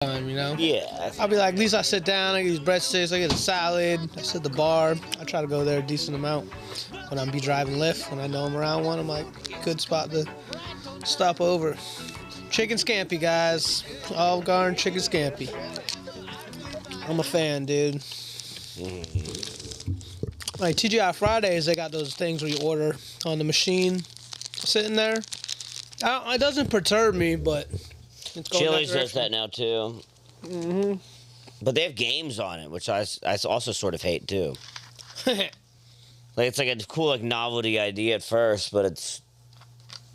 time, you know? Yeah. I'll be like, at least I sit down, I get these breadsticks, I get a salad, I sit at the bar. I try to go there a decent amount. When I'm be driving Lyft, when I know I'm around one, I'm like, good spot to stop over. Chicken scampi, guys. Olive Garden chicken scampi. I'm a fan, dude. Like TGI Fridays, they got those things where you order on the machine sitting there. It doesn't perturb me, but it's going Chili's that does that now too. Mm-hmm. But they have games on it, which I also sort of hate too. Like it's like a cool like novelty idea at first, but it's,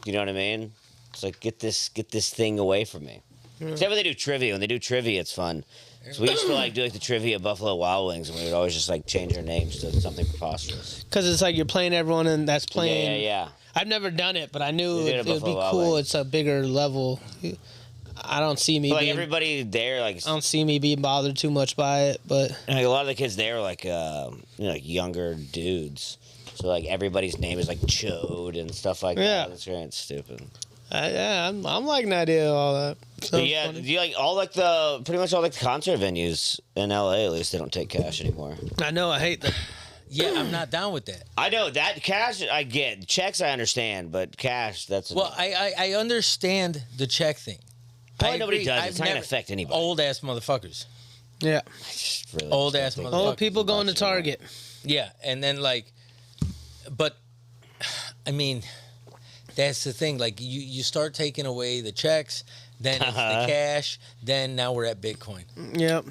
you know what I mean? It's like get this thing away from me. Except when they do trivia. When they do trivia, it's fun. So we used to like do like the trivia at Buffalo Wild Wings, and we would always just like change our names to something preposterous. Because it's like you're playing everyone and that's playing. Yeah. I've never done it, but I knew We did it it would be Buffalo Wild cool. Wings. It's a bigger level. I don't see me But, like being, everybody there, like I don't see me being bothered too much by it, but like a lot of the kids there are like like younger dudes. So like everybody's name is like Chode and stuff like Yeah. that. That's right. It's stupid. I'm liking the idea of all that. But Sounds yeah, funny. do you like all like pretty much all like the concert venues in LA, at least they don't take cash anymore. I know, I hate that. Yeah, I'm not down with that. I know that cash I get. Checks I understand, but cash that's Well, I understand the check thing. Probably I nobody agree. does. I've It's not gonna never- affect anybody. Old ass motherfuckers. Yeah. Really Old just ass don't think motherfucker. Old people going to much anymore. Target. Yeah, and then like, but I mean, that's the thing. Like you start taking away the checks, then it's the cash, then now we're at Bitcoin. Yep.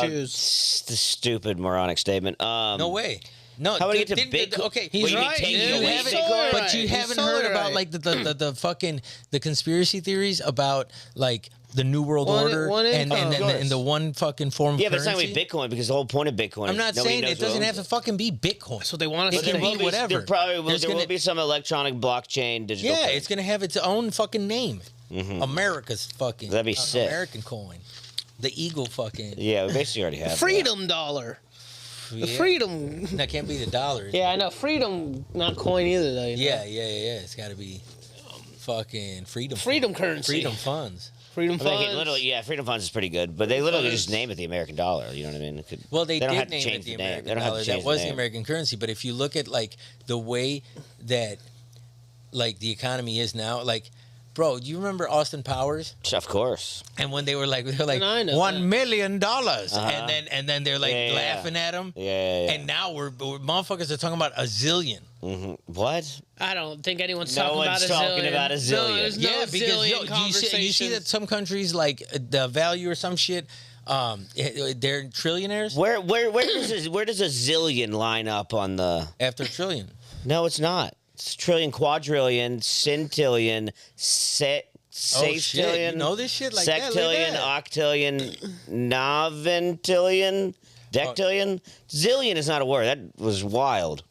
Choose. The stupid moronic statement. No way. No, How would you did- get to didn't- Bitcoin? Okay, He's What, you mean right, taking dude. away He's Bitcoin? totally right. but you He's haven't totally heard about right. like the fucking the conspiracy theories about like the new world One- order one and info. Of and the one fucking form of Yeah, but it's currency. not gonna be Bitcoin because the whole point of Bitcoin. I'm is not nobody saying knows it who doesn't owns have to fucking be Bitcoin. That's what they want us It to can think. be whatever. There probably will, There's there will gonna- be some electronic blockchain digital. Yeah, currency. it's gonna have its own fucking name. America's fucking That'd be sick. American coin. The eagle fucking Yeah, we basically already have that. Freedom dollar. The freedom. That can't be the dollar. Yeah, I know. Freedom, not coin either, though. You know? Yeah. It's got to be fucking freedom. Freedom currency. Freedom funds. Freedom I mean, funds. literally, Freedom Funds is pretty good, but they literally just name it the American dollar. You know what I mean? It could, Well, they don't did have to name change it the the name. American They don't have dollar. to change That was the the name. American currency. But if you look at like the way that like the economy is now, like, bro, do you remember Austin Powers? Of course. And when they were like And I know $1 that. million, and then they're like Yeah. laughing at him. Yeah. And now we're motherfuckers are talking about a zillion. What? I don't think anyone's No talking one's about a talking zillion. about a No, zillion. there's no Yeah, because zillion you see that some countries like the value or some shit, they're trillionaires Where does a zillion line up on the? after a trillion. No, it's not. It's trillion, quadrillion, centillion, sextillion. You know this shit like that? Like Sextillion, that. octillion, noventillion, dectillion. Zillion is not a word. That was wild.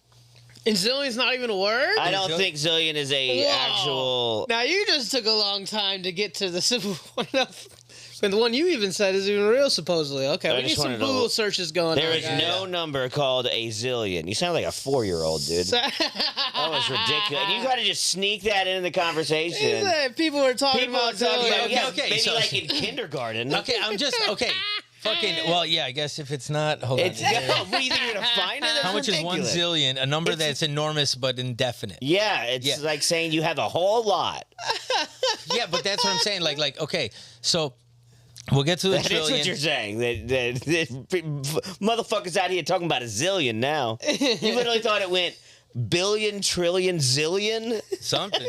And zillion's not even a word? I don't think zillion is a Whoa. actual. Now, you just took a long time to get to the simple one enough. And the one you even said is even real, supposedly. Okay, I we need just some wanted to- Google searches going There on. is guys. no number called a zillion. You sound like a 4-year-old, dude. That was ridiculous. You got to just sneak that into the He conversation. said people were talking People about are talking zillion. about, yeah, okay, maybe so- like in kindergarten. Okay, I'm just okay. Fucking well, yeah. I guess if it's not, hold It's, on. what do you think you're gonna find it? That's How much ridiculous. is 1 zillion? A number that's enormous but indefinite. Yeah, it's Yeah. like saying you have a whole lot. Yeah, but that's what I'm saying. Like okay, so we'll get to the That is trillion. what you're saying. That motherfuckers out here talking about a zillion now. You literally thought it went billion, trillion, zillion. Something.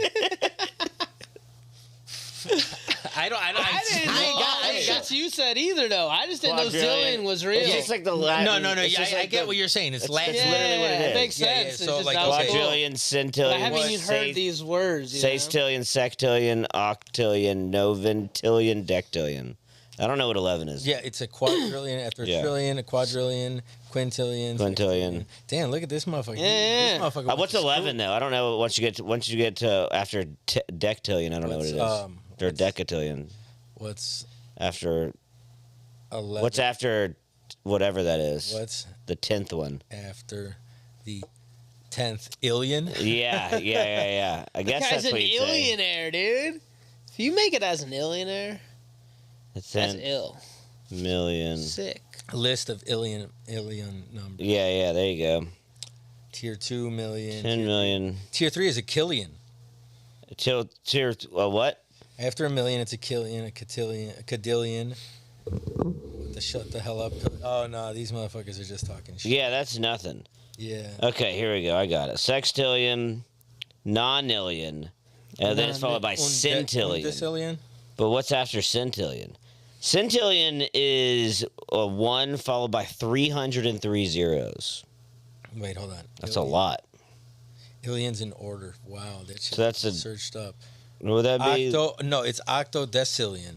I don't. I ain't got what you said either, though. I just didn't know Quadrillion. zillion was real. It's just like the Latin. No. it's Yeah, just I like get the what you're saying. It's that's Latin. literally what it it is. makes Yeah, yeah, sense. It's so, just like, that was okay. cool. Quadrillion, centillion. I haven't even heard these words. You know? Sextillion, sectillion, octillion, noventillion, dectillion. I don't know what 11 is. Yeah, it's a quadrillion after a Yeah. trillion, a quadrillion, quintillion. Quintillion. Damn, look at this motherfucker. Yeah. This motherfucker went What's to 11 though? I don't know. Once you get to after dectillion, I don't know what it is. Or decatillion. What's After 11? what's after whatever that is? What's The 10th one? after the 10th illion? Yeah. I guess Guy's that's an what you'd say. illionaire, dude. If you make it as an illionaire, It's that's in- ill. million. Sick. List of alien numbers. Yeah, there you go. Tier 2 million. 10 million. Tier 3 is a killion. Tier what? After a million, it's a killion, a cotillion, a cadillion. Shut the hell up. Oh, no, these motherfuckers are just talking shit. Yeah, that's nothing. Yeah. Okay, here we go. I got it. Sextillion, nonillion, and then it's followed by centillion. Undecillion? But what's after centillion? Centillion is a 1 followed by 303 zeros. Wait, hold on. That's a lot. Illions in order. Wow, that shit So that's a- searched up. What would that be? No, it's octodecillion.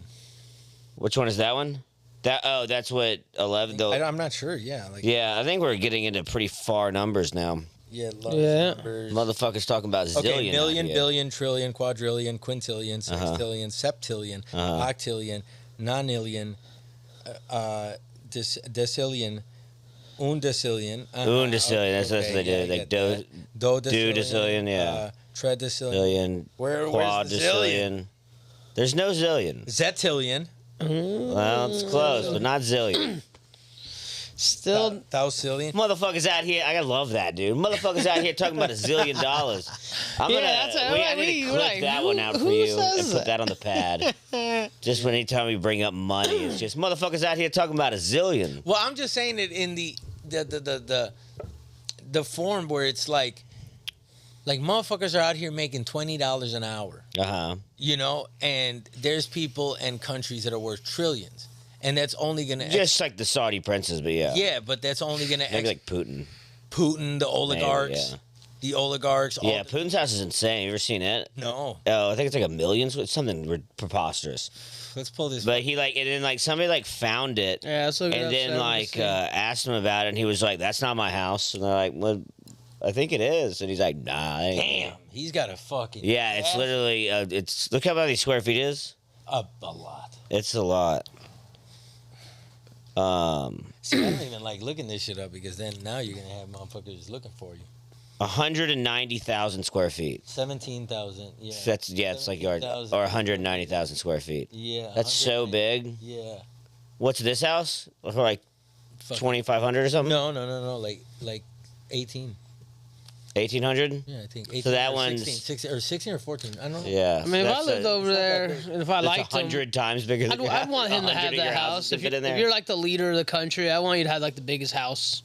Which one is that one? That's what 11. I'm not sure. Yeah, Yeah, I think we're getting into pretty far numbers now. large Yeah. numbers. Motherfuckers talking about zillion. Okay, million, out here. billion, trillion, quadrillion, quintillion, Uh-huh. sextillion, septillion, Uh-huh. octillion, nonillion, decillion, undecillion. Undecillion, that's what they do, I like get that. Dodecillion, dudecillion, yeah. Tredecillion, Zillion, where's the zillion? quadrillion. There's no zillion. Zetillion, Well, it's close, but not zillion. Still, thousilion. Motherfuckers out here, I love that, dude. Motherfuckers out here talking about $1 zillion. I'm Yeah, gonna, that's what I need we to clip like, that who- one out for who you and says put that on the pad. Just when anytime we bring up money, it's just motherfuckers out here talking about $1 zillion. Well, I'm just saying it in the form where it's like motherfuckers are out here making $20 an hour, you know, and there's people and countries that are worth trillions, and that's only gonna Just like the Saudi princes, but yeah. yeah, but that's only gonna Maybe like Putin. Putin, the oligarchs, yeah. the oligarchs. all Yeah, the- Putin's house is insane. You ever seen it? No, Oh, I think it's like $1 million. It's something preposterous. let's pull this. But he and then somebody found it. yeah, let's look it And up, then 7%. asked him about it, and he was like, "That's not my house." And they're like, "Well, I think it is." And he's like, "Nah." It ain't." damn, he's got a fucking Yeah, it's literally. It's look how many square feet it is. a lot. It's a lot. See, I don't even like looking this shit up because then now you're gonna have motherfuckers looking for you. 190,000 square feet. 17,000. Yeah. It's like yard 17,000. or 190,000 square feet. Yeah. That's so 190. big. Yeah. What's this house? For like Fuck. 2,500 or something? No. Like 18. 1,800? Yeah, I think 18 So that or one's 16 or 16 or 14. I don't know. Yeah. I mean, if I that's lived over not there, that big. and if I That's liked him, 100 times bigger than I'd want him to 100 have of your that houses house. to If fit in you're, there. if you're like the leader of the country, I want you to have like the biggest house.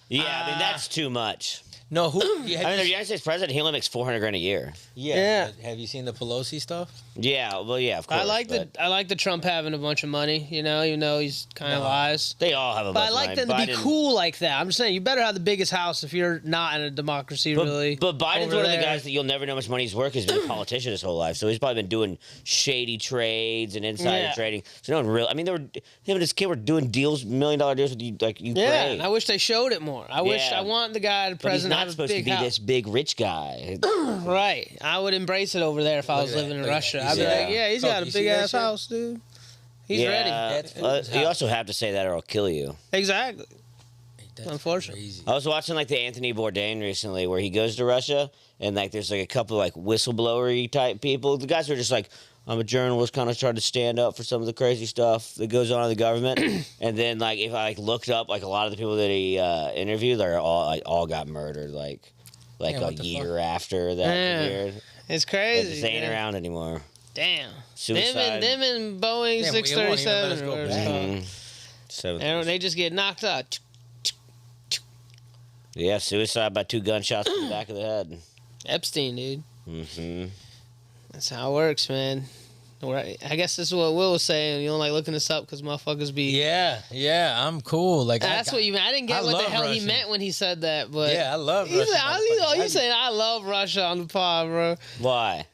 Yeah, I mean that's too much. No, who? You I mean, the United States president, he only makes $400,000 a year. yeah. But have you seen the Pelosi stuff? Yeah, well, yeah, of course. I like but the Trump having a bunch of money. You know, even though he's kind of lies. They all have a But bunch I like of them money. to be cool like that. I'm just saying, you better have the biggest house if you're not in a democracy, really. But Biden's over one of the there. guys that you'll never know how much money he's worth. He's been a politician his whole life, so he's probably been doing shady trades and insider Yeah. trading. So no one really. I mean, him and his kid were doing deals, $1 million deals with Yeah, Ukraine. and I wish they showed it more. I wish Yeah. I want the guy, the But he's president, to not have a supposed to big be house. this big rich guy. Right. I would embrace it over there if I Look was at that, living in look at Russia. that. I'd be Yeah. like, yeah, he's Coke, got a you see big that ass shit? house, dude. He's yeah, ready. That's Putin's you house. also have to say that or I'll kill you. Exactly. That's Unfortunately. crazy. I was watching the Anthony Bourdain recently, where he goes to Russia, and there's a couple whistleblowery type people. The guys are just like, I'm a journalist, kind of trying to stand up for some of the crazy stuff that goes on in the government. And then if I looked up a lot of the people that he interviewed, they're all got murdered Yeah, a what the year after that. Yeah. Weird. It's They crazy. just ain't man. around anymore. Damn. Suicide. Them and Boeing Damn, we won't even let us 637 go or whatever it's back. called. So They just get knocked out. yeah, suicide by 2 gunshots in the back of the head. Epstein, dude. Hmm. That's how it works, man. Right. I guess this is what Will was saying. You don't like looking this up because motherfuckers be. Yeah, I'm cool. That's what you meant. I didn't get I what the love hell he Russia. meant when he said that, but Yeah, I love He's Russian motherfuckers. you saying I love Russia on the pod, bro? Why?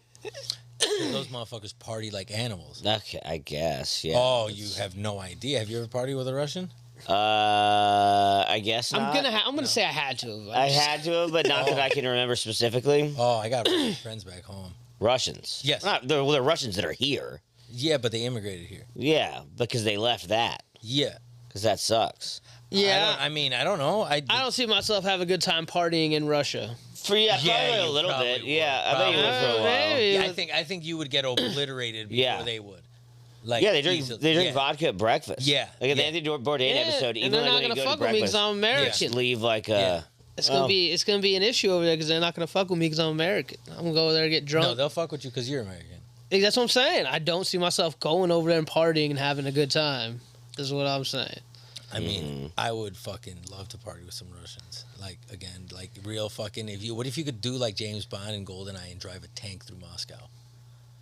Those motherfuckers party like animals. Okay, I guess. Yeah. Oh, you have no idea. Have you ever partied with a Russian? I guess not. I'm gonna say I had to. have. I had to have, but not that I can remember specifically. Oh, I got Russian friends back home. Russians. Yes. They're Russians that are here. Yeah, but they immigrated here. Yeah, because they left that. Yeah. Because that sucks. Yeah. I don't know. I don't see myself have a good time partying in Russia. Yeah, Yeah, probably a you little probably bit. would. Yeah, I bet you would for a while. Maybe. Yeah, I think you would get obliterated before Yeah. they would. Like, Yeah, they drink yeah. vodka at breakfast. Yeah, Like in the yeah. Anthony Bourdain episode, and even they're like not when you gonna go to fuck with me because breakfast, I'm American. just leave like Yeah. It's gonna be an issue over there because they're not gonna fuck with me because I'm American. I'm gonna go over there and get drunk. No, they'll fuck with you because you're American. That's what I'm saying. I don't see myself going over there and partying and having a good time. Is what I'm saying. I mean, I would fucking love to party with some Russians. Like, again, like real fucking. What if you could do like James Bond and GoldenEye and drive a tank through Moscow?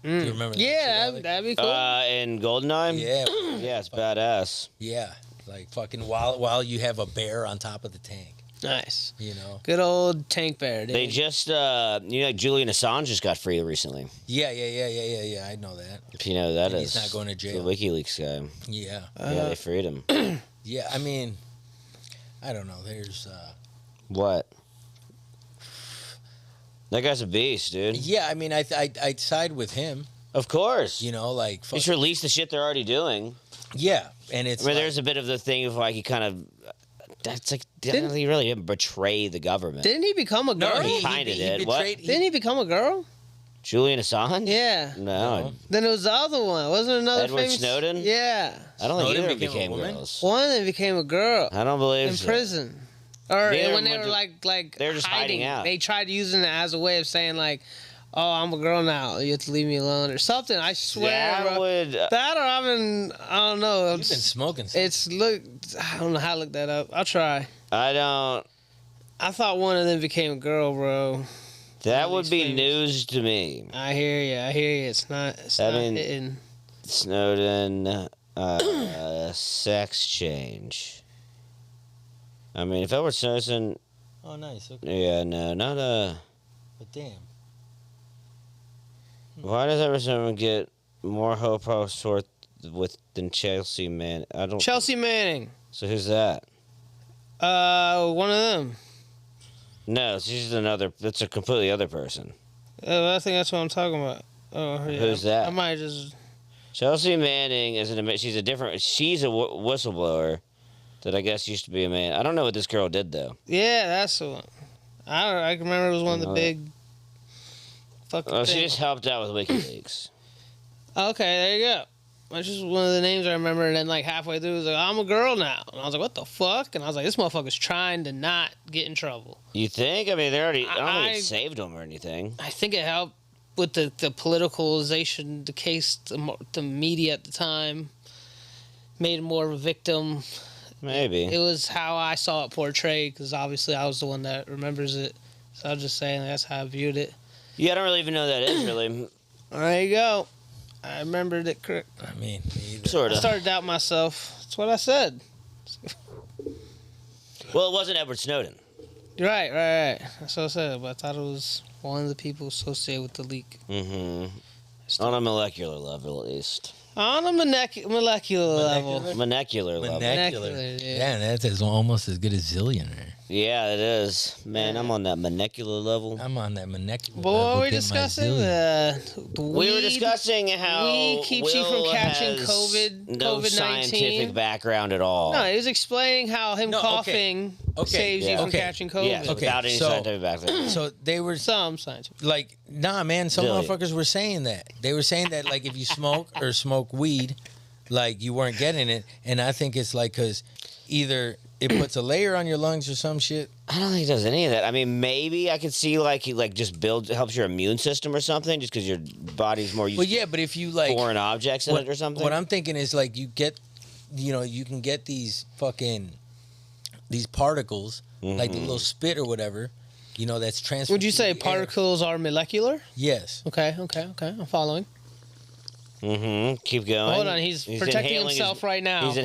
Do you remember that? Yeah, shit, that'd be cool. in Goldeneye. Yeah, Yeah, it's badass. yeah. Like fucking while you have a bear on top of the tank. Nice. You know. Good old tank bear, dude. They just, Julian Assange just got free recently. Yeah. I know that. If you know who that And is. he's not going to jail. The WikiLeaks guy. Yeah. Yeah, they freed him. Yeah. I mean, I don't know. There's. What? That guy's a beast, dude. Yeah. I mean, I'd side with him. Of course. You know, like. Fuck, Just release the shit they're already doing. yeah, and it's. I mean, like- there's a bit of the thing of like he kind of. That's like he really didn't betray the government. Didn't he become a girl? No, he kinda did. What? Didn't he become a girl? Julian Assange? Yeah. No, Then it was the other one. Wasn't it another Edward famous? Snowden? Yeah. I don't think Snowden either became a became woman? girls. One that became a girl I don't believe in so. prison. Or Neither when they went were to- like they were just hiding out. They tried using it as a way of saying like, "Oh, I'm a girl now. You have to leave me alone" or something. I swear, That bro. would. That or I don't know. You've been smoking. Something. It's look. I don't know how to look that up. I'll try. I don't. I thought one of them became a girl, bro. That One of would these be famous- news to me. I hear you. I hear you. It's not. It's I not mean- hitting. Snowden, sex change. I mean, if Edward Snowden, Oh, nice. Okay. yeah, no, not But damn. Why does Edward Snowden get more hope sort with than Chelsea Man? I don't. Chelsea Manning. So who's that? One of them. No, she's another. That's a completely other person. I think that's what I'm talking about. Oh, yeah. Who's that? I might just. Chelsea Manning is she's a different. She's a whistleblower that I guess used to be a man. I don't know what this girl did though. Yeah, that's the one. I can remember it was one of the big. Fucking. Oh, she things. just helped out with WikiLeaks. Okay, there you go. That's just one of the names I remember. And then, like, halfway through, it was like, I'm a girl now. And I was like, what the fuck? And I was like, this motherfucker's trying to not get in trouble. You think? I mean, they already. I don't think I- it saved them or anything. I think it helped with the politicalization, the case, the media at the time made him more of a victim. Maybe. It was how I saw it portrayed, because obviously I was the one that remembers it. So I was just saying that's how I viewed it. Yeah, I don't really even know who that is really. There you go. I remembered it correct. I mean, me either. Sort I of. started to doubt myself. That's what I said. Well, it wasn't Edward Snowden. Right. That's what I said. But I thought it was one of the people associated with the leak. Mm-hmm. On a molecular level, at least. On a molecular level. Molecular level. Molecular. yeah. Yeah, that's almost as good as zillionaire. Yeah, it is. Man, I'm on that molecular level. I'm on that molecular. But what level, were we get my discussing? zillion. The We were weed. discussing how weed keeps you from Will catching has COVID- no COVID-19. scientific background at all. No, he was explaining how him No, okay. coughing Okay. saves you Yeah. from Okay. catching COVID. Yes, Okay, without any so- scientific background. So they were Some scientific. like, nah, man. Some Zillion. motherfuckers were saying that. They were saying that like if you smoke or smoke weed, like you weren't getting it. And I think it's like because either it puts a layer on your lungs or some shit. I don't think it does any of that. I mean, maybe I could see like he like just helps your immune system or something, just because your body's more used Well, yeah, but if you like to foreign objects in what, it or something. what I'm thinking is like you get, you can get these particles like the little spit or whatever, that's transferred. Would you through say the air. particles are molecular? Yes. Okay. I'm following. Mm-hmm. Keep going. Hold on, he's protecting inhaling himself right now. He's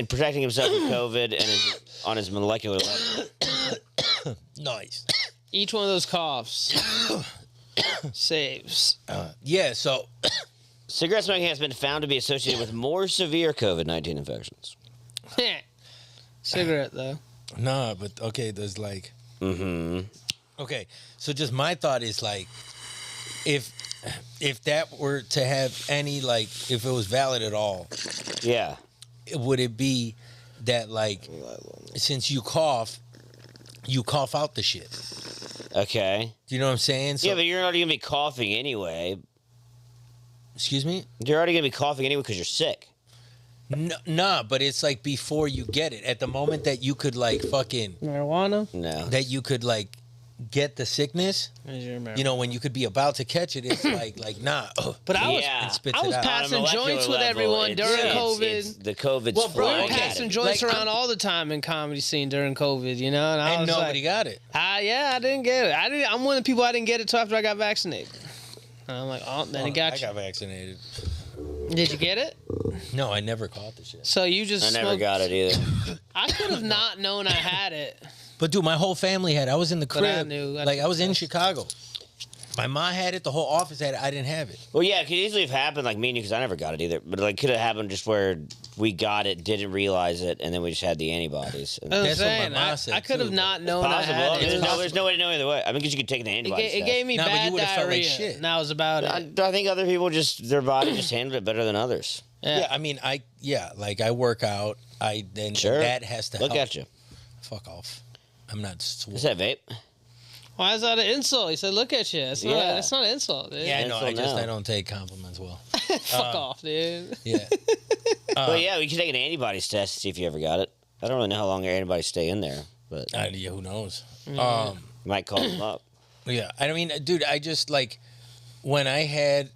protecting himself from COVID and on his molecular level. Nice. Each one of those coughs saves. Yeah. So Cigarette smoking has been found to be associated with more severe COVID-19 infections. Cigarette though. nah, but okay. There's like Mm-hmm. okay. So just my thought is like if that were to have any like if it was valid at all, Yeah. would it be that like since you cough out the shit? Okay. Do you know what I'm saying? So, Yeah, but you're not going to be coughing anyway. Excuse me? You're already gonna be coughing anyway because you're sick. No, nah, but it's like before you get it. At the moment that you could like fucking Marijuana? No. that you could like get the sickness. You know, when you could be about to catch it, it's like nah. But I was Yeah. And spits I it was out. passing On a molecular joints with level, everyone it's- during it's- COVID. it's- the COVID's Well, bro, We were flying okay. at passing it. joints Like, around all the time in comedy scene during COVID, you know, and I And was nobody like, got it. yeah, I didn't get it. I'm one of the people I didn't get it till after I got vaccinated. And I'm like, oh, then he got I you. got vaccinated. Did you get it? No, I never caught the shit. So you just I never smoked- got it either. I could have not known I had it. But dude, my whole family had it. I was in the But I crib. knew. I Like I was in took Chicago. My mom had it. The whole office had it. I didn't have it. Well, yeah, it could easily have happened like me and you because I never got it either. But like, could have happened just where we got it, didn't realize it, and then we just had the antibodies. And I was That's what my saying, mom said, I could have too, not known I possible. had I mean, it. there's no way to know either way. I mean, because you could take the It, antibodies. it gave me Nah, but you bad would've felt like diarrhea. shit. And that was about it. I think other people just their body just handled it better than others. Yeah, I mean, like I work out. Sure. That has to Look help. at you. Fuck off. I'm not swole. Is that vape? Why is that an insult? He said, "Look at you." It's not. Yeah. It's not an insult, dude. Yeah, I know. Until now. I don't take compliments well. Fuck off, dude. Yeah. But yeah, we could take an antibodies test to see if you ever got it. I don't really know how long your antibodies stay in there, but Yeah, who knows? might call them up. Yeah, I mean, dude, I just like when I had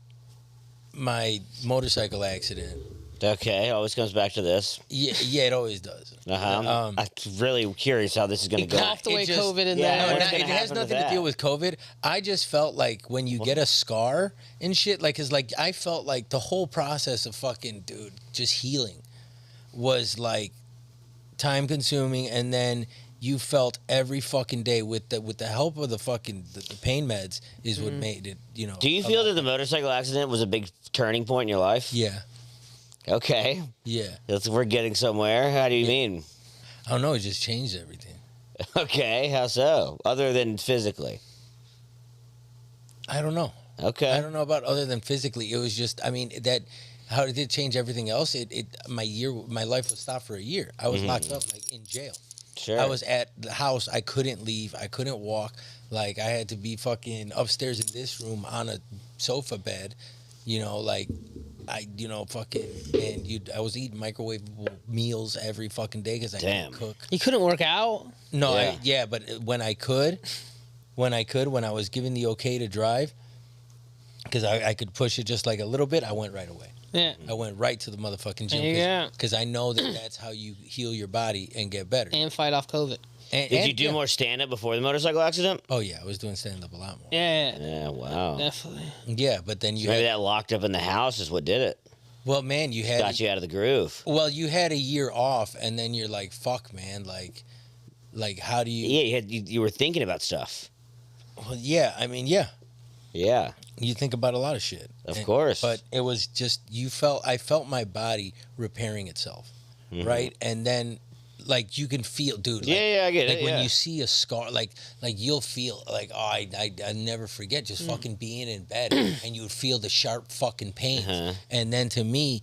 my motorcycle accident. Okay, always comes back to this. Yeah, it always does. I'm really curious how this is going to go. Coughed away It just- COVID in yeah, No, there. what's it gonna has happen nothing with to do that? with COVID. I just felt like when you get a scar and shit, like, cause like I felt like the whole process of fucking dude just healing was like time consuming, and then you felt every fucking day with the help of the fucking the pain meds is what made it. You know. Do you feel that the motorcycle accident was a big turning point in your life? Yeah, Okay, yeah. we're getting somewhere. How do you mean? I don't know. It just changed everything. Okay, how so? Other than physically. I don't know. Okay. I don't know about other than physically. It was just, I mean, that how did it change everything else? My life was stopped for a year. I was locked up like in jail. Sure. I was at the house. I couldn't leave. I couldn't walk. Like I had to be fucking upstairs in this room on a sofa bed. You know, like fucking, and I was eating microwavable meals every fucking day because I Damn. couldn't cook. You couldn't work out. No, Yeah. but when I was given the okay to drive, because I could push it just like a little bit, I went right away. Yeah. I went right to the motherfucking gym Yeah. because I know that that's how you heal your body and get better. And fight off COVID. Did you do more stand up before the motorcycle accident? Oh yeah, I was doing stand up a lot more. Yeah. Yeah, wow. Definitely. Yeah, but then you Maybe had, that locked up in the house is what did it. well, man, you had Got you out of the groove. well, you had a year off, and then you're like, fuck, man, like how do you? Yeah, you were thinking about stuff. Well, yeah, I mean, yeah, Yeah. you think about a lot of shit, Of course. But it was just I felt my body repairing itself, Mm-hmm. right, and then. Like you can feel, dude. Like, Yeah, I get it, Like when yeah. you see a scar, like you'll feel like, oh, I never forget just Mm. fucking being in bed, and you would feel the sharp fucking pains. Uh-huh. And then to me,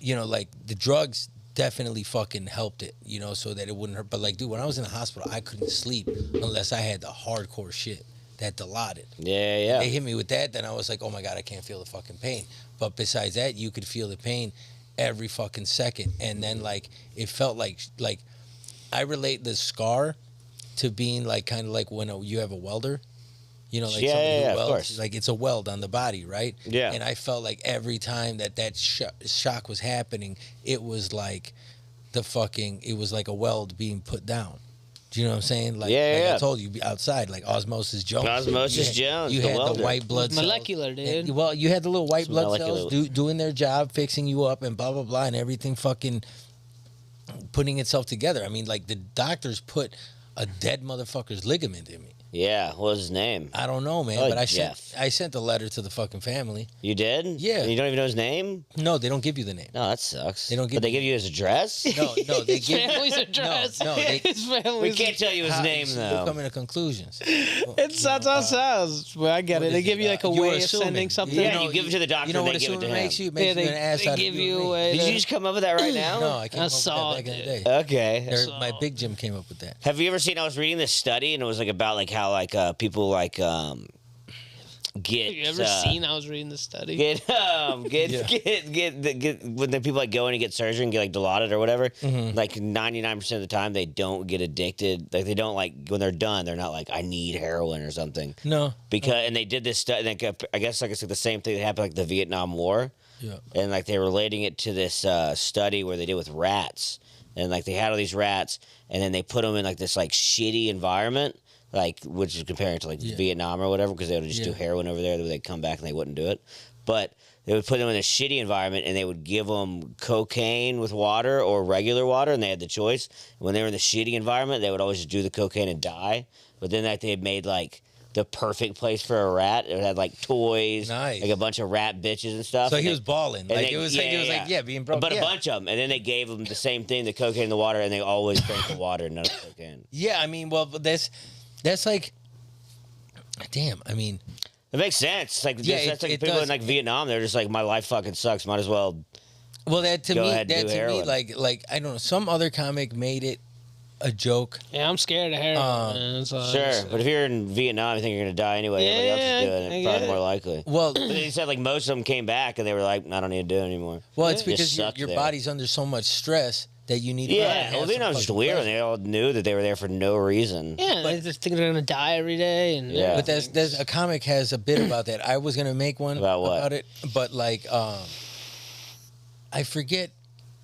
like the drugs definitely fucking helped it, so that it wouldn't hurt. But like, dude, when I was in the hospital, I couldn't sleep unless I had the hardcore shit that Dilaudid. Yeah. They hit me with that, then I was like, oh my God, I can't feel the fucking pain. But besides that, you could feel the pain every fucking second. And then like, it felt like I relate the scar to being like kind of like when you have a welder, like Yeah, somebody yeah, who of welds, course. like it's a weld on the body, right? Yeah. And I felt like every time that shock was happening, it was like it was like a weld being put down. Do you know what I'm saying? Like, Yeah, like yeah. I told you, outside, like Osmosis Jones. Osmosis Jones, You the had welder. the white blood cells. Molecular, dude. Well, you had the little white It's blood cells molecular. doing their job, fixing you up, and blah blah blah, and everything fucking putting itself together. I mean, like the doctors put a dead motherfucker's ligament in me. Yeah. What was his name? I don't know, man, Oh, but I Jeff. sent a letter to the fucking family. You did? Yeah. And you don't even know his name? No, they don't give you the name. No, that sucks. They don't give But they you- give you his address? No, they His give family's address. No, they, His family's. We can't tell you his name You're though. coming to conclusions. It's that's how it sounds. Well, I get What it. They is give it? you like a You're way of assuming. sending something. Yeah, you give it to the doctor You know and what they give it to assuming him. makes you? It Yeah, makes they, you an ass they out of give you you and me. a way Did to- you just come up with that right now? No, I came I up with saw that back it, in the dude. day. Okay. My big Jim came up with that. Have you ever seen? I was reading this study, and it was like about like how like people like get. Have you ever seen? I was reading the study. Get when the people like go in and get surgery and get like Dilaudid or whatever. Like 99% of the time they don't get addicted. Like they don't like when they're done. They're not like I need heroin or something. No. Because and they did this study. I guess like it's like the same thing that happened like the Vietnam War. Yeah. And like they were relating it to this study where they did with rats. And like they had all these rats, and then they put them in like this like shitty environment, like which is comparing to like Vietnam or whatever, because they would just do heroin over there. They'd come back and they wouldn't do it, but they would put them in a shitty environment, and they would give them cocaine with water or regular water, and they had the choice. When they were in the shitty environment, they would always just do the cocaine and die. But then like they had made like the perfect place for a rat. It had like toys, Nice. like a bunch of rat bitches and stuff. So and he was balling. Like it was being broke. But a bunch of them, and then they gave them the same thing, the cocaine and the water, and they always drank the water, none of the cocaine. Yeah, I mean, well, that's like, damn. I mean, it makes sense. Like that's like it people does. in like Vietnam, they're just like, my life fucking sucks. Might as well. well, that to Go me, ahead, do heroin. like I don't know. Some other comic made it a joke. Yeah, I'm scared of heroin. Man. Sure, but if you're in Vietnam, you think you're gonna die anyway. Everybody else is doing I it. get Probably it. more likely. Well, But he said like most of them came back and they were like, I don't need to do it anymore. well, it's Just because sucked your there. body's under so much stress that you need. to Yeah, have well, some Vietnam's just fucking weird. pleasure. They all knew that they were there for no reason. Yeah, they just think they're gonna die every day, and Yeah. But there's a comic has a bit about that. I was gonna make one About what? about it, but like I forget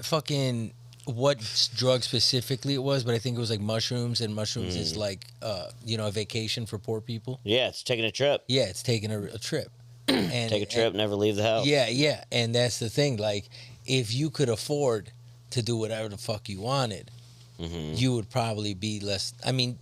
fucking what drug specifically it was, but I think it was like mushrooms, and mushrooms is like a vacation for poor people. Yeah, it's taking a trip. Yeah, it's taking a trip. And, Take a trip, never leave the house. Yeah, and that's the thing. Like, if you could afford to do whatever the fuck you wanted, you would probably be less. I mean,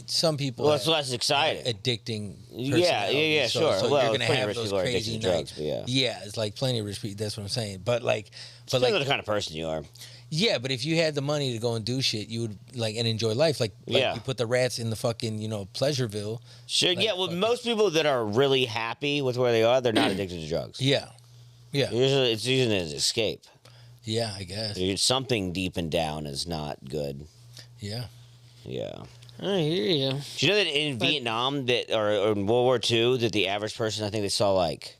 some people. Well, it's have less exciting. Addicting. Yeah, so, sure. So Well, you're gonna plenty of have rich those people are addicted crazy to drugs, nights. but yeah. Yeah, it's like plenty of rich people. That's what I'm saying. But Depends on the kind of person you are. yeah, but if you had the money to go and do shit, you would and enjoy life. Like Yeah. you put the rats in the fucking Pleasureville. Sure, Like, yeah. Well, fucking- most people that are really happy with where they are, they're not addicted to drugs. Yeah, Usually, it's using it as escape. yeah, I guess. Something deep and down is not good. Yeah. I hear you. Do you know that in Vietnam or in World War II that the average person, I think they saw like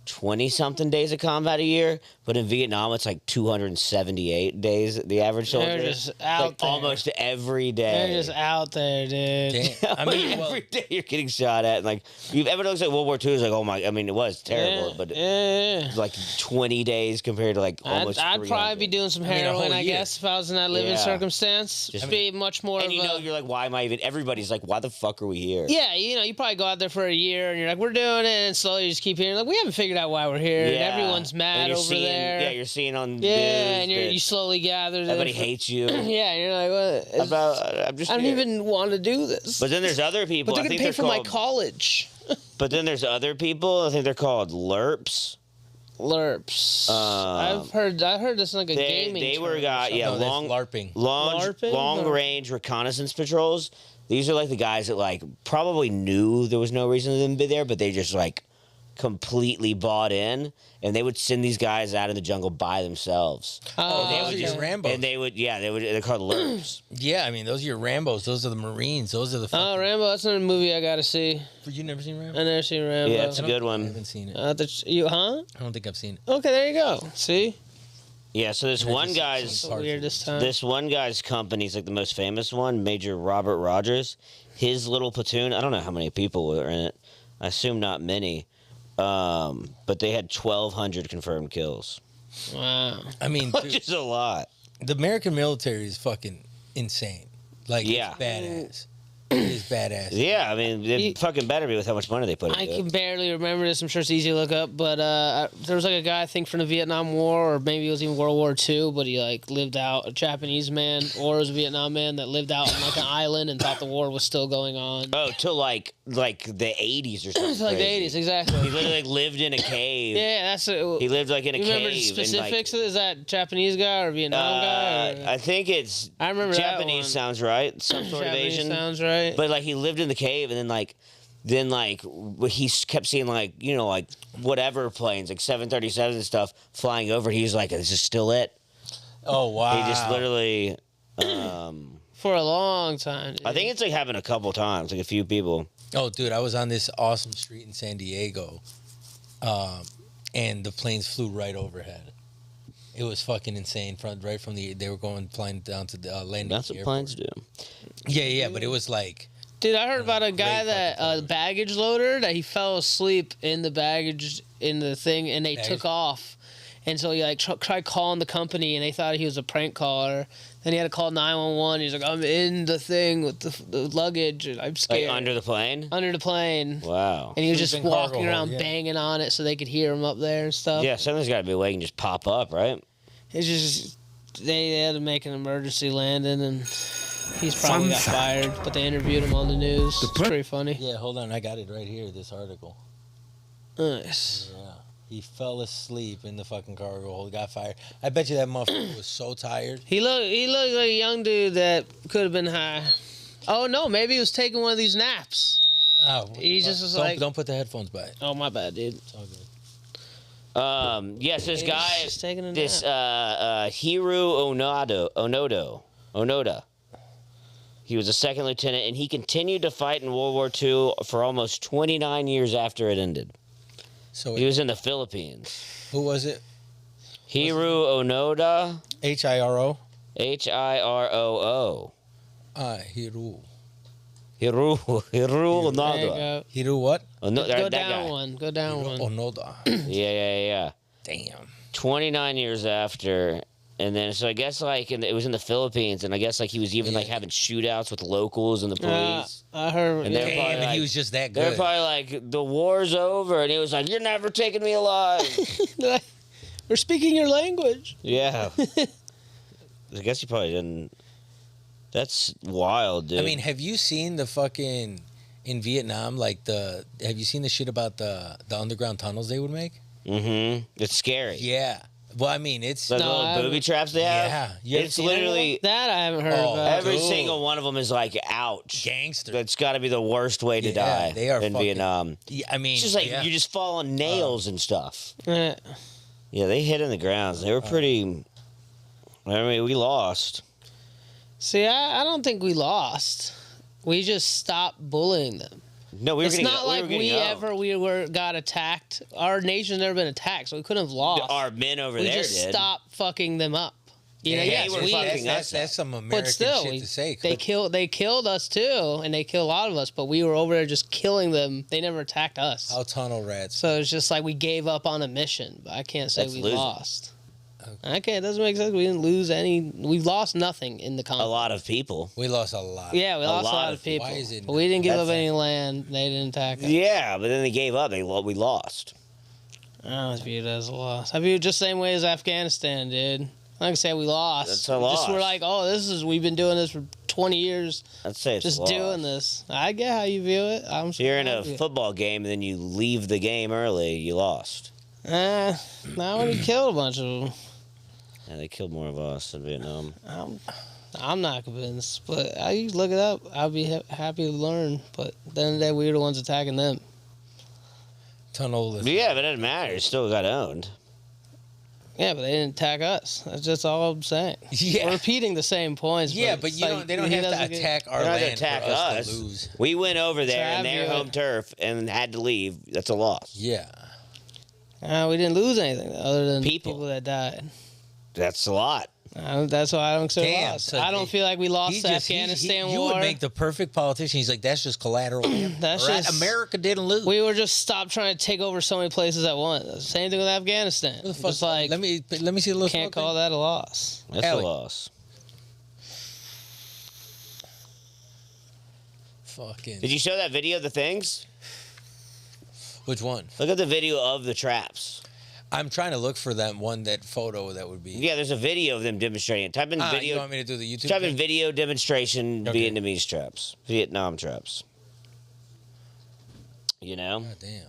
20-something days of combat a year, but in Vietnam it's like 278 days. The average soldier, They're just It's out like there. almost every day. They're just out there, dude. Damn. I mean, every day you're getting shot at. And like, you've ever looks like World War II is like, oh my, I mean, it was terrible, Yeah, but yeah. like 20 days compared to like almost. I'd probably 300. be doing some I mean, a heroin, whole I year. guess, if I was in that living Yeah. circumstance. Just- Be much more And of you know, a... you're like, why am I even? Everybody's like, why the fuck are we here? Yeah, you probably go out there for a year and you're like, we're doing it, and slowly you just keep hearing, like, we haven't figured out why we're here, and everyone's And mad you're over seeing, there. Yeah, you're seeing on Yeah, news and that you slowly gather. everybody hates you. Yeah, and you're like, what? I'm just. I don't here. even want to do this. But then there's other people. But they're I going think to pay for my called, college. But then there's other people. I think they're called LERPs. LERPs. I heard this in like a gaming They were term or got something. yeah No, that's long LARPing. LARPing? long range reconnaissance patrols. These are like the guys that like probably knew there was no reason for them to be there, but they just like completely bought in, and they would send these guys out in the jungle by themselves. Oh, they those would are your just Rambos. And they're called LERPs. Yeah, I mean, those are your Rambos. Those are the Marines. Those are the. Oh, Fucking, Rambo, that's another movie I got to see. you never seen Rambo? I never seen Rambo. Yeah, it's a good I one. haven't seen it. Huh? I don't think I've seen it. Okay, there you go. See? Yeah, so this one just- guy's some So weird this time. this one guy's company's like the most famous one, Major Robert Rogers. His little platoon, I don't know how many people were in it. I assume not many. But they had 1,200 confirmed kills, Wow. I mean, which dude, is a lot. the American military is fucking insane. Like, Yeah. it's badass. It is badass. Yeah, I mean, it fucking better be with how much money they put I into can it. barely remember this. I'm sure it's easy to look up, but there was like a guy I think from the Vietnam War, or maybe it was even World War II, but he like lived out, a Japanese man, or it was a Vietnam man that lived out on like an island and thought the war was still going on. Oh, till like the 80s or something. It's like crazy. the 80s, exactly. He literally like lived in a cave. Yeah, that's it. He lived like in a You cave. remember the and, like, specifics? Is that Japanese guy or Vietnam guy? Or? I think it's I remember that Japanese one. sounds right. Some sort of Japanese Asian. sounds right. But like he lived in the cave, and then he kept seeing like whatever planes, like 737s and stuff flying over. He was like, "This is still it." Oh, wow. He just literally. For a long time. Dude. I think it's like happened a couple times, like a few people. Oh, dude, I was on this awesome street in San Diego, and the planes flew right overhead. It was fucking insane. They were flying down to the landing. That's what planes do. Yeah, but it was like, Dude, I heard about a guy great that fucking time. baggage loader that he fell asleep in the baggage in the thing, and they took off, and so he like tried calling the company, and they thought he was a prank caller. Then he had to call 911. He's like, I'm in the thing with the luggage, and I'm scared. Like under the plane? Under the plane. Wow. And he was just Sleeping cargo walking around hold, yeah. banging on it so they could hear him up there and stuff. Yeah, something's got to be a way you can just pop up, right? It's just they had to make an emergency landing, and he's probably got fired. But they interviewed him on the news. It's pretty funny. yeah, hold on, I got it right here. This article. Nice. Yeah, he fell asleep in the fucking cargo hold, got fired. I bet you that motherfucker was so tired. He looked like a young dude that could have been high. Oh no, maybe he was taking one of these naps. Oh, He just was don't, like- don't put the headphones by. Oh my bad, dude. It's all good. Yes, this He's guy, just taking a this nap. Hiru Onoda. He was a second lieutenant, and he continued to fight in World War II for almost 29 years after it ended. So He was in the Philippines. who was it? Hiru Onoda, Hiro. Hiroo. Hiru. Hiru There you Onoda. go. Hiru what? Oh, no, Go that down guy. one. Go down one. Onoda. Yeah. Damn. 29 years after, and then so I guess like it was in the Philippines, and I guess like he was even like having shootouts with locals and the police. I heard. And yeah. they're Damn, probably and he like- was just that They're good. probably like, the war's over, and he was like, "You're never taking me alive." We're speaking your language. Yeah. I guess he probably didn't. That's wild, dude. I mean, have you seen the fucking in Vietnam? Like have you seen the shit about the underground tunnels they would make? it's scary. Yeah. Well, I mean, it's The No, I little booby haven't- traps they have. Yeah. You ever It's seen any of literally That I haven't heard Oh, about. every Dude. single one of them is like, ouch. gangster. That's got to be the worst way to Yeah, die they are in fucking- Vietnam. Yeah, I mean, It's just like yeah. you just fall on nails and stuff. Eh. Yeah, they hit in the grounds. They were pretty. I mean, we lost. See, I don't think we lost. We just stopped bullying them. No, we were It's getting. not we like were getting we owned. got attacked. Our nation's never been attacked, so we couldn't have lost. Our men over we there just did. stopped fucking them up. You know, Yeah, yes, they were we, fucking us that's some but American still, shit to say. they killed us too, and they killed a lot of us. But we were over there just killing them. They never attacked us. How tunnel rats. So it's just like we gave up on a mission. But I can't say That's we losing. lost. I can't. It doesn't make sense. We didn't lose any. We lost nothing in the A conflict. lot of people. We lost a lot. Yeah, we lost a lot lot of- of people. why is it But we didn't give That's- up any land. They didn't attack us. Yeah, but then they gave up. We lost. I don't view it as a loss. I view it just the same way as Afghanistan did. I can say we lost. That's a loss. Just we're like, oh, we've been doing this for 20 years, I'd say it's just a loss. doing this. I get how you view it. I'm So you're in I a view it. football game and then you leave the game early. You lost. Not when you killed a bunch of them. And they killed more of us in Vietnam. I'm not convinced, but I look it up. I'll be happy to learn. But at the end of the day, we were the ones attacking them. Tunnel. But yeah, but it doesn't matter. It still got owned. Yeah, but they didn't attack us. That's just all I'm saying. Yeah. We're repeating the same points. Yeah, but it's you like, don't. They don't he have to doesn't get- attack our They don't have to land attack for us, us. to lose. We went over there I in their view home it. turf and had to leave. That's a loss. Yeah. We didn't lose anything other than People. people that died. That's a lot. That's why I don't consider Damn, lost. so I don't feel like we lost the Afghanistan you war. would make the perfect politician. He's like, that's just collateral damage. That's All right? just- America didn't lose. We were just stopped trying to take over so many places at once. Same thing with Afghanistan. What the fuck? Just like let me see the little. can't call that a loss. That's Ellie. a loss. Fucking. Did you show that video of the things? Which one? Look at the video of the traps. I'm trying to look for that photo that would be. Yeah, there's a video of them demonstrating it. Type in You video. want me to do the YouTube? Type in thing? video demonstration Okay. Vietnamese traps. Vietnam traps. You know? God damn.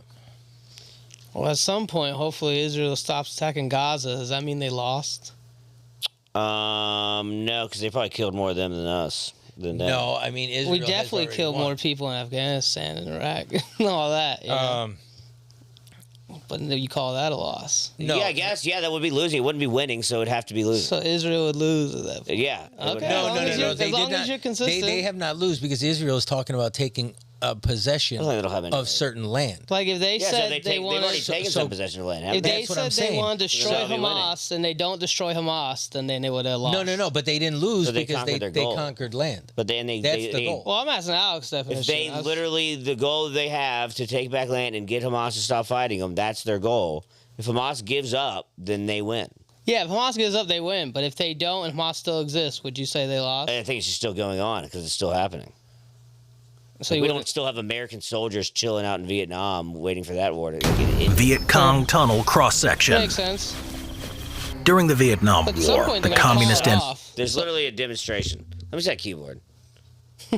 Well, at some point, hopefully Israel stops attacking Gaza. Does that mean they lost? No, because they probably killed more of them than us. Than them. No, I mean Israel. We has definitely already killed won. more people in Afghanistan and Iraq and all that. You know? But you call that a loss? No. Yeah, I guess. Yeah, that would be losing. It wouldn't be winning, so it'd have to be losing. So Israel would lose at that point. Yeah. it would Okay. have as long to as be. you're- They as did long as not- you're consistent. They have not lose because Israel is talking about taking possession I don't think it'll have any- of certain land. Like if they Yeah, said so they've wanted, already taken so- some possession of land, if haven't they they? That's what said I'm they saying. want to destroy they'll be winning. Hamas and they don't destroy Hamas, then they would have lost. No, but they didn't lose So they because conquered their they goal. conquered land. But then they, That's the they goal. Well, I'm asking Alex definition. if they literally, the goal they have to take back land and get Hamas to stop fighting them, that's their goal. If Hamas gives up, then they win. Yeah, if Hamas gives up, they win. But if they don't and Hamas still exists, would you say they lost? I think it's just still going on because it's still happening. So We you don't would still have American soldiers chilling out in Vietnam waiting for that war to get in. Viet Cong tunnel cross-section. makes sense. During the Vietnam But at some War, point, the they're gonna communist call it and off. There's literally a demonstration. Let me see that keyboard. Oh,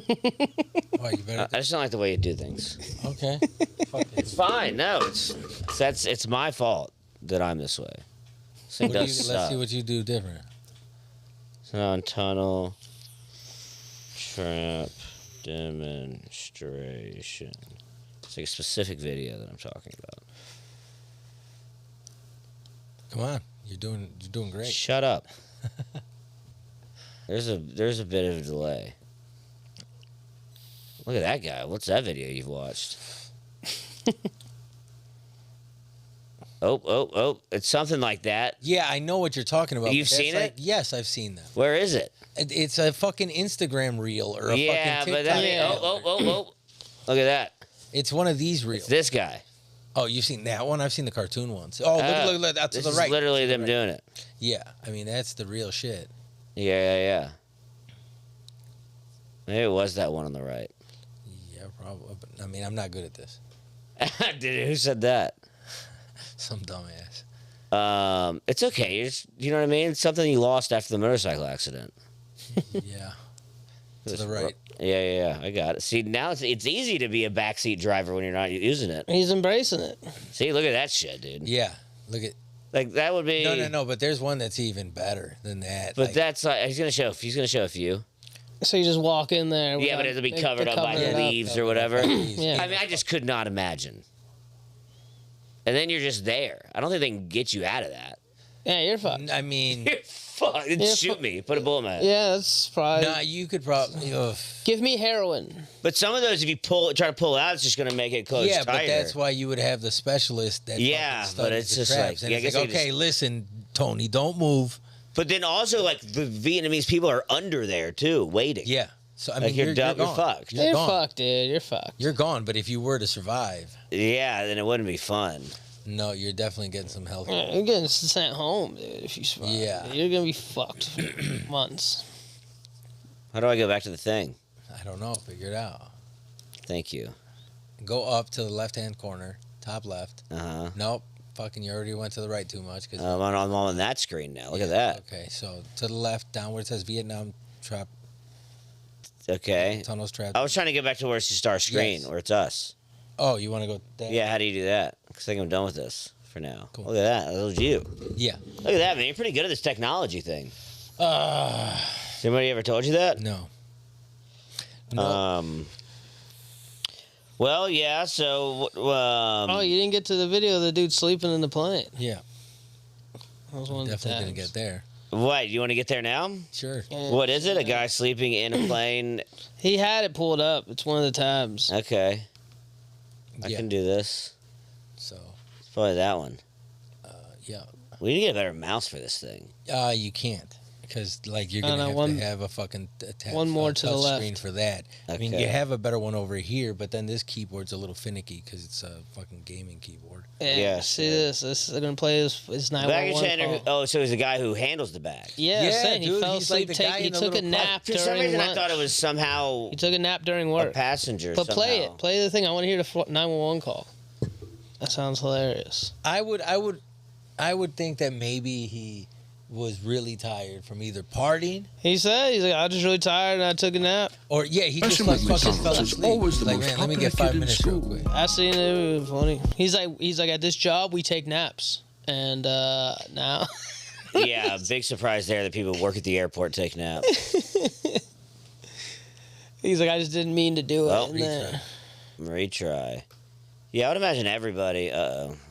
you better. I just don't like the way you do things. Okay. It's fine. No, it's my fault that I'm this way. This thing does Let's suck. see what you do different. On tunnel trap demonstration. It's like a specific video that I'm talking about. Come on, you're doing great. Shut up. There's a bit of a delay. Look at that guy. What's that video you've watched? Oh. It's something like that. Yeah, I know what you're talking about. You've but that's seen like- it? Yes, I've seen that. Where is it? It's a fucking Instagram reel or a Yeah, fucking but TikTok. that. Yeah. Oh. Look at that. It's one of these reels. This guy. Oh, you've seen that one? I've seen the cartoon ones. Oh, look, that's to This the is right. literally To the them right. doing it. Yeah, I mean that's the real shit. Yeah. Maybe it was that one on the right. Yeah, probably. But, I mean, I'm not good at this. Who said that? Some dumbass. It's okay. You know what I mean? It's something you lost after the motorcycle accident. Yeah. To the right. Yeah. I got it. See, now it's easy to be a backseat driver when you're not using it. He's embracing it. See, look at that shit, dude. Yeah. Look at. Like that would be. No. But there's one that's even better than that. But like, that's like he's gonna show a few. So you just walk in there. Yeah, but without- it'll be they covered up by cover it the up. leaves or whatever. Yeah. I mean, I just could not imagine. And then you're just there. I don't think they can get you out of that. Yeah, you're fucked. I mean, You're fucked. Yeah, Shoot me. Put a bullet in my head. Yeah, that's probably. nah, you could probably. Give me heroin. But some of those, if you try to pull out, it's just gonna make it close Yeah, tighter. but that's why you would have the specialist that. Yeah, fucking but studies it's the just traps. like- And yeah, I it's guess like, they okay, listen, Tony, don't move. But then also, like the Vietnamese people are under there too, waiting. Yeah. So I Like, mean, you're you're dumb- you're gone. fucked. You're You're gone. fucked, dude. You're fucked. You're gone. But if you were to survive, Yeah, then it wouldn't be fun. no, you're definitely getting some health. Yeah, you're getting sent home, dude. If you survive, Yeah. you're gonna be fucked for months. How do I go back to the thing? I don't know. Figure it out. Thank you. Go up to the left-hand corner, top left. Uh huh. Nope. Fucking, you already went to the right too much. Cause I'm on that screen now. Look at that. Okay, so to the left, down where it says Vietnam trap, Okay. tunnels trap. I was trying to get back to where it's just our screen, Yes. where it's us. Oh, you want to go there? Yeah, how do you do that? Because I think I'm done with this for now. Cool. Look at that. That was you. Yeah. Look at that, man. You're pretty good at this technology thing. Has anybody ever told you that? No. No. Well, yeah. So, Oh, you didn't get to the video of the dude sleeping in the plane. yeah. That was one of the Definitely didn't tabs. get there. what? You want to get there now? Sure. Yeah. What is it? A guy sleeping in a plane? He had it pulled up. It's one of the tabs. Okay, I Yeah. can do this. So, It's probably that one. yeah. We need to get a better mouse for this thing. You can't. Because, like, you're Oh, going to no, have one- to have a fucking one more to the touch left. screen for that. I mean, Okay. you have a better one over here, but then this keyboard's a little finicky because it's a fucking gaming keyboard. Yeah. Yeah, See yeah. this? This is gonna play his Baggage 911 handler. call. Oh, so he's the guy who handles the bag. Yeah, Yeah, saying he dude, fell he's like asleep. the guy He in the took a little- nap For some during reason, lunch. I thought it was somehow He took a nap during a work. passenger. But play somehow. it. Play the thing. I want to hear the 911 call. That sounds hilarious. I would think that maybe he was really tired from either partying He said, he's like, I was just really tired and I took a nap. or he just Messing like with fucking fell McDonald's is asleep. always the Like, most man, let me get popular 5 kid in minutes real school. quick. I seen it. It was funny. He's like, at this job, we take naps. And now, Yeah, big surprise there that people who work at the airport take naps. he's like, I just didn't mean to do it. Well, And then- Retry. Yeah, I would imagine everybody.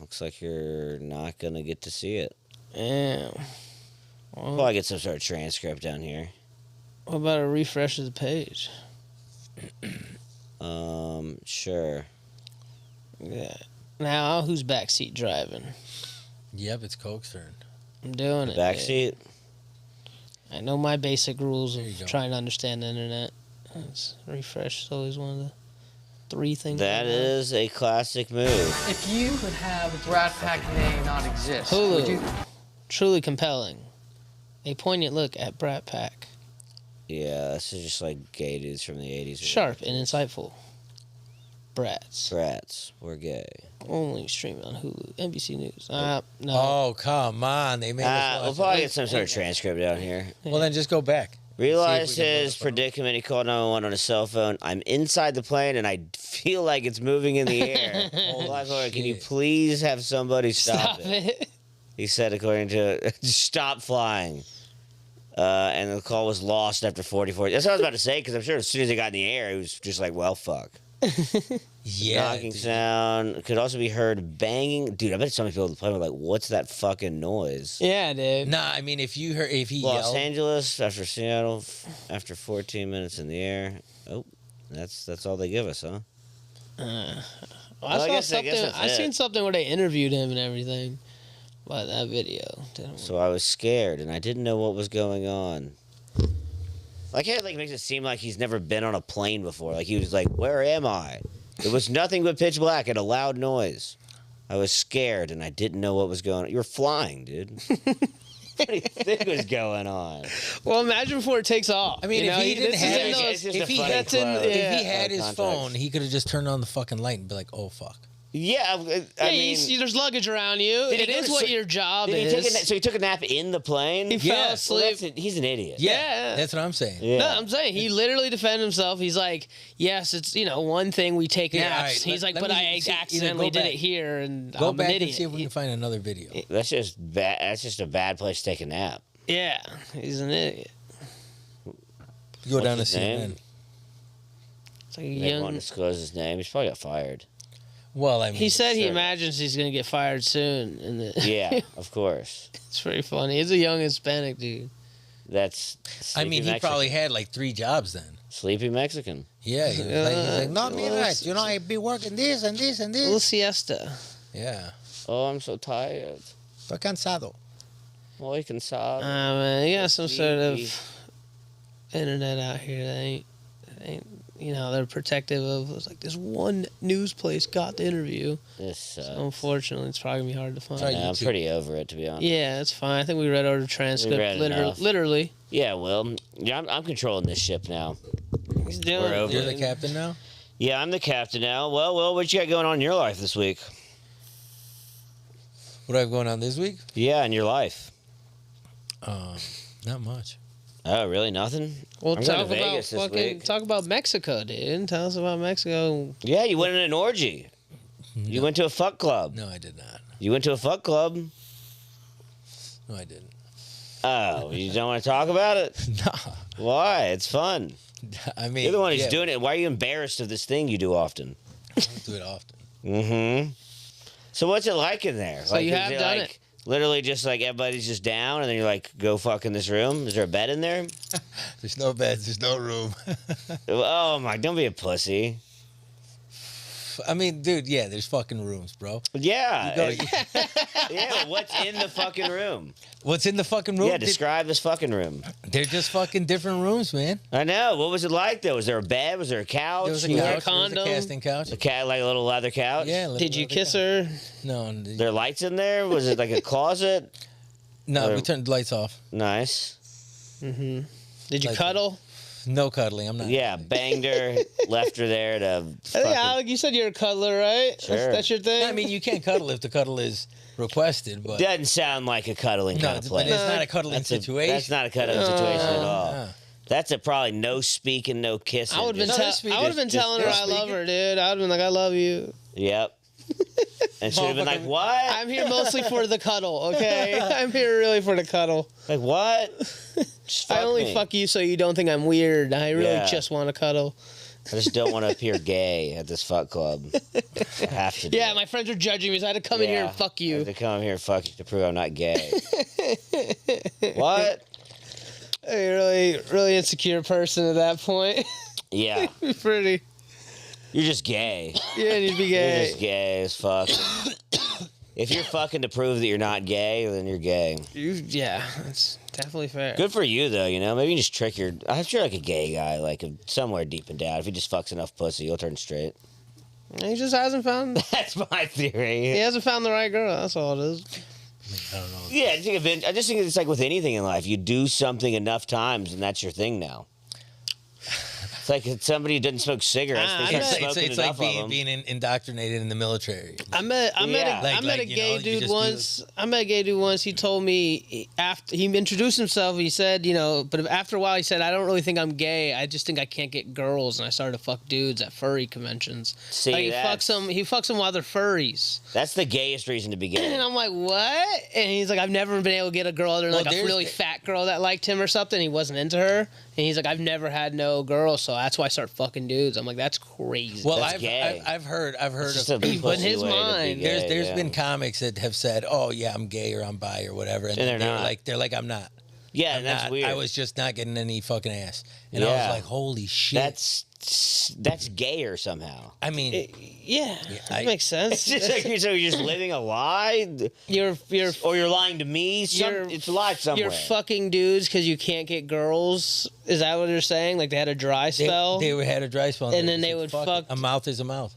Looks like you're not gonna get to see it. Yeah. Well, I get some sort of transcript down here. What about a refresh of the page? Sure. Yeah. Now, who's backseat driving? Yep, it's Coke's turn. I'm doing it. Backseat. I know my basic rules There you of go. trying to understand the internet. Refresh is always one of the 3 things. That I know. is a classic move. If you could have Brat Pack name not exist, would you? Hulu. Truly compelling. A poignant look at Brat Pack. Yeah, this is just like gay dudes from the 80s. Sharp and insightful. Brats. Brats. We're gay. Only streaming on Hulu. NBC News. No. Oh, come on. They made us We'll watch probably it. get some sort of transcript down here. Well, then just go back. Realized See if we can his pull it up. predicament. He called 911 on his cell phone. I'm inside the plane and I feel like it's moving in the air. Live Lord, can you shit. please have somebody stop, Stop it? it. He said, according to stop flying. And the call was lost after 44. That's what I was about to say, because I'm sure as soon as it got in the air, he was just like, well, fuck. Yeah. Knocking dude. sound. Could also be heard banging. Dude, I bet some people on the plane were like, what's that fucking noise? Yeah, dude. Nah, I mean, if he Los yelled. Angeles after Seattle after 14 minutes in the air. Oh, that's all they give us, huh? I I saw guess something. that's I it. seen something where they interviewed him and everything. But that video. Didn't So I was scared and I didn't know what was going on. Like it makes it seem like he's never been on a plane before. Like he was like, "Where am I?" It was nothing but pitch black and a loud noise. I was scared and I didn't know what was going on. You were flying, dude. What do you think was going on? Well, imagine before it takes off. I mean, you if know, he didn't this have is it, in those- it's just if a he funny that's in- quote. yeah. If he had Out of his context. phone, he could have just turned on the fucking light and be like, "Oh fuck." Yeah, I you mean, see, there's luggage around you. Did he It go is to what sleep- your job did he is. take so he took a nap in the plane? He fell Yeah. asleep. He's an idiot. Yeah. That's what I'm saying. Yeah. No, I'm saying he literally defended himself. He's like, yes, it's one thing we take Yeah, naps. all right, He's let- like, let but me I see, accidentally go did back. it here, and Go I'm back an and idiot. see if we can find another video. That's just bad. That's just a bad place to take a nap. Yeah, he's an idiot. Go down to What's his name? CNN. It's like a They won't young. disclose his name. He's probably got fired. Well, I mean, He said he sure. imagines he's gonna get fired soon, and Yeah, of course. it's pretty funny. He's a young Hispanic dude. That's. I mean, Sleepy he Mexican. probably had like 3 jobs then. Sleepy Mexican. Yeah, he was like, he's like, not me, well, right? You know, I be working this and this and A little this. siesta. Yeah, Oh, I'm so tired. estoy cansado. Muy cansado. Man, you got some sort Sleepy. of internet out here that ain't they're protective of. It's like this one news place got the interview. This sucks. Unfortunately, it's probably gonna be hard to find. Try Yeah, I'm YouTube. pretty over it, to be honest. Yeah, it's fine. I think we read over the transcript. read enough. Literally. Yeah, well, yeah, I'm controlling this ship now. He's doing We're it, over You're the dude. captain now? Yeah, I'm the captain now. Well, what you got going on in your life this week? What do I have going on this week? Yeah, in your life. Not much. Oh, really? Nothing? Well, I'm going talk to about Vegas this fucking week. talk about Mexico, dude. Tell us about Mexico. Yeah, you went in an orgy. You went to a fuck club. No, I did not. You went to a fuck club. No, I didn't. Oh, you don't want to talk about it? Nah. Why? It's fun. I mean, You're the one who's yeah, doing it. Why are you embarrassed of this thing you do often? I don't do it often. Mm-hmm. So what's it like in there? So you is have done like, it. Literally just like everybody's just down and then you're like, go fuck in this room? Is there a bed in there? There's no beds. There's no room. Oh my, don't be a pussy. I mean, dude, yeah, there's fucking rooms, bro. Yeah. You go- Yeah, what's in the fucking room? What's in the fucking room? Yeah, describe this fucking room. They're just fucking different rooms, man. I know. What was it like though? Was there a bed? Was there a couch? There was a You had a couch. There was a condom? casting couch. A cat, like a little leather couch? Yeah. Did you kiss her? No. There are lights in there? Was it like a closet? No, Or- we turned the lights off. Nice. Mm-hmm. Did you Like- cuddle? No cuddling. I'm not. Yeah, banged her, left her there to I think, fucking... Alec, you said you're a cuddler, right? Sure. That's your thing. I mean, you can't cuddle if the cuddle is requested, but Doesn't sound like a cuddling no, kind of but place. it's not a cuddling That's situation. not a cuddling situation at all. Uh, That's a probably no speaking, no kissing. I would have been, No, Just- they're been just- telling her just I love speaking. her, dude. I would have been like, I love you. Yep. And she'd have been like, Motherfucker. what? I'm here mostly for the cuddle, okay? I'm here really for the cuddle. Like, what? Just I only me. fuck you so you don't think I'm weird. I really Yeah. just want to cuddle. I just don't want to appear gay at this fuck club. I have to. Yeah, my friends are judging me, so I had to come in here and fuck I you. have to come here and fuck you to prove I'm not gay. What? You're really, really insecure person at that point. Yeah. Pretty. You're just gay. Yeah, you'd be You're gay. just gay as fuck. If you're fucking to prove that you're not gay, then you're gay. Yeah, that's definitely fair. Good for you, though, you know? Maybe you just trick your... I'm sure, like, a gay guy, like, somewhere deep and down, if he just fucks enough pussy, he'll turn straight. He just hasn't found. That's my theory. He hasn't found the right girl. That's all it is. I don't know. Yeah, I just think it's like with anything in life. You do something enough times, and that's your thing now. It's like somebody who doesn't smoke cigarettes. They start smoking It's enough like of them. being indoctrinated in the military. I met a Like, gay you dude just do once. I met a gay dude once. He told me after he introduced himself. He said, but after a while, he said, "I don't really think I'm gay. I just think I can't get girls." And I started to fuck dudes at furry conventions. See, like he fucks them while they're furries. That's the gayest reason to be gay. And I'm like, what? And he's like, I've never been able to get a girl other than like a really fat girl that liked him or something. He wasn't into her. And he's like, I've never had no girl, so that's why I start fucking dudes. I'm like, that's crazy. Well, That's gay. I've heard Just of a people. But in his pussy way to be mind, gay, There's yeah. been comics that have said, "Oh yeah, I'm gay or I'm bi or whatever," and they're not. they're like, "I'm not." Yeah, I'm and that's not. weird. I was just not getting any fucking ass, and I Yeah. was like, "Holy shit!" That's gayer somehow. I mean, Yeah, that I- makes sense. It's just like so you're just living a lie, you're or you're lying to me. You're- It's a lie somewhere. You're fucking dudes because you can't get girls. Is that what you're saying? Like they had a dry spell? they had a dry spell, And then said, they would it. fuck- A mouth is a mouth.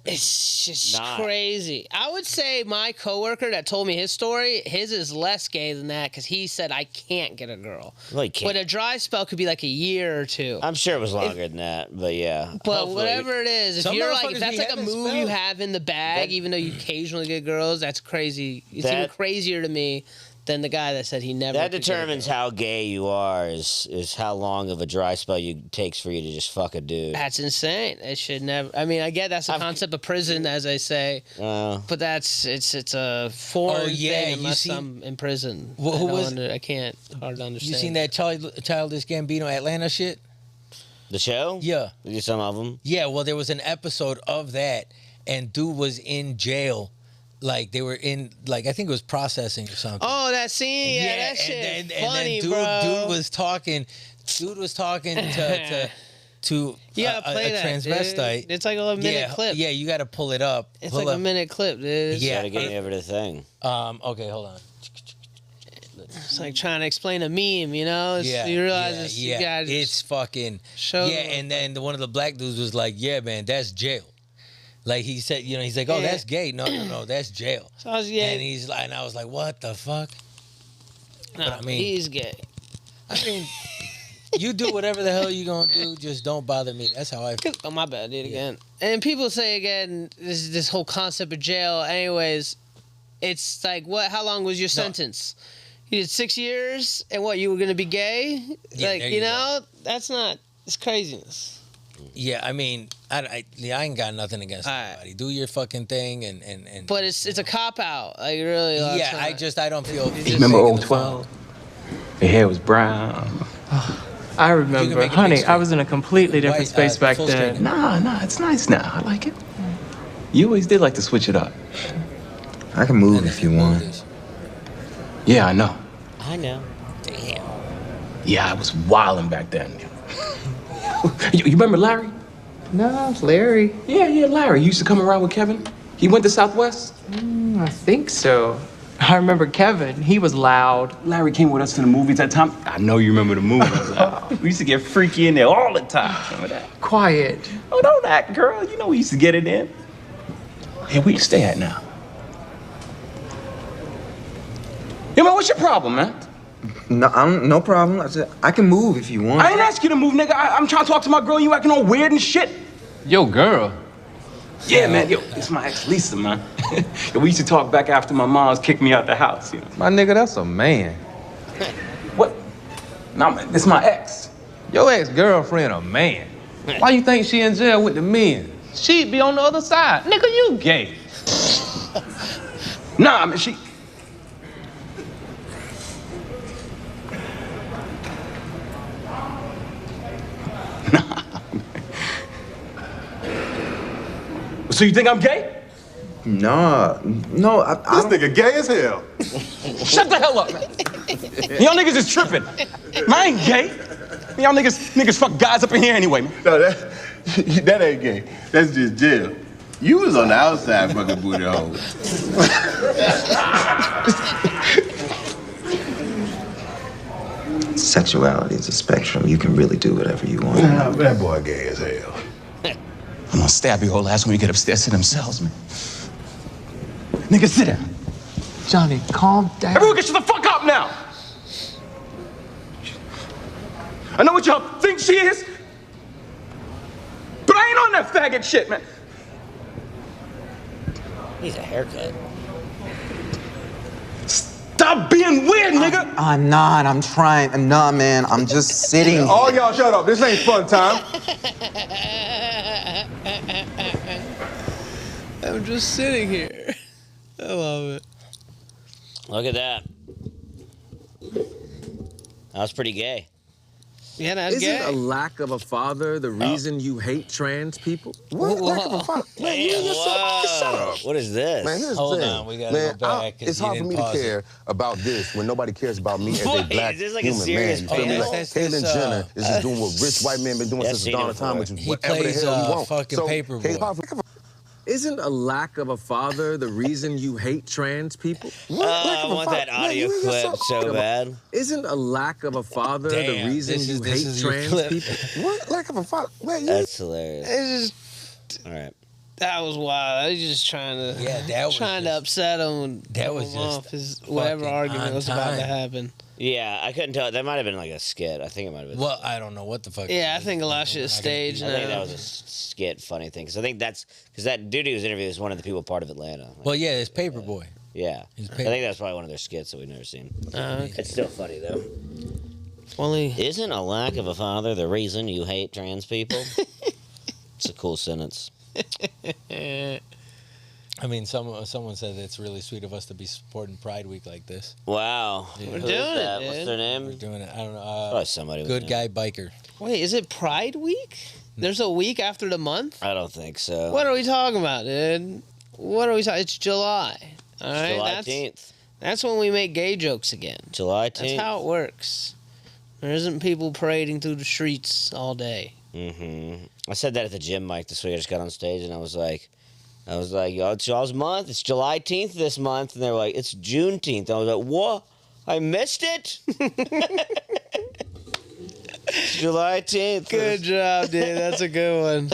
It's just Not. crazy. I would say my coworker that told me his story, his is less gay than that because he said I can't get a girl. Well, you can't. But a dry spell could be like a year or two. I'm sure it was longer than that, but yeah. But Hopefully- whatever it is, if Some you're like, motherfuckers if that's be like a having move you spells. have in the bag, That- even though you occasionally get girls, that's crazy. It's even That- crazier to me than the guy that said he never. That could get a determines girl. how gay you are. Is how long of a dry spell you takes for you to just fuck a dude. That's insane. It should never. I mean, I get that's the concept of prison, as I say, but it's a foreign yeah, thing you unless seen- I'm in prison. Who I don't was- I can't hard to understand. You seen that Childish Gambino Atlanta shit? The show? Yeah. Some of them. Yeah, well, there was an episode of that, and dude was in jail. Like, they were in, like, I think it was processing or something. Oh, that scene. Yeah, that shit. and Funny, then bro. dude was talking to You gotta play a that, transvestite. dude. It's like a minute clip. Yeah, you got to pull it up. It's Pull like up. a minute clip, dude. Yeah. Gotta get me over to the thing. Okay, hold on. It's like trying to explain a meme, you know? Yeah, You realize yeah, it's, yeah. you gotta just It's fucking show yeah. them. And then one of the black dudes was like, "Yeah, man, that's jail." Like he said, he's like, "Oh, Yeah. that's gay." No, that's jail. So I was, yeah, And he's like, and I was like, "What the fuck?" nah, I mean- he's gay. I mean, you do whatever the hell you gonna do. Just don't bother me. That's how I feel. Oh, my bad, dude, again. And people say, again, this whole concept of jail, anyways, it's like, what? How long was your sentence? You did 6 years, and what, you were going to be gay? Yeah, like, there you you know? That's not, it's craziness. Yeah, I mean, I ain't got nothing against All right. anybody. Do your fucking thing, and But it's a cop-out. Like, really. a lot of yeah, time. I don't feel. Remember 012? Her hair was brown. I You remember. can make a Honey, big I was in a completely different White, space back full then. screen. Nah, it's nice now. I like it. You always did like to switch it up. I can move if you want. Yeah, I know. I know. Yeah, I was wildin' back then. you remember Larry? No, it's Larry. Yeah, Larry. You used to come around with Kevin. He went to Southwest. I think so. I remember Kevin. He was loud. Larry came with us to the movies that time. I know you remember the movie. We used to get freaky in there all the time. Remember that? Quiet. Oh, don't act, girl. You know we used to get it in. Hey, where you stay at now? Yeah, man, what's your problem, man? No problem. I said I can move if you want. I ain't ask you to move, nigga. I'm trying to talk to my girl. You acting all weird and shit. Yo, girl. Yeah, man. Yo, it's my ex Lisa, man. We used to talk back after my mom's kicked me out the house. You know. My nigga, that's a man. What? Nah, man. This my ex. Your ex-girlfriend a man. Why you think she in jail with the men? She'd be on the other side. Nigga, you gay. Nah, man. She. So you think I'm gay? No, I This don't. nigga gay as hell. Shut the hell up, man. Y'all niggas is tripping. Man, I ain't gay. Y'all niggas fuck guys up in here anyway, man. No, that ain't gay. That's just jail. You was on the outside fucking booty hole. Sexuality is a spectrum. You can really do whatever you want. Nah, that boy gay as hell. I'm gonna stab your whole ass when you get upstairs to themselves, man. Nigga, sit down. Johnny, calm down. Everyone get shut the fuck up now. I know what y'all think she is, but I ain't on that faggot shit, man. Needs a haircut. Stop being weird, nigga. I'm not. I'm trying. No, man. I'm just sitting. All y'all shut up. This ain't fun time. I'm just sitting here. I love it. Look at that. That was pretty gay. Yeah, that's Isn't gay. a lack of a father the reason you hate trans people? What? Lack of a father? Man, you Damn, just shut up. What is this? Man, here's Hold the thing. on, we gotta Man, go back, 'cause it's you hard for didn't me to pause it. care about this when nobody cares about me as Boy, a black is this like a human serious man. You feel me? panel? Like, That's Caitlyn this, Jenner is just doing what rich white men been doing Yeah, since the seen dawn him of time, before. which is He whatever the plays, hell you want. fucking Paperboy. Isn't a lack of a father the reason you hate trans people? I want that audio clip so bad. Isn't a lack of a father Damn, the reason this you is hate your trans clip. people? What? Lack of a father? Man, you That's hilarious. It's just All right. that was wild. I was just trying to that was trying to just- upset him and that throw was him just off his whatever fucking argument on was about to time. happen. Yeah, I couldn't tell. That might have been like a skit. I think it might have been. Well, I don't know what the fuck. Yeah, I think a lot of shit is staged I think that now. was a skit, funny thing. Because I think that's because that dude who was interviewed is one of the people part of Atlanta. Like, Well, yeah, it's Paperboy. yeah, he's I think that's probably one of their skits that we've never seen. Okay. It's still funny though. Only Isn't a lack of a father the reason you hate trans people? It's a cool sentence. I mean, someone said it's really sweet of us to be supporting Pride Week like this. Wow. We're Who is doing it, that? What's dude. their We're name? doing it. I don't know. Probably somebody. we Good know. guy biker. wait, is it Pride Week? There's a week after the month? I don't think so. What are we talking about, dude? What are we talking? It's July. All right, July that's 10th. that's when we make gay jokes again. July 10th. That's how it works. There isn't people parading through the streets all day. Mm-hmm. I said that at the gym, Mike, this week. I just got on stage and I was like, yo, it's y'all's month. It's July 10th this month. And they were like, it's Juneteenth. I was like, what? I missed it? It's July 10th. Good job, dude. That's a good one.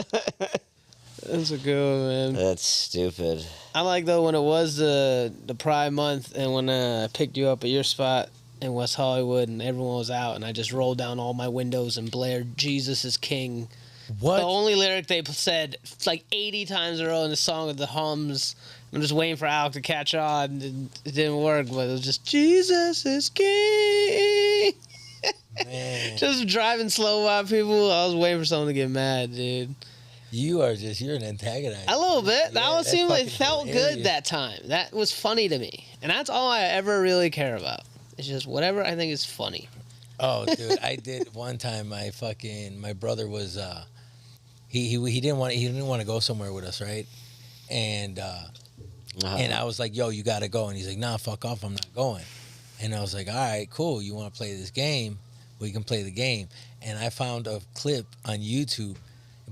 That's a good one, man. That's stupid. I like though when it was the Pride month and when I picked you up at your spot in West Hollywood and everyone was out and I just rolled down all my windows and blared "Jesus is King." What? The only lyric they said like 80 times in a row in the song with the hums. I'm just waiting for Alec to catch on. And it didn't work, but it was just "Jesus is King." Man, Just driving slow by people. I was waiting for someone to get mad, dude. you're an antagonist. A little bit. Yeah, That one that's seemed like fucking felt hilarious. good that time. That was funny to me, and that's all I ever really care about. It's just whatever I think is funny. Oh, dude, I did one time. My brother was he didn't want to go somewhere with us, right? And and I was like, yo, you gotta go, and he's like, nah, fuck off, I'm not going. And I was like, all right, cool. You want to play this game? We can play the game. And I found a clip on YouTube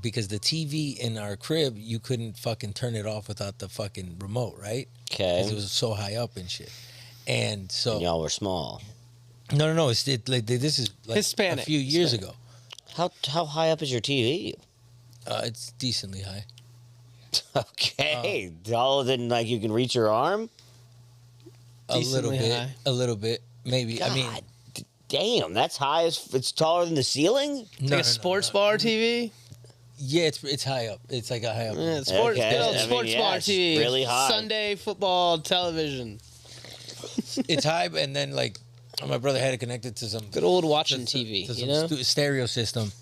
because the TV in our crib, you couldn't fucking turn it off without the fucking remote, right? Okay. Because it was so high up and shit. And so And y'all were small. no. This is like Hispanic. a few years ago. How high up is your TV? It's decently high. Okay. Taller than like you can reach your arm? Decently high. A little bit, maybe. I mean, God, damn, that's high as it's taller than the ceiling? It's like a sports bar TV. yeah, it's high up. It's like a high up. Yeah, sports, Okay. good old I mean, sports yeah, bar it's TV. really high. Sunday football television. It's high, and then like my brother had it connected to some Good old watching TV. to You some know. stereo system.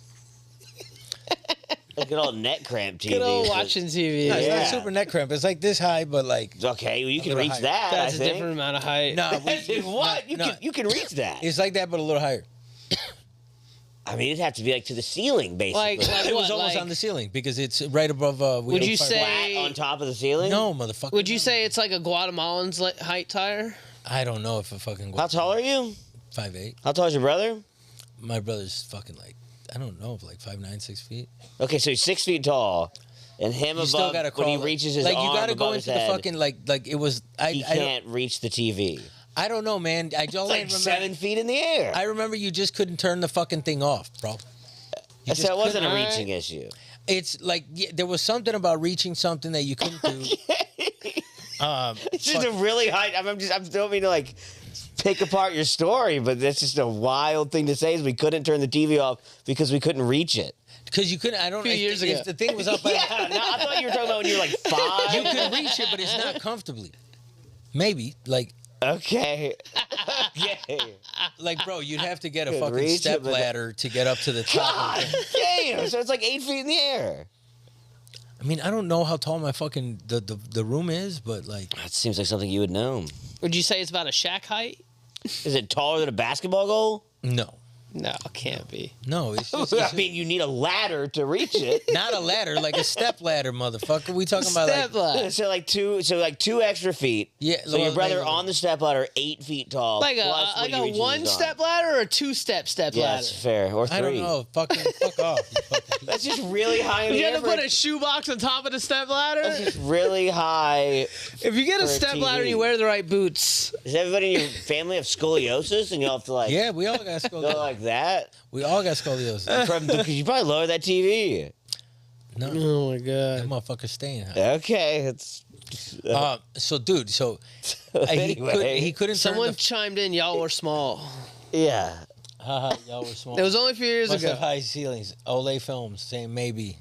Like an old neck cramp TV. Good old watching TV. No, it's Yeah. not super neck cramp. It's like this high, but like Okay, well, you can little reach higher. that. That's I a think. different amount of height. no, What? no. You can reach that. It's like that, but a little higher. I mean, it'd have to be like to the ceiling, basically. Like It what? was almost Like, on the ceiling because it's right above. Would you Flat say? on top of the ceiling? No, motherfucker. Would you say it's like a Guatemalan's height tire? I don't know if a fucking. How tall are you? 5'8". How tall is your brother? My brother's fucking like I don't know, like 5'9", 6 feet. Okay, so he's 6 feet tall, and him You above still gotta crawl. when he reaches his like arm you gotta go above his into the head, fucking like it was. he I can't reach the TV. I don't know, man. I It's don't like remember. 7 feet in the air. I remember you just couldn't turn the fucking thing off, bro. You So it wasn't a couldn't- reaching issue. It's like there was something about reaching something that you couldn't do. It's just a really high. I don't mean to like pick apart your story, but that's just a wild thing to say. Is we couldn't turn the TV off because we couldn't reach it. Because you couldn't. I don't. A few years ago. If the thing was up, Yeah, no, I thought you were talking about when you were like 5. you could reach it, but it's not comfortably. Maybe like. Okay. Okay. Like, bro, you'd have to get a Could fucking reach it, step but- ladder to get up to the top. God Of the damn! So it's like 8 feet in the air. I mean, I don't know how tall my fucking the room is, but like, That seems like something you would know. Would you say it's about a Shaq height? Is it taller than a basketball goal? no, No, it can't be. no, it's just I mean, you need a ladder to reach it. not a ladder, like a step ladder, motherfucker. We talking about Step like, ladder. So like 2 extra feet. Yeah, So your well, brother maybe- on the step ladder, 8 feet tall. Like plus when he a reaches his arm. one-step ladder or a two-step Yeah, ladder? that's fair. Or 3. I don't know, fuck off. You fucking- That's just really high in You the had air. to put a shoebox on top of the step ladder? That's just really high. If you get a for a step ladder and TV. you wear the right boots, Does everybody in your family have scoliosis and you have to like Yeah, we all got go scoliosis. like that? We all got scoliosis. Because you probably lower that TV. No, oh my that god. motherfucker's staying high. Okay, it's So, dude, anyway. he couldn't Someone turn chimed in, y'all were small. yeah. the. Haha, y'all were small. It was only a few years Must ago. have high ceilings. Olay Films saying maybe.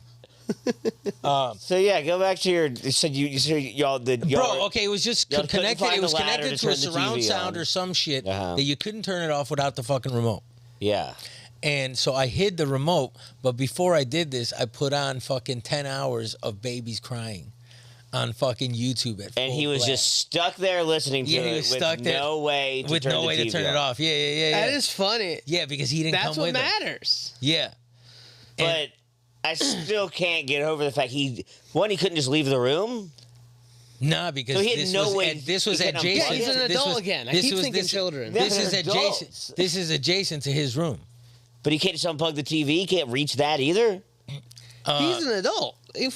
So yeah, go back to your. You said y'all did. Bro, okay, it was just y'all couldn't connected. find It was the ladder connected to to a turn the surround TV sound on. or some shit Uh-huh. that you couldn't turn it off without the fucking remote. Yeah. And so I hid the remote, but before I did this, I put on fucking 10 hours of babies crying on fucking YouTube at And he full was blast. just stuck there listening to Yeah, he it was with stuck there no way to with turn no the way to TV turn it off. Yeah. That is funny. Yeah, because he didn't That's come what with him. matters. Yeah. But I still can't get over the fact he couldn't just leave the room. Nah, because So he had this no was way this was he could unplug adjacent. it? He's an this adult was- again. I this keep was- thinking this- children. This They're is adults. adjacent. This is adjacent to his room. But he can't just unplug the TV. He can't reach that either. He's an adult. You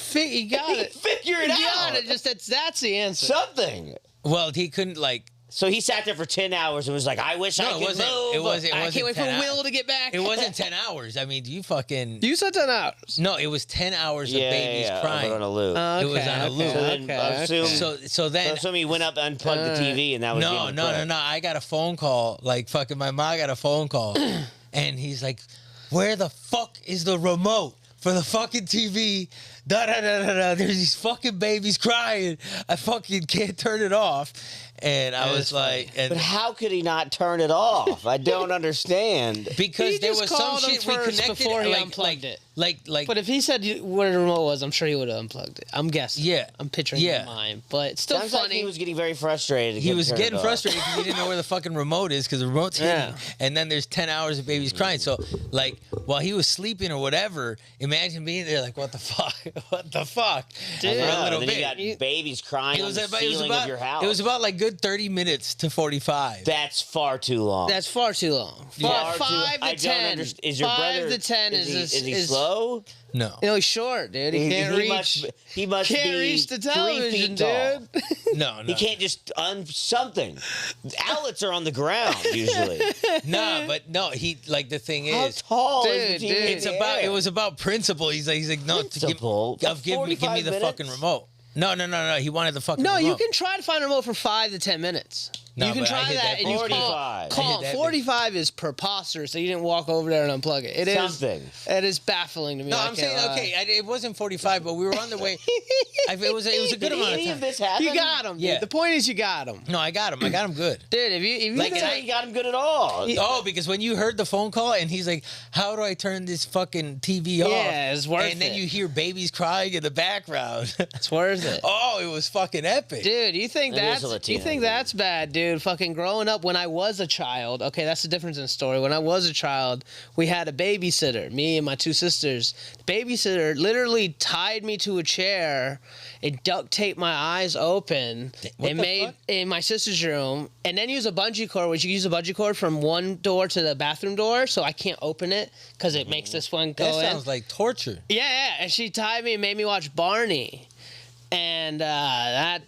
got it. Figure it You out. got it. Just that's the answer. Something. Well, he couldn't like. So he sat there for 10 hours and was like, I wish I No, could it wasn't. move. It wasn't. It I wasn't can't wait 10 for hours. Will to get back. It wasn't 10 hours. I mean, you fucking. You said 10 hours. No, it was 10 hours of Yeah, babies yeah, crying. on a loop. It was on a loop. So then assume, So then. so assume he went up, unplugged the TV, and that was the No. end of the clip. I got a phone call. Like fucking my mom got a phone call, and he's like, "Where the fuck is the remote for the fucking TV?" Da da da da da. There's these fucking babies crying. I fucking can't turn it off. And I was like, and But how could he not turn it off? I don't understand. because He there just was some called him shit we first connected before he like, unplugged it. Like But if he said where the remote was, I'm sure he would have unplugged it. I'm guessing. Yeah. I'm picturing Yeah. in mind. But it's still Sounds funny. like he was getting very frustrated. he was couldn't turn getting it off. frustrated because he didn't know where the fucking remote is because the remote's hidden. Yeah. And then there's 10 hours of babies crying. So, like, while he was sleeping or whatever, imagine being there like, what the fuck? What the fuck? Dude. For a Yeah, little then bit. you got babies crying on the ceiling of your house. It was about like good 30 minutes to 45. That's far too long. That's far too long. Far too- 5 to I don't 10. understand. Is your 5 brother to 10 is he slow? No. You know, he's short, dude. He can't reach. He must Can't be reach the 3 television, feet tall. dude. No, He can't just something. Outlets are on the ground usually. No, but no, he like the thing How is tall is the Dude, TV? dude. it's about it was about principle. He's like no, Principle? give me 45 the fucking minutes? remote. No. He wanted the fucking No, remote. you can try to find a remote for 5 to 10 minutes. No, you can but I try hit that, that and you 45. call I it. hit that 45 is preposterous. So you didn't walk over there and unplug it. It is Something. It is baffling to me. No, I I'm can't saying lie. okay. It wasn't 45, but we were on the way. It was a good Did amount of any time. of this happen? You got him. Dude. Yeah. The point is, you got him, No, I got him. I got him good. dude. If you Like, could how you got him good at all? Oh, because when you heard the phone call and he's like, "How do I turn this fucking TV off?" Yeah, it's worth And then it. you hear babies crying in the background. it's worth it. Oh, it was fucking epic. Dude, you think It is that's a Latino you think thing. that's bad, dude? dude. Fucking growing up when I was a child. Okay, that's the difference in the story. When I was a child, we had a babysitter, me and my two sisters. The babysitter literally tied me to a chair and duct taped my eyes open and made in my sister's room, and then use a bungee cord, which you use a bungee cord from one door to the bathroom door, so I can't open it because it makes this one go in. That sounds like torture. Yeah, and she tied me and made me watch Barney. And that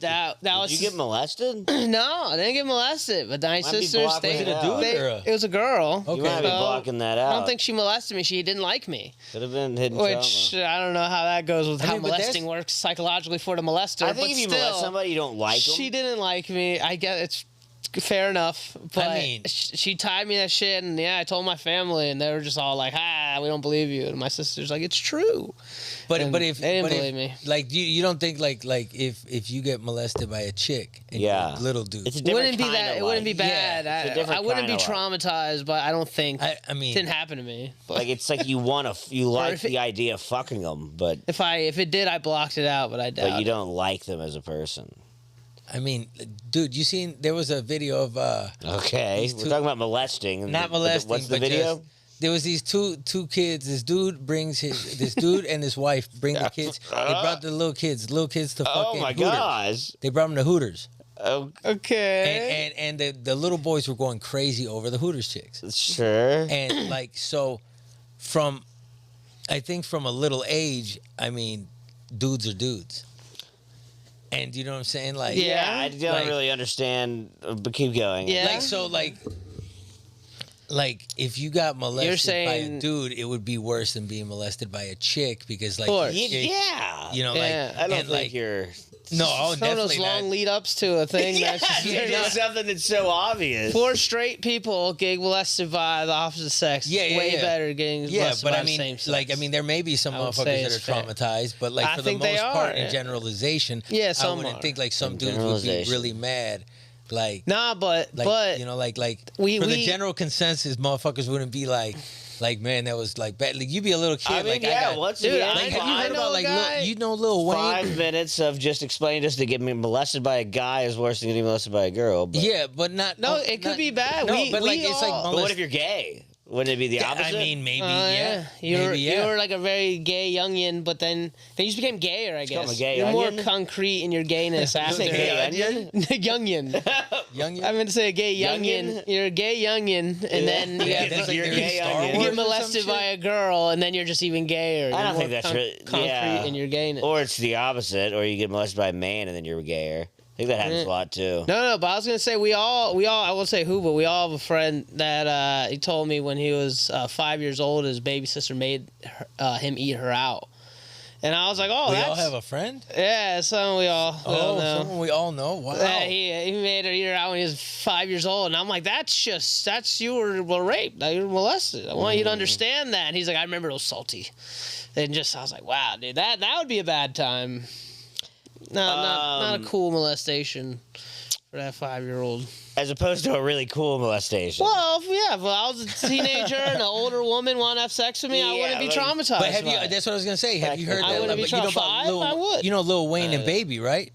was. Did you get molested? No, I didn't get molested. But my sisters, blocking it out. it was a girl. You might be blocking that out. I don't think she molested me. She didn't like me. Could have been hidden Which trauma. I don't know how that goes with how mean, but molesting works psychologically for the molester. I think but if you still, molest somebody, you don't like them. she didn't like me. I guess it's fair enough. But I mean- she tied me that shit, and yeah, I told my family, and they were just all like, we don't believe you. And my sister's like, it's true. But And if they didn't but if- believe me. like you don't think like if you get molested by a chick and you're a little dude, It's a It different wouldn't be kinda that. It wouldn't be like- bad. Yeah, it's a I different wouldn't be kinda like. traumatized, but I don't think I mean, it didn't happen to me. But Like it's like you like if the idea of fucking them, but if it did, I blocked it out. But I doubt. you it. don't like them as a person. I mean, dude, you seen there was a video of Okay, These we're two- talking about molesting. and not the- molesting. What's the but video? just- there was these two kids. This dude and his wife bring the kids. They brought the little kids to fucking Oh my Hooters. gosh! They brought them to Hooters. Oh, Okay. And the little boys were going crazy over the Hooters chicks. sure. And like so I think from a little age, I mean, dudes are dudes. And you know what I'm saying? Like Yeah, I don't like- really understand, but keep going. Yeah. Like so like if you got molested by saying- a dude, it would be worse than being molested by a chick because like course. Yeah. you know Yeah. like I don't and, think like you're. no, oh, Some of definitely those long not. lead ups to a thing. Yeah, that's just, dude, it's something that's so obvious. 4 straight people getting molested by the opposite sex. Yeah, yeah, way yeah. better getting Yeah, molested but by I the mean, same sex. like, I mean, there may be some I would say motherfuckers that it's are fair. traumatized, but like I for the think they most are, part, yeah. in generalization, Yeah, I some wouldn't are. think like some In dudes would be generalization. really mad, like, nah, but you know, like we- for the we- general consensus, motherfuckers wouldn't be like, man, that was like bad. Like, you'd be a little kid, I mean, like, yeah, I got, what's Dude, the I- like, have you I heard know about a like, guy- Lil Wayne? 5 minutes of just explaining just to get me molested by a guy is worse than getting molested by a girl. But, Yeah, but not. No, it could not- be bad. No, We- but like we it's like. all- but what if you're gay? Wouldn't it be the opposite? I mean, maybe, Oh, yeah. You're maybe, yeah. you're like a very gay youngin, but then you just became gayer, I called guess. a gay You're more onion? concrete in your gayness after. say gay onion? youngin. Young. I meant to say a gay youngin. Youngin? You're a gay youngin, and then you Yeah, get, that's like you're they're gay in Star onion. you Wars get or some molested shit. by a girl, and then you're just even gayer. I You're don't more think that's really concrete yeah. in your gayness. Or it's the opposite, or you get molested by a man and then you're gayer. I think that happens a lot too. No, but I was gonna say we all I won't say who, but we all have a friend that he told me when he was 5 years old, his baby sister made him eat her out, and I was like, oh, We that's all have a friend. yeah, someone we all know. Someone we all know. Wow. He made her eat her out when he was 5 years old, and I'm like, that's you were raped, you were molested. I want you to understand that. And he's like, I remember it was salty, and I was like, wow, dude, that would be a bad time. No, not a cool molestation for that 5-year-old. As opposed to a really cool molestation. Well, yeah, if I was a teenager and an older woman wanted to have sex with me, I Yeah, wouldn't be like- traumatized. But have you? by it. That's what I was gonna say. Have you heard I that? wouldn't be but you know about traumatized. I would. You know Lil Wayne and Baby, right?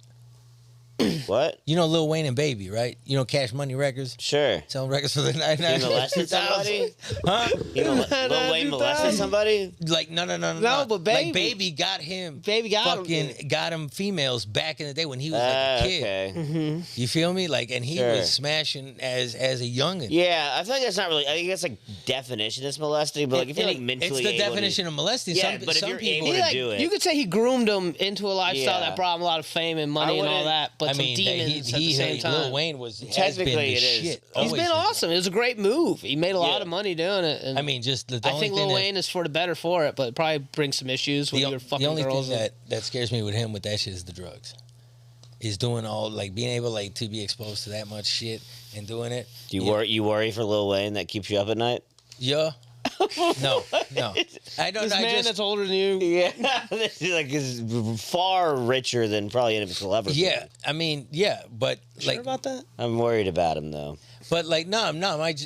What? You know Lil Wayne and Baby, right? You know Cash Money Records, Sure. selling records for the 99. You molested somebody? Huh? You know, Lil Wayne molested somebody? Like no. No, but Baby- like Baby got him. Baby got him. fucking got him females back in the day when he was like a kid. Okay. You feel me? Like, and he Sure. was smashing as a youngin. Yeah, I feel like that's not really. I think that's like definition is molesting, but like if you're like mentally it's the able to- definition of molesting. Yeah, some but if some you're people, able He, to like, do it. you could say he groomed him into a lifestyle Yeah. that brought him a lot of fame and money and all wouldn't- that, but I some mean, demons at the same time. Lil Wayne has been Technically, the it is. shit. He's He's Always been been. awesome. It was a great move. He made a lot Yeah. of money doing it. And I mean, just the I only think thing Lil that- Wayne is for the better for it, but it probably brings some issues when you're fucking the only girls. thing that scares me with him with that shit is the drugs. Is doing all like being able like to be exposed to that much shit and doing it. You worry for Lil Wayne that keeps you up at night? Yeah. No. I don't. This I man just, that's older than you. Yeah. This is like is far richer than probably any of us will ever be. yeah. I mean, yeah, but Sure like about that? I'm worried about him though. But like, no.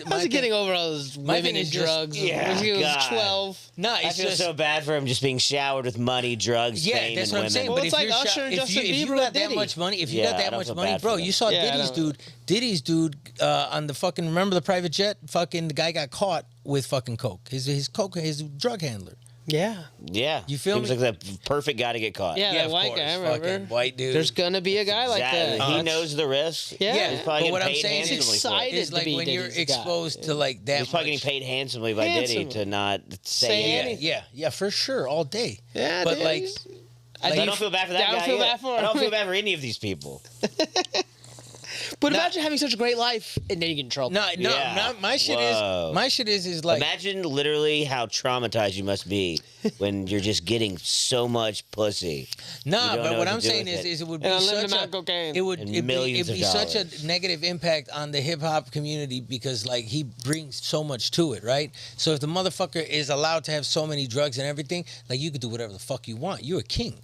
How's he getting over all those my women thing and is just- drugs? yeah, When he was God. 12. No, I it's feel just so bad for him just being showered with money, drugs, yeah, fame, that's and what women. I'm saying. Well, but it's if like you're Usher and if Justin you Bieber got with that Diddy. much money, if you Yeah, got I that don't much feel money, bad bro, for you them. saw Yeah, I Diddy's don't- dude on the fucking remember the private jet? Fucking the guy got caught with fucking coke. His drug handler. Yeah. Yeah, You feel seems me? like the perfect guy to get caught. Yeah, that of white course, guy, I remember. fucking white dude. There's gonna be a guy like Exactly. that. He That's- knows the risk. Yeah. He's probably But what I'm getting paid saying is handsomely for it. excited. It's like to be when you're Diddy's guy. exposed to like that. He's probably much. getting paid handsomely by Diddy Handsomely. to not say Say anything. anything. Yeah, for sure, all day. Yeah, but dude, like, he's- I don't feel bad for that I don't guy. feel either. bad for I don't him. feel bad for any of these people. But imagine having such a great life and then you get in trouble. Yeah. my shit Whoa. is like Imagine literally how traumatized you must be when you're just getting so much pussy. You nah. don't But know what to I'm do saying with is it would be And unlimited such amount of cocaine. it would And it'd be, millions it'd be of such dollars. a negative impact on the hip hop community because like he brings so much to it, right? So if the motherfucker is allowed to have so many drugs and everything, like you could do whatever the fuck you want. You're a king.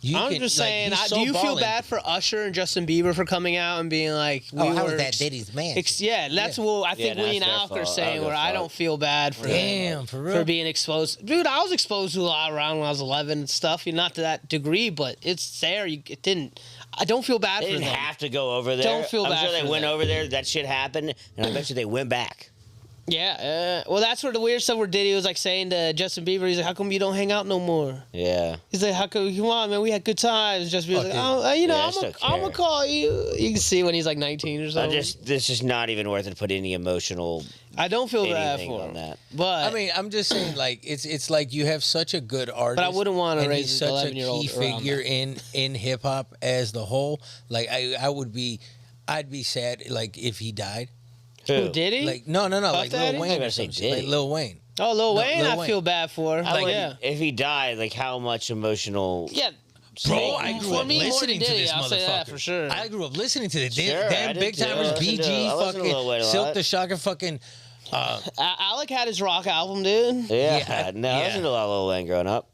You I'm can- just like, saying, he's so do you feel ballin'. bad for Usher and Justin Bieber for coming out and being like, Oh, how was were that Diddy's man? yeah, that's what I think no, Willie and that's their Alec are fault. saying, I don't where give a I fuck. don't feel bad for Damn, for real. for being exposed. Dude, I was exposed to a lot around when I was 11 and stuff. Not to that degree, but it's there. It didn't. I don't feel bad They for didn't them. have to go over there. Don't feel I'm bad sure they for went them. over there, that shit happened, and I bet you they went back. Yeah. Well, that's where the weird stuff where Diddy was like saying to Justin Bieber, he's like, "How come you don't hang out no more?" Yeah. He's like, "How come? Come on, man, we had good times." Justin Bieber's like, Fuck "Oh, you know, Yeah, I I'm still gonna care. call you." You can see when he's like 19 or something. This is not even worth it to put any emotional I don't feel bad anything for on him. that. But I mean, I'm just saying, like it's like you have such a good artist, But I wouldn't wanna and raise he's an such a 11-year-old key around figure that. in hip hop as the whole. Like I'd be sad like if he died. who did he? Like no, Puff like Daddy? Lil Wayne. I or gotta say some shit. Like Diddy. Lil Wayne. Oh, Lil No, Wayne, Lil I Wayne. feel bad for. Like, yeah. if he died, like how much emotional? Yeah. Bro, I grew For up me, more than listening to Diddy, this I'll say that motherfucker. for sure. I grew up listening to the Sure, I damn did Big too. I Timers, listened to- BG, I listened to Lil Wayne fucking a Silk lot. the Shocker, fucking. Alec had his rock album, dude. Yeah, no, I yeah. listened to a lot of Lil Wayne growing up.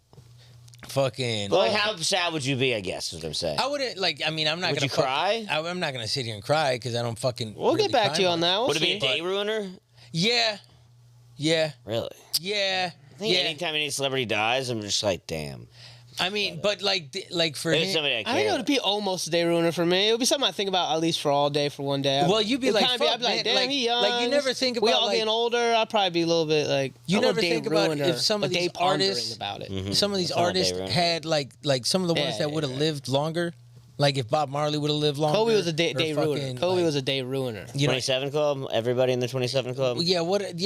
Fucking. But like, how sad would you be? I guess is what I'm saying. I wouldn't like. I mean, I'm not Would gonna you cry? I'm not gonna sit here and cry because I don't fucking. We'll really get back cry to you on much. that. We'll Would it be see. a day ruiner? Yeah, yeah, Really? yeah, I think yeah. anytime any celebrity dies, I'm just like, damn. I mean, but like for There's him, somebody I I think care. it would be almost a day ruiner for me. It would be something I think about at least for all day for one day. Well, you'd be It'd like, kinda be- fuck, I'd be like, man, damn, like- he young. like, you never think We about, all like- getting older. I'd probably be a little bit like You I'm a never day think about ruiner, if some of a day these pondering artists- about it. Mhm. some of these That's not a day artists ruiner. had like some of the ones Yeah, that would have yeah. lived longer. Like if Bob Marley would have lived longer. Kobe was a day or ruiner. fucking, Kobe like, was a day ruiner. you know, 27 Club? Everybody in the 27 Club? yeah, what?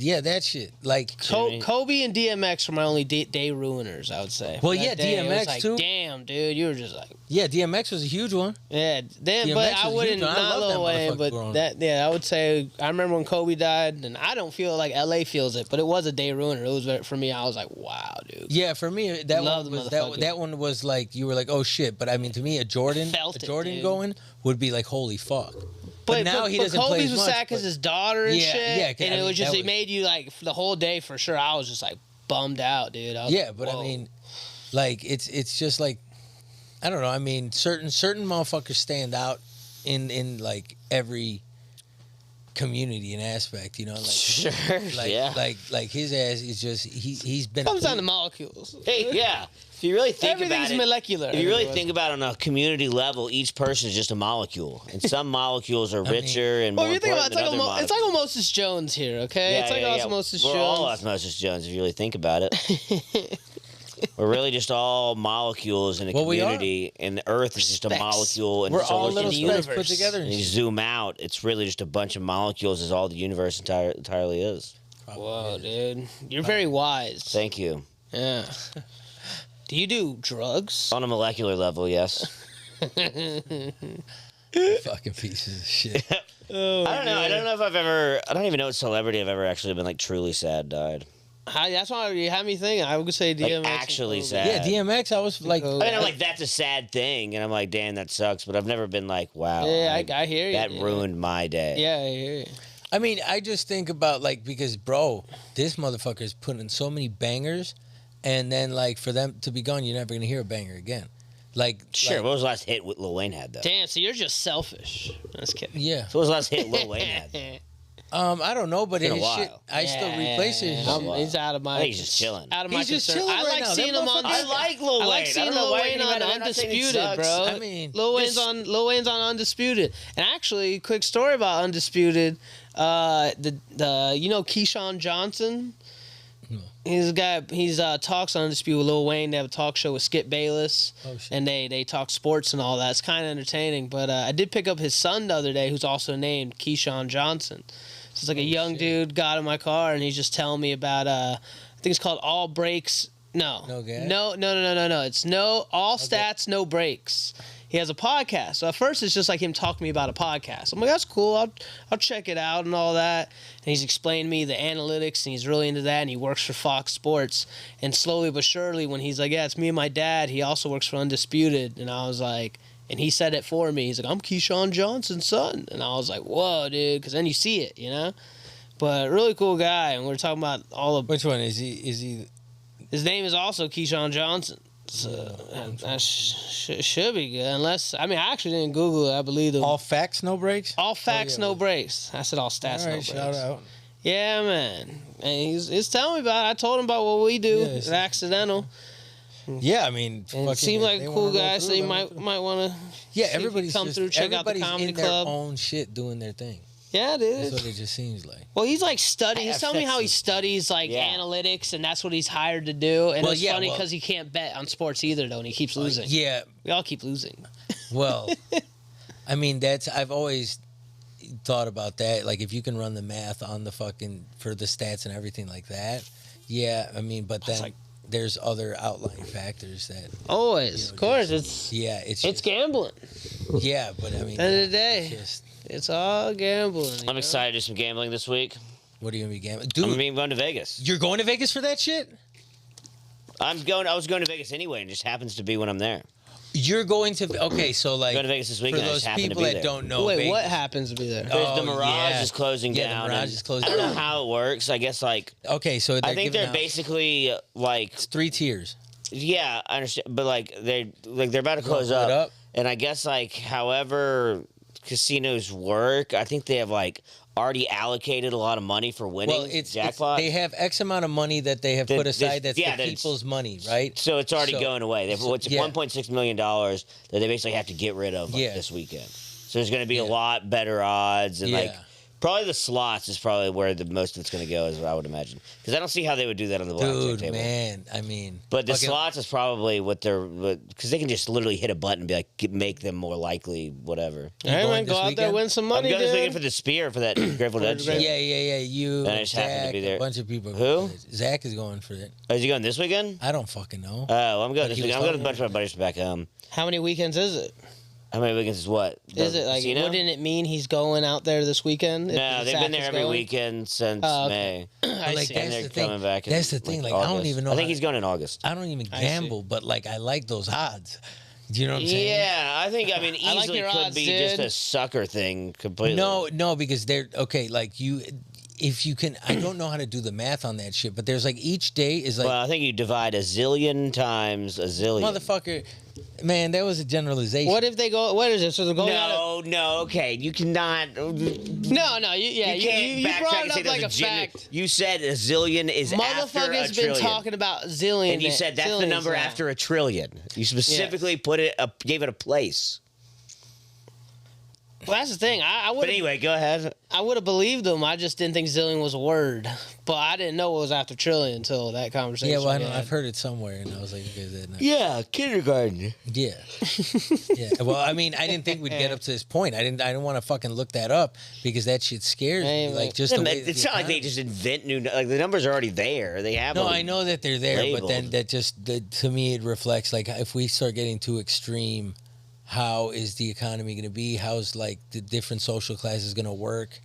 Yeah, that shit. Like, Kobe and DMX were my only day ruiners, I would say. Well, That yeah, day, it was DMX like, too. Damn, dude, you were just like, yeah, DMX was a huge one. yeah. Then, DMX but was I huge, wouldn't and I not love that Lil Wayne, motherfucker but growing that I would say I remember when Kobe died, and I don't feel like LA feels it, but it was a day ruiner. It was for me. I was like, wow, dude. Yeah, for me that Love one the was motherfucker. that one was like you were like, oh shit. But I mean, to me, a Jordan Felt it, dude. going would be like, holy fuck. But now he doesn't play Kobe's as was much. sad because but- his daughter and Yeah, shit. yeah, and I it mean, was just that it was- made you like for the whole day for sure. I was just like bummed out, dude. I was Yeah, like, but whoa. I mean, like it's just like I don't know. I mean, certain motherfuckers stand out in like every community and aspect. You know, like Sure. like yeah. like his ass is just he's been comes a down to molecules. Hey, yeah. If you really think Everything's about it, molecular. if you really Everyone's- think about it on a community level, each person is just a molecule, and some molecules are richer and more Well, if you think about important it, than other it's like Osmosis Jones here, okay? Yeah, it's like yeah, yeah. Osmosis We're Jones. all Osmosis Jones if you really think about it. We're really just all molecules in a Well, we are. community, and the Earth is just a Specks. molecule. And we're so all look little at the specks universe. put together. And And you shit. zoom out, it's really just a bunch of molecules is all the universe entirely is. Whoa, dude. You're very wise. Thank you. Yeah. Do you do drugs? On a molecular level, yes. Fucking pieces of shit. Oh, I don't know. I don't know if I've ever. I don't even know what celebrity I've ever actually been like truly sad died. That's why you had me thinking. I would say DMX. and actually Kobe. sad. Yeah, DMX. I was like, Kobe. I mean, I'm like, that's a sad thing, and I'm like, damn, that sucks. But I've never been like, wow, Yeah, I hear you. that yeah. ruined my day. Yeah, I hear you. I mean, I just think about like because bro, this motherfucker is putting so many bangers, and then like for them to be gone, you're never gonna hear a banger again. Like Sure. like- What was the last hit Lil Wayne had though? Damn, so you're just selfish. Just kidding. yeah. So what was the last hit Lil Wayne had? I don't know, but It's been a his shit, while. I still replace his I'm- shit. He's out of my. I think he's just chilling. Out of my He's just concern. chilling I right like now. seeing That him on. motherfucker- I like Lil Wayne. I like seeing don't know Lil why Wayne anybody- on I'm not saying he Undisputed, sucks. bro. I mean, Lil Wayne's just- on Undisputed. And actually, quick story about Undisputed. The you know Keyshawn Johnson. He's a guy. He's talks on Undisputed with Lil Wayne. They have a talk show with Skip Bayless, and they talk sports and all that. It's kind of entertaining. But I did pick up his son the other day, who's also named Keyshawn Johnson. So it's like a young dude got in my car, and he's just telling me about I think it's called All Breaks. No, No gas? no. It's all stats, no breaks. He has a podcast. So at first it's just like him talking to me about a podcast. I'm like, that's cool. I'll check it out and all that. And he's explained to me the analytics, and he's really into that. And he works for Fox Sports. And slowly but surely, when he's like, yeah, it's me and my dad. He also works for Undisputed. And I was like, and he said it for me. He's like, I'm Keyshawn Johnson's son. And I was like, whoa, dude, because then you see it, you know. But really cool guy. And we're talking about all the. Which one is he? Is he? His name is also Keyshawn Johnson. So that should be good. Unless, I actually didn't Google it. I believe them. All facts, no breaks. All facts, yeah. no breaks. I said all stats, All no right, breaks. shout out. Yeah, man. And he's telling me about it. I told him about what we do. Yeah, It's accidental. Yeah, I mean, And fucking, seemed like if a they cool wanna roll guy, through, so you let 'em through. might want to. Yeah, everybody's come just, through, check out the everybody's comedy in their club. own shit, doing their thing. Yeah, That's dude. what it just seems like. Well, he's like studying. He's telling me how he affects studies like Yeah. analytics, and that's what he's hired to do. And Well, it's yeah, funny well- because he can't bet on sports either, though, and he keeps losing. Yeah, We all keep losing. well, I mean, I've always thought about that. Like, if you can run the math on the fucking for the stats and everything like that, yeah. I mean, but then there's other outlying factors that. Always, of course, it's It's it's gambling. yeah, but I mean, End of the day. it's just, It's all gambling. you I'm know? excited to do some gambling this week. what are you gonna be gambling, I'm dude? going to Vegas. You're going to Vegas for that shit? I was going to Vegas anyway, and it just happens to be when I'm there. You're going to okay, so like Going to Vegas this for weekend. I those just happen to people be that there. don't know, Wait, Vegas, what happens to be there? Oh, The Mirage yeah. is closing Yeah, down. the Mirage and is closing I don't know down. how it works. I guess like Okay, so I think giving they're out- basically like it's 3 tiers. yeah, I understand, but like they're about to close Split up, up? and I guess like however casinos work, I think they have like already allocated a lot of money for winning Well, it's jackpot. they have X amount of money that they have put aside. That's yeah, the that's- people's money, right? so it's already So- going away. They have what's yeah. $1.6 million that they basically have to get rid of like, Yeah. this weekend. So there's going to be a Yeah. lot better odds, and like Yeah. probably the slots is probably where the most of it's going to go, is what I would imagine. Because I don't see how they would do that on the blackjack Dude, table. man, I mean, But the fucking- slots is probably what they're because they can just literally hit a button and be like make them more likely, whatever. You Hey, going man, go this out there, weekend? win some I'm money, going this weekend dude. for the spear for that Grateful Dead shit. Yeah. You, And I just happened to Zach, be there. a bunch of people. are Who? going for it. Zach is going for it. Oh, is he going this weekend? I don't fucking know. Oh, I'm going Like this he weekend. was I'm going with a talking bunch of my buddies back home. How many weekends is it? How many weekends is what? Is The it like? casino? Wouldn't it mean he's going out there this weekend? if No, they've Zach been there is every going? weekend since Oh, okay. May. I like see. And that's they're the thing. coming back. That's the thing. Like I don't August. even know. I think how- he's going in August. I don't even I see. gamble, but like I like those odds. Do you know what I'm saying? Yeah, I think. I mean, I like easily your could odds, be dude. just a sucker thing completely. No, because they're okay. Like you, if you can, I don't know how to do the math on that shit. But there's like each day is like Well, I think you divide a zillion times a zillion. motherfucker. Man, that was a generalization. What if they go? What is it? So they're going out. No, okay. You cannot. No, you You can't backtrack brought and it say up there's like a genuine- fact. You said a zillion is after a Motherfuckers been trillion. talking about zillion. And you said that's the zillions number now. after a trillion. You specifically gave it a place. Well, that's the thing. I But would anyway, go ahead. I would have believed them. I just didn't think zillion was a word, but I didn't know it was after trillion until that conversation. Yeah, well, we had. I've heard it somewhere, and I was like, okay, that. Yeah, kindergarten. Yeah, yeah. Well, I mean, I didn't think we'd get up to this point. I didn't want to fucking look that up because that shit scares Hey, me. man. Like just the way It's the not like they economy- just invent new. Like the numbers are already there. They have. No, them I know that they're there, but then labeled. that to me it reflects like if we start getting too extreme, how is the economy going to be? How's like the different social classes going to work?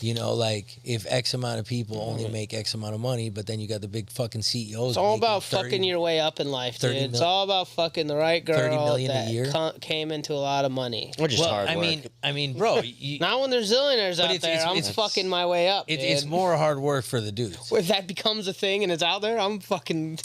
You know, like if X amount of people only make X amount of money, but then you got the big fucking CEOs. It's all making about 30 fucking your way up in life, dude. 30 It's all about fucking the right 30 girl million a that year? came into a lot of money. Or just hard work. I mean, bro, you, Not when there's zillionaires out there. I'm fucking my way up. it's dude. more hard work for the dudes. If that becomes a thing and it's out there, I'm fucking.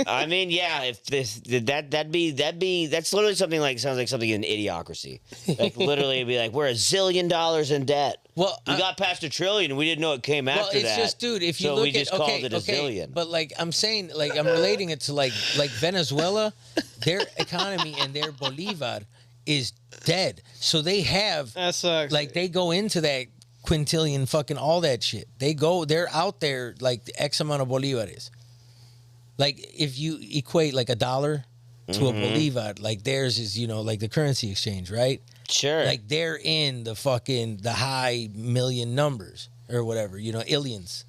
I mean, yeah, if that'd be that's literally something like sounds like something in Idiocracy. Like literally, it'd be like we're $1 zillion in debt. Well, we got past $1 trillion, and we didn't know it came Well, after it's that. just, dude. If you so look we just at called it a zillion. but like I'm saying, like I'm relating it to like Venezuela, their economy and their bolivar is dead. So they have That sucks. like they go into that quintillion, fucking all that shit. They're out there like X amount of bolivares. Like if you equate like $1 to a bolivar, like theirs is like the currency exchange, right? Sure. Like they're in the high million numbers or whatever, illions.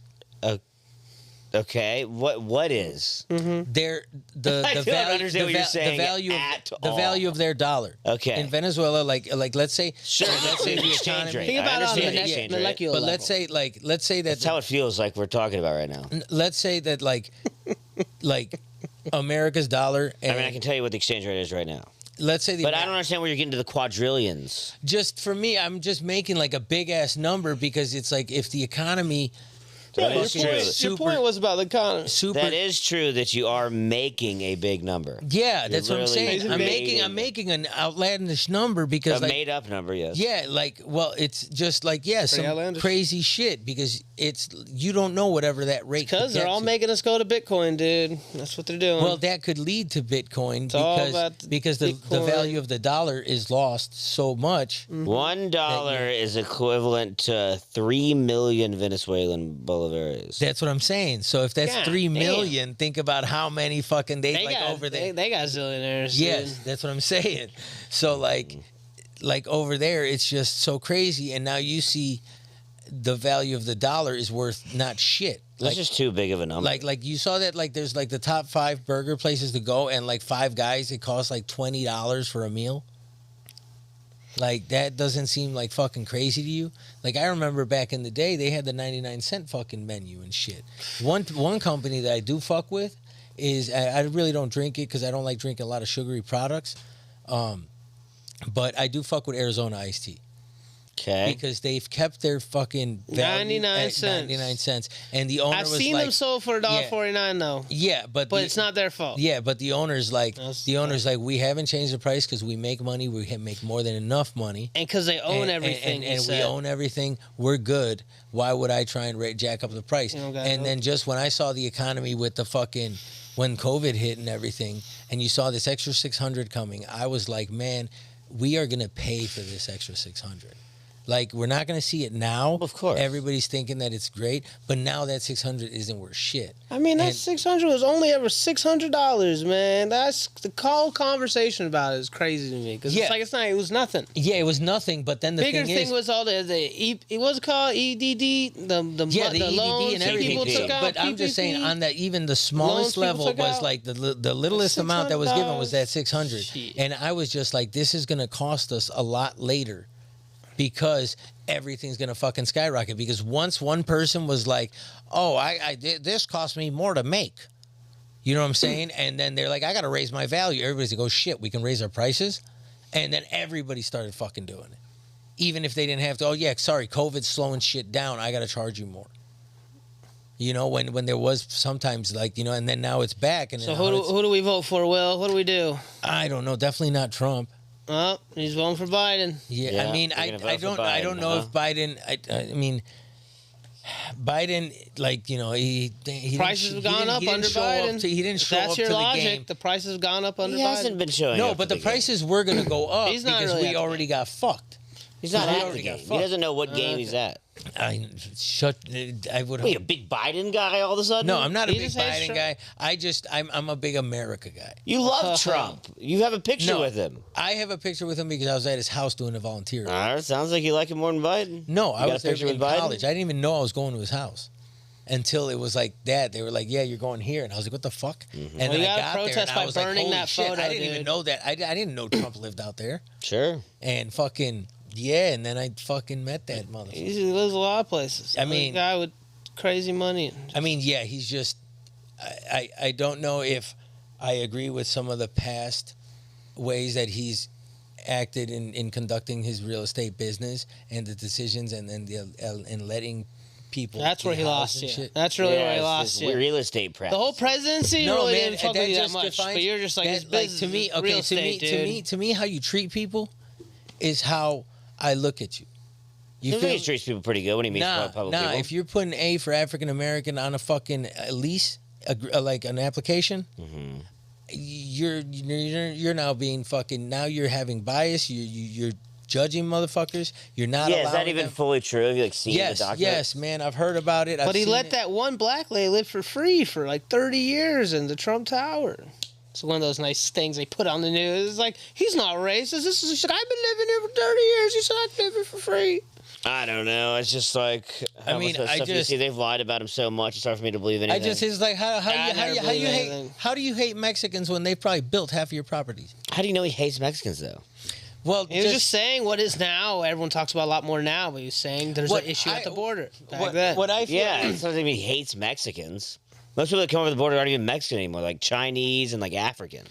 Okay, what is? They're the I don't value, understand what you're saying the value of their dollar. Okay. In Venezuela, like let's say, Sure. let's say the Exchange economy. rate. Think I about it on understand the the exchange next rate. molecular But level. let's say that That's how it feels like we're talking about right now. let's say that like America's dollar. And I mean, I can tell you what the exchange rate is right now. let's say the But I don't understand where you're getting to the quadrillions. just for me, I'm just making like a big ass number because it's like if the economy. That your is point, true. your point was about the economy. Super. That is true that you are making a big number. Yeah, that's what I'm literally saying. making I'm making an outlandish number because A like, made up number, yes. yeah, like well, it's just like some outlandish. crazy shit because you don't know whatever that rate. Because could they're get all to. making us go to Bitcoin, dude. That's what they're doing. Well, that could lead to Bitcoin all because about the the Bitcoin. value of the dollar is lost so much. $1 is equivalent to 3 million Venezuelan bolívares. That's what I'm saying. So if that's God 3 damn. million, think about how many fucking they like got, over there. They got zillionaires. Yes, dude. that's what I'm saying. So like over there, it's just so crazy. And now you see the value of the dollar is worth not shit. That's just too big of a number. Like you saw that like there's like the top 5 burger places to go and like 5 guys it costs like $20 for a meal. Like that doesn't seem like fucking crazy to you. Like I remember back in the day they had the 99-cent fucking menu and shit. One company that I do fuck with is I really don't drink it because I don't like drinking a lot of sugary products. But I do fuck with Arizona iced tea. Okay. Because they've kept their fucking value 99 at cents. 99 cents. And the owner I've was seen like, them sold for $1.49 though. yeah, but It's not their fault. yeah, but the owner's like, That's- we haven't changed the price because we make money. We make more than enough money. And because they own everything. And we own everything. We're good. Why would I try and jack up the price? You don't gotta And know. then just when I saw the economy with the fucking, when COVID hit and everything, and you saw this extra 600 coming, I was like, man, we are going to pay for this extra 600. Like, we're not going to see it now. Of course. Everybody's thinking that it's great, but now that 600 isn't worth shit. I mean, that And- 600 was only ever $600, man. That's the whole conversation about it is crazy to me because Yeah. it was nothing. Yeah, it was nothing, but then the Bigger thing thing is, was all it was called EDD, the yeah, the EDD loans and that everything. people took out. But I'm just saying, PPP. on that, even the Loans smallest people level took was out? like the littlest amount that was given was that 600, Shit. and I was just like, this is gonna cost us a lot later, because everything's gonna fucking skyrocket. Because once one person was like, oh, I did this cost me more to make. You know what I'm saying? And then they're like, I got to raise my value. Everybody's like, oh, shit, we can raise our prices? And then everybody started fucking doing it. Even if they didn't have to, oh, yeah, sorry, COVID's slowing shit down. I got to charge you more. You know, when there was sometimes like, and then now it's back. And So now who do we vote for, Will? What do we do? I don't know. Definitely not Trump. Oh, he's voting for Biden. Yeah, Yeah, I mean, we're gonna vote I for don't I Biden, don't know huh? if Biden. I mean, Biden, like, he Prices have gone up under Biden. He didn't If show that's up your to the logic. game. The price has gone up under He hasn't Biden. been showing No, up but to the game. prices were going to go up He's not because really we at the already got fucked. He's not We at the already got game. He fucked. doesn't know what game he's at. I would. Wait, a big Biden guy all of a sudden? No, I'm not a He big just hates Biden Trump. guy. I'm a big America guy. You love Trump. You have a picture No. with him. I have a picture with him because I was at his house doing a volunteer. Sounds like you like him more than Biden. No, You I got was a there picture in with Biden? college. I didn't even know I was going to his house until it was like that. They were like, "Yeah, you're going here," and I was like, "What the fuck?" And Well, then you I gotta got there protest and by I was like, burning "Holy that shit!" photo, I didn't even dude. know that. I didn't know Trump lived out there, Sure. and fucking Yeah, and then I fucking met that motherfucker. He lives a lot of places. I mean- a guy with crazy money. I mean, yeah, he's just. I don't know if I agree with some of the past ways that he's acted in conducting his real estate business and the decisions and then and letting people. That's where get he housed lost and you. shit. That's really where he it's lost this you. real estate press. The whole presidency No, really man, didn't fuck that with you that just much. defines- But you're just like, that, his business, to me, okay, real estate, dude. to me, how you treat people is how I look at you. You I think feel he me? treats people pretty good when he meets Nah, public nah. people. If you're putting A for African American on a fucking lease, like an application, Mm-hmm. you're now being fucking. Now you're having bias. You're judging motherfuckers. You're not. Yeah, is that allowing even them- fully true? Have you like seen Yes, the document? yes, man. I've heard about it. But I've he seen let it. that one black lady live for free for like 30 years in the Trump Tower. It's one of those nice things they put on the news. It's like, he's not racist. This is, I've been living here for 30 years. He said I'd live here for free. I don't know. It's just like I mean, stuff I you just- see, they've lied about him so much. It's hard for me to believe anything. I just is like how I you never believe anything. how do you hate Mexicans when they probably built half of your properties? How do you know he hates Mexicans though? Well, He was just saying what is now. Everyone talks about a lot more now, but he was saying there's What an issue I- at the border back what, then. what I feel. Yeah, it doesn't mean he hates Mexicans. Most people that come over the border aren't even Mexican anymore, like Chinese and like African.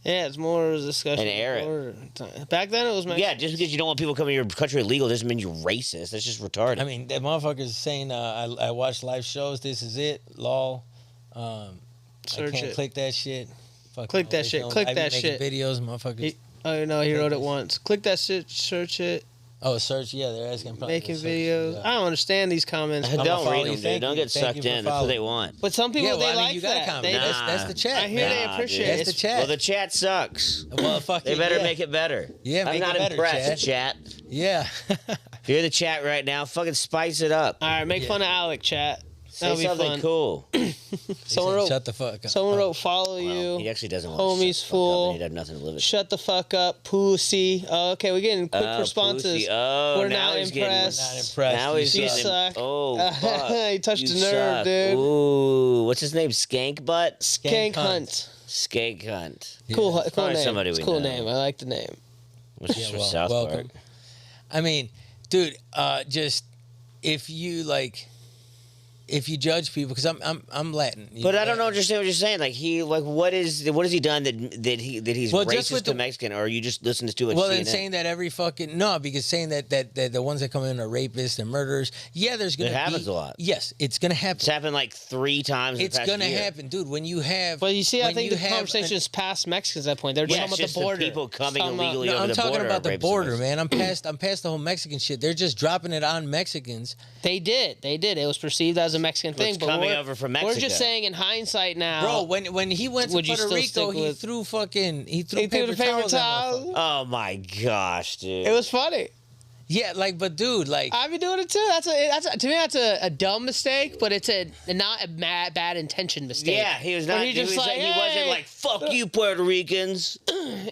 Yeah, it's more of a discussion. And Arab. border time. Back then it was Mexican. Yeah, just because you don't want people coming to your country illegal doesn't mean you're racist. That's just retarded. I mean, that motherfucker's saying, I watch live shows. This is it. Lol. I Search can't it. click that shit. Fuck Click no, that they shit. don't- Click I be that making shit. Videos, motherfuckers. He- Oh no, he wrote it once. Click that shit, search it, Oh, search. Yeah, they're asking. probably making to search, videos. yeah. I don't understand these comments. Don't follow read you. them, dude. Thank Don't you. get Thank sucked you for in. That's what following. they want. But some people Yeah, well, they I mean, like you gotta that. comment. They, That's the chat. I hear man. they Nah, appreciate dude. it. That's the It's- chat. Well, the chat sucks. Well, fuck They it, better yeah. make it better. Yeah, I'm make not it better, impressed, Chad. chat. Yeah. If you're in the chat right now, fucking spice it up. All right, make Yeah. fun of Alec, chat. Say That'll be something fun. cool. Someone wrote. Shut the fuck up. Someone wrote follow Well, you. he actually doesn't want Homies to shut the fuck up, fool. and he'd have nothing to live with. Shut the fuck up, pussy. Okay, we're getting quick Oh, responses. pussy. Oh, We're now not he's getting- impressed. Not impressed. Now he's You getting suck. Oh, fuck. He touched You a nerve, suck. dude. Ooh, what's his name? Skank butt. Skank Hunt. Skank Hunt. Cool, cool Probably name. somebody It's a we cool know. name. I like the name. Which is Yeah, from well, South welcome. Park. I mean, dude, just if you like, if you judge people, because I'm Latin. you But know, I don't understand what you're saying. Like what has he done that he's Well, just racist with to the- Mexican, or you just listen to too much Well, CNN? then saying that every fucking no, because saying that the ones that come in are rapists and murderers. Yeah, there's gonna It happens be, a lot. Yes, it's gonna happen. It's happened like 3 times. in the It's past gonna year. happen, dude. When you have, But you see, I when think you the have conversation an- is past Mexicans at that point. They're Yeah, talking it's about just the border. people coming Talking about- illegally No, over I'm the talking border. about the rapes border, and man. I'm past the whole Mexican shit. They're just dropping it on Mexicans. They did. It was perceived as a Mexican thing. What's But coming we're, over from we're Mexico? just saying in hindsight now. Bro, when he went to Would you Puerto still Rico, stick he with- threw paper the paper towels at towel. motherfuckers. Oh my gosh, dude! It was funny. Yeah, like, but dude, like, I've been doing it too. To me, that's a dumb mistake, but it's not a bad intention mistake. Yeah, he was Where not. he just like, he wasn't "Hey." like "fuck you, Puerto Ricans."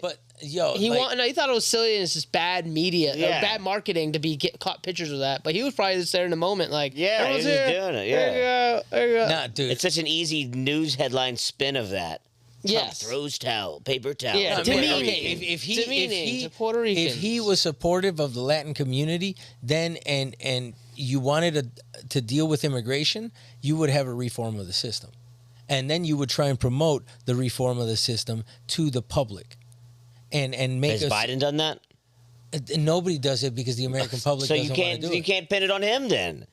but yo, He like, he thought it was silly and it's just bad media, Yeah. or bad marketing to be caught pictures of that. But he was probably just there in the moment, like, Yeah, he "Everyone's was just here. doing it, There you go. There you go." nah, dude. It's such an easy news headline spin of that. Yes. Trump throws paper towel. Yeah, to to Puerto me, Ricans. if he Demeaning to Puerto Ricans. if he was supportive of the Latin community, then and you wanted to deal with immigration, you would have a reform of the system, and then you would try and promote the reform of the system to the public, and make Has us. Biden done that? Nobody does it because the American public So doesn't you can't want to do you it. can't pin it on him then.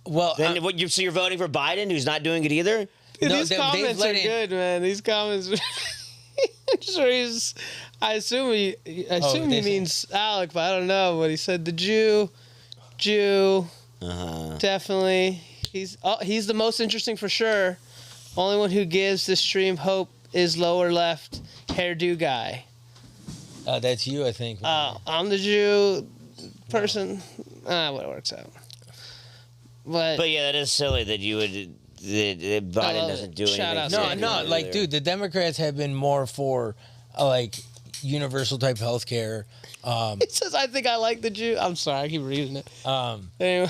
Well, Then what so you're voting for Biden, who's not doing it either? Dude, No, these they've comments let are in- good, man. These comments. Sure, I assume he they say- means Alec, but I don't know. But he said the Jew, definitely. He's the most interesting for sure. Only one who gives the stream hope is lower left hairdo guy. that's you, I think. I'm the Jew person. What works out. But yeah, that is silly that you would that Biden love doesn't it. do Shout anything. out No, to like, dude, the Democrats have been more for like universal type health care. it says I think I like the Jew. I'm sorry, I keep reading it. Anyway.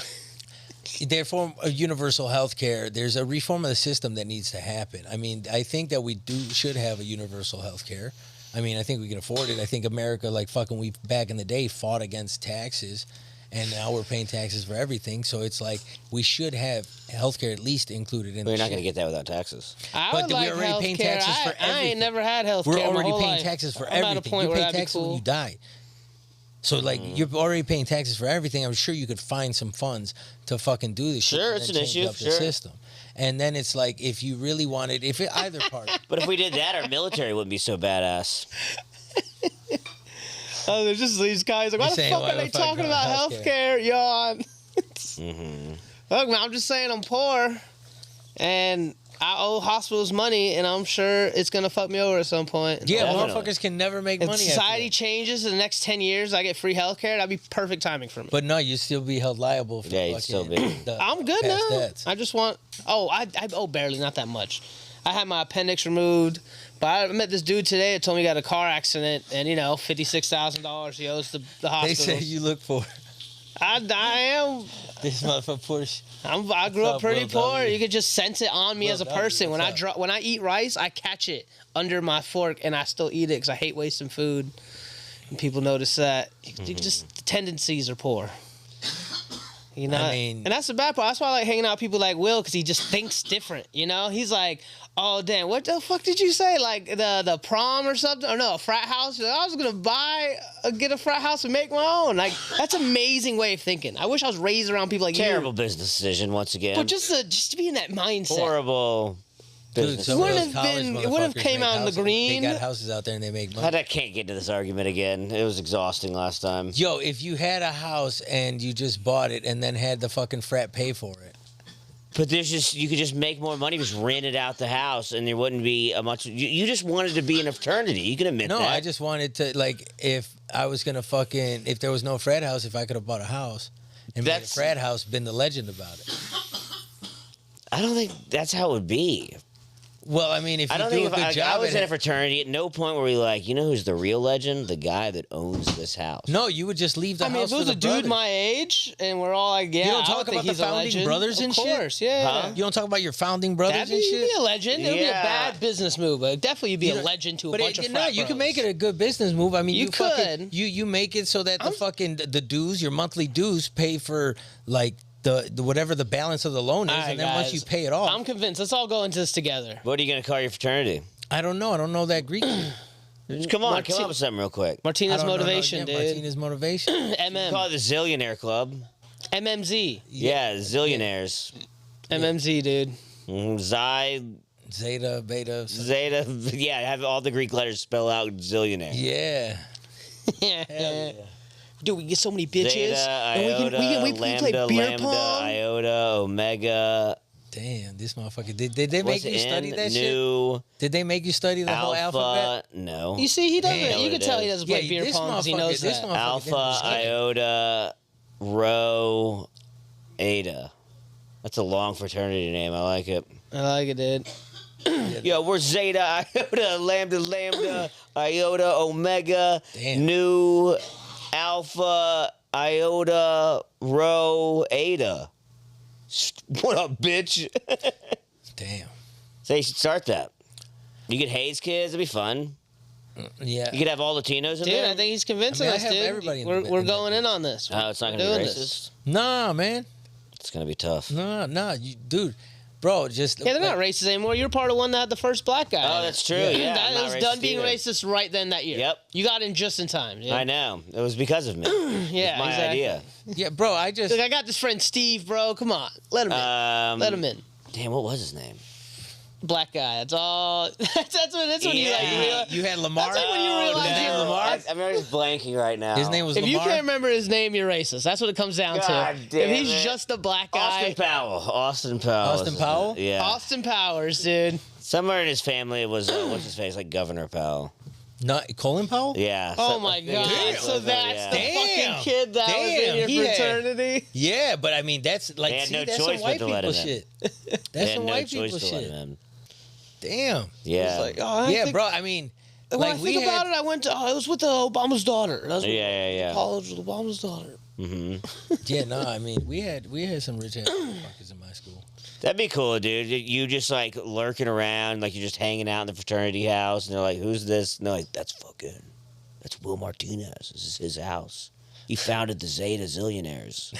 They're for universal health care. There's a reform of the system that needs to happen. I mean, I think that we should have a universal health care. I mean, I think we can afford it. I think America, like fucking, we back in the day fought against taxes, and now we're paying taxes for everything. So it's like we should have healthcare at least included in. But you're not going to get that without taxes. But we're already paying taxes for everything. I ain't never had health We're care. already paying taxes for everything. I'm at a point you where pay that'd be taxes when cool. you die. So like you're already paying taxes for everything. I'm sure you could find some funds to fucking do this. Sure, shit it's and an change issue, up the sure. system. And then it's like if you really wanted, if it either part. But if we did that, our military wouldn't be so badass. Oh, there's just these guys like, why You're the saying, fuck why are the they fuck talking about about healthcare? healthcare, yawn? Mm-hmm. Look, man, I'm just saying I'm poor, and I owe hospitals money, and I'm sure it's gonna fuck me over at some point. Yeah, Definitely. motherfuckers can never make If money. society after changes in the next 10 years, I get free healthcare. That'd be perfect timing for me. that. But no, you still be held liable for Yeah, you'd fucking still be. the I'm good past now. debts. I just want. Oh, I owe barely, not that much. I had my appendix removed, but I met this dude today that told me he got a car accident, and $56,000 he owes the They hospital. say you look for I am. this motherfucker Porsche. I grew What's up pretty up, Lil poor. W? You could just sense it on me Lil as a W, person. When what's up? when I eat rice, I catch it under my fork, and I still eat it because I hate wasting food. And people notice that. You just the tendencies are poor. You know, I mean- and that's the bad part. That's why I like hanging out with people like Will, because he just thinks different. You know, he's like, "Oh damn, what the fuck did you say? Like the prom or something? Or no, a frat house? I was gonna get a frat house and make my own. Like that's an amazing way of thinking. I wish I was raised around people like Terrible you. business decision once again. But just to be in that mindset. Horrible Dude, business. some of Wouldn't those have college been- it would have motherfuckers came make out in the houses. green. They got houses out there and they make money. I can't get into this argument again. It was exhausting last time. Yo, if you had a house and you just bought it and then had the fucking frat pay for it. But you could just make more money, just rented out the house, and there wouldn't be a much. You just wanted to be in a fraternity. You can admit No, that. I just wanted to, like, if I was gonna fucking, if there was no frat house, if I could have bought a house and made a That's- frat house, been the legend about it. I don't think that's how it would be. Well, I mean, if you I don't do think a if good I job was at in a it- fraternity, at no point were we like, you know who's the real legend? The guy that owns this house. No, you would just leave the I mean, house if it was for a the dude brother. my age and we're all like, yeah, You don't I talk would think about the he's a founding legend. brothers and of shit? course, yeah. Huh? You don't talk about your founding brothers That'd and be, shit? you'd be a legend. It would be a Yeah. bad business move, but it'd definitely be You a know, legend to a But bunch of no, frat you can bros. make it a good business move. I mean, You fucking- could. you make it so that the fucking the dues, your monthly dues, pay for like the whatever the balance of the loan is, All right, and then once guys. you pay it off, I'm convinced. Let's all go into this together. What are you going to call your fraternity? I don't know. I don't know that Greek. Just come on, come up with something real quick. Martinez I don't know, Motivation, yeah, dude. Martinez Motivation. You call MM. it the Zillionaire Club. MMZ. Yeah, Zillionaires. MMZ, dude. Xi, Zeta, Beta. Zeta. Yeah, have all the Greek letters spell out Zillionaire. Yeah. Dude, we get so many bitches. Zeta, and Iota, we play Lambda, beer Lambda, pong. Iota, Omega. Damn, this motherfucker. Did they make What's you study N, that shit? Nu, Did they make you study the whole alphabet? Alpha. No. You see, he doesn't. Damn. You can tell he doesn't play Yeah, beer this pong because he motherfucker- knows this that. motherfucker Alpha, didn't study. Iota, Rho, Eta. That's a long fraternity name. I like it. I like it, dude. Yo, we're Zeta, Iota, Lambda, Iota, Omega, Damn. Nu, Alpha, Iota, Rho, Eta. What up, bitch? Damn. So you should start that. You get Hayes kids, it'd be fun. Yeah. You could have all Latinos in Dude, there. I think he's convincing I mean, I us, have dude. everybody in We're that going in group. on this. Oh, it's not We're gonna be doing racist. this. Nah, man. It's gonna be tough. Nah, you, dude, bro, just Yeah, they're not racist anymore. You're part of one that had the first black guy. Oh, that's true. Yeah, that I'm not was done racist being either. racist right then that year. Yep. You got in just in time. Yeah. I know. It was because of me. Yeah, It's my exactly. idea. Yeah, bro, I just Look, I got this friend Steve, bro. Come on, let him in. Let him in. Damn, what was his name? Black guy. That's all. that's when you like. Yeah. Realize, you had Lamar. That's like when you realize His name you're- Lamar. I'm just blanking right now. His name was if you Lamar. can't remember his name, you're racist. That's what it comes down God to. damn If he's it. just a black guy, Austin Powell. Austin Powell. Austin Powell? Yeah. Austin Powers, dude. Somewhere in his family was what's his face, like Governor Powell. Not Colin Powell. Yeah. Oh so- my I think god! it's- So that's yeah. the Damn. fucking kid that was Damn, in he your had- fraternity. Yeah, but I mean that's like They had see, no that's choice some but white to let people him in. shit. They That's had some no white choice people to let shit. him in. Damn. Yeah. Like, oh, I Yeah, think, bro. I mean, When like I we think about had. it, I went to. It was with the Obama's daughter. That's Yeah. College with Obama's daughter. Mm-hmm. Yeah, no. I mean, we had some rich ass motherfuckers in my school. That'd be cool, dude. You just like lurking around, like you're just hanging out in the fraternity house, and they're like, "Who's this?" And they're like, "That's Will Martinez. This is his house. He founded the Zeta Zillionaires."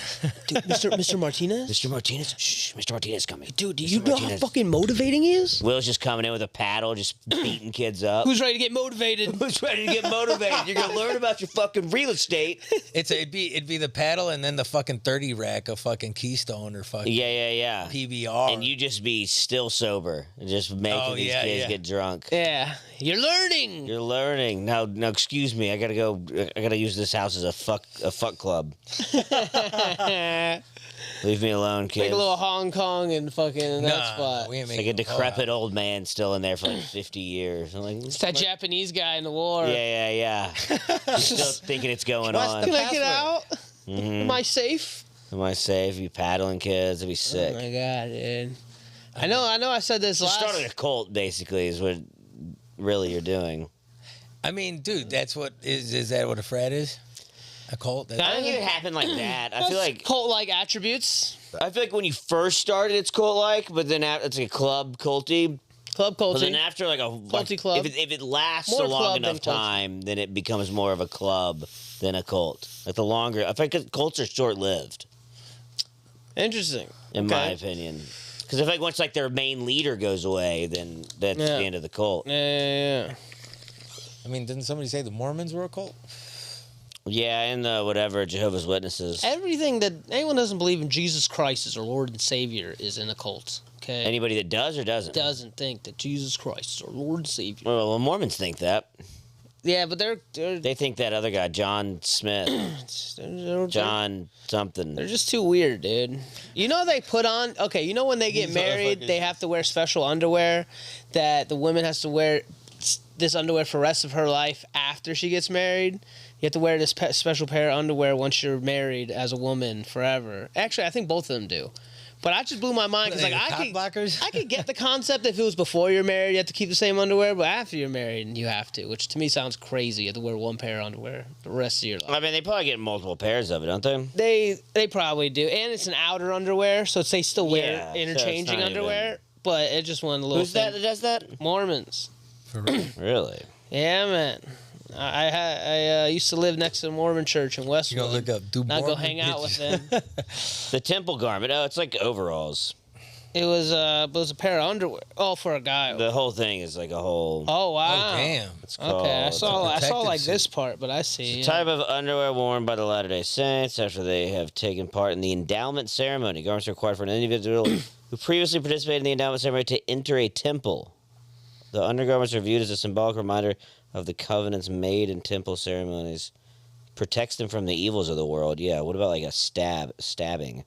Dude, Mr. Martinez? Mr. Martinez? Shh, Mr. Martinez coming. Dude, do you know how fucking motivating he is? Will's just coming in with a paddle, just beating kids up. Who's ready to get motivated? Who's ready to get motivated? You're gonna learn about your fucking real estate. It'd be the paddle and then the fucking 30 rack of fucking Keystone or fucking Yeah. PBR. And you just be still sober and just making these kids get drunk. Yeah. You're learning. You're learning. Now, excuse me. I gotta use this house as a fuck club. Leave me alone, kids. Like a little Hong Kong and fucking that spot. We ain't It's like a decrepit old man still in there for like 50 years. I'm like, It's that Japanese guy in the war. Yeah. He's still thinking it's going on. Can I get out? Mhm. Am I safe? Am I safe? You paddling kids? It'd be sick. Oh my god, dude. I know. I said this Just last. starting a cult, basically, is what really you're doing. I mean, dude, that's what is that what a frat is? A cult? I don't think it happened like that. I feel like cult-like attributes. I feel like when you first started, it's cult-like, but then it's like a club culty. Club culty. But then after like a culty club. if it lasts More a long club enough than cult. time, then it becomes more of a club than a cult. Like the longer, I think cults are short-lived, Interesting. in my opinion. Because I feel like once like their main leader goes away, then that's the end of the cult. Yeah. I mean, didn't somebody say the Mormons were a cult? Yeah, and the whatever Jehovah's Witnesses. Everything that anyone doesn't believe in Jesus Christ as our Lord and Savior is in a cult. Okay. Anybody that does or doesn't? Doesn't think that Jesus Christ is our Lord and Savior. Well, Mormons think that. Yeah, but They think that other guy, John Smith, John something. They're just too weird, dude. You know they put on. Okay, you know when they get These married, motherfuckers. they have to wear special underwear. That the woman has to wear this underwear for the rest of her life after she gets married. You have to wear this special pair of underwear once you're married as a woman forever. Actually, I think both of them do. But I just blew my mind because like I could get the concept if it was before you're married, you have to keep the same underwear, but after you're married, you have to, which to me sounds crazy. You have to wear one pair of underwear the rest of your life. I mean, they probably get multiple pairs of it, don't they? They probably do, and it's an outer underwear, so they still wear Yeah, so it's interchanging not underwear. even- But it just one little. Who's that does that? Mormons. Really? Yeah, man. I used to live next to the Mormon church in Westwood. You gonna look up? Do Not go Mormon hang out with bitches. them. The temple garment. Oh, it's like overalls. It was a pair of underwear. Oh, for a guy. The whole thing is like a whole. Oh wow. Oh damn. It's Okay, called, I saw protective like suit. this part, but I see. It's a type of underwear worn by the Latter-day Saints after they have taken part in the endowment ceremony. Garments are required for an individual who previously participated in the endowment ceremony to enter a temple. The undergarments are viewed as a symbolic reminder of the covenants made in temple ceremonies. Protects them from the evils of the world. Yeah, what about like a stabbing?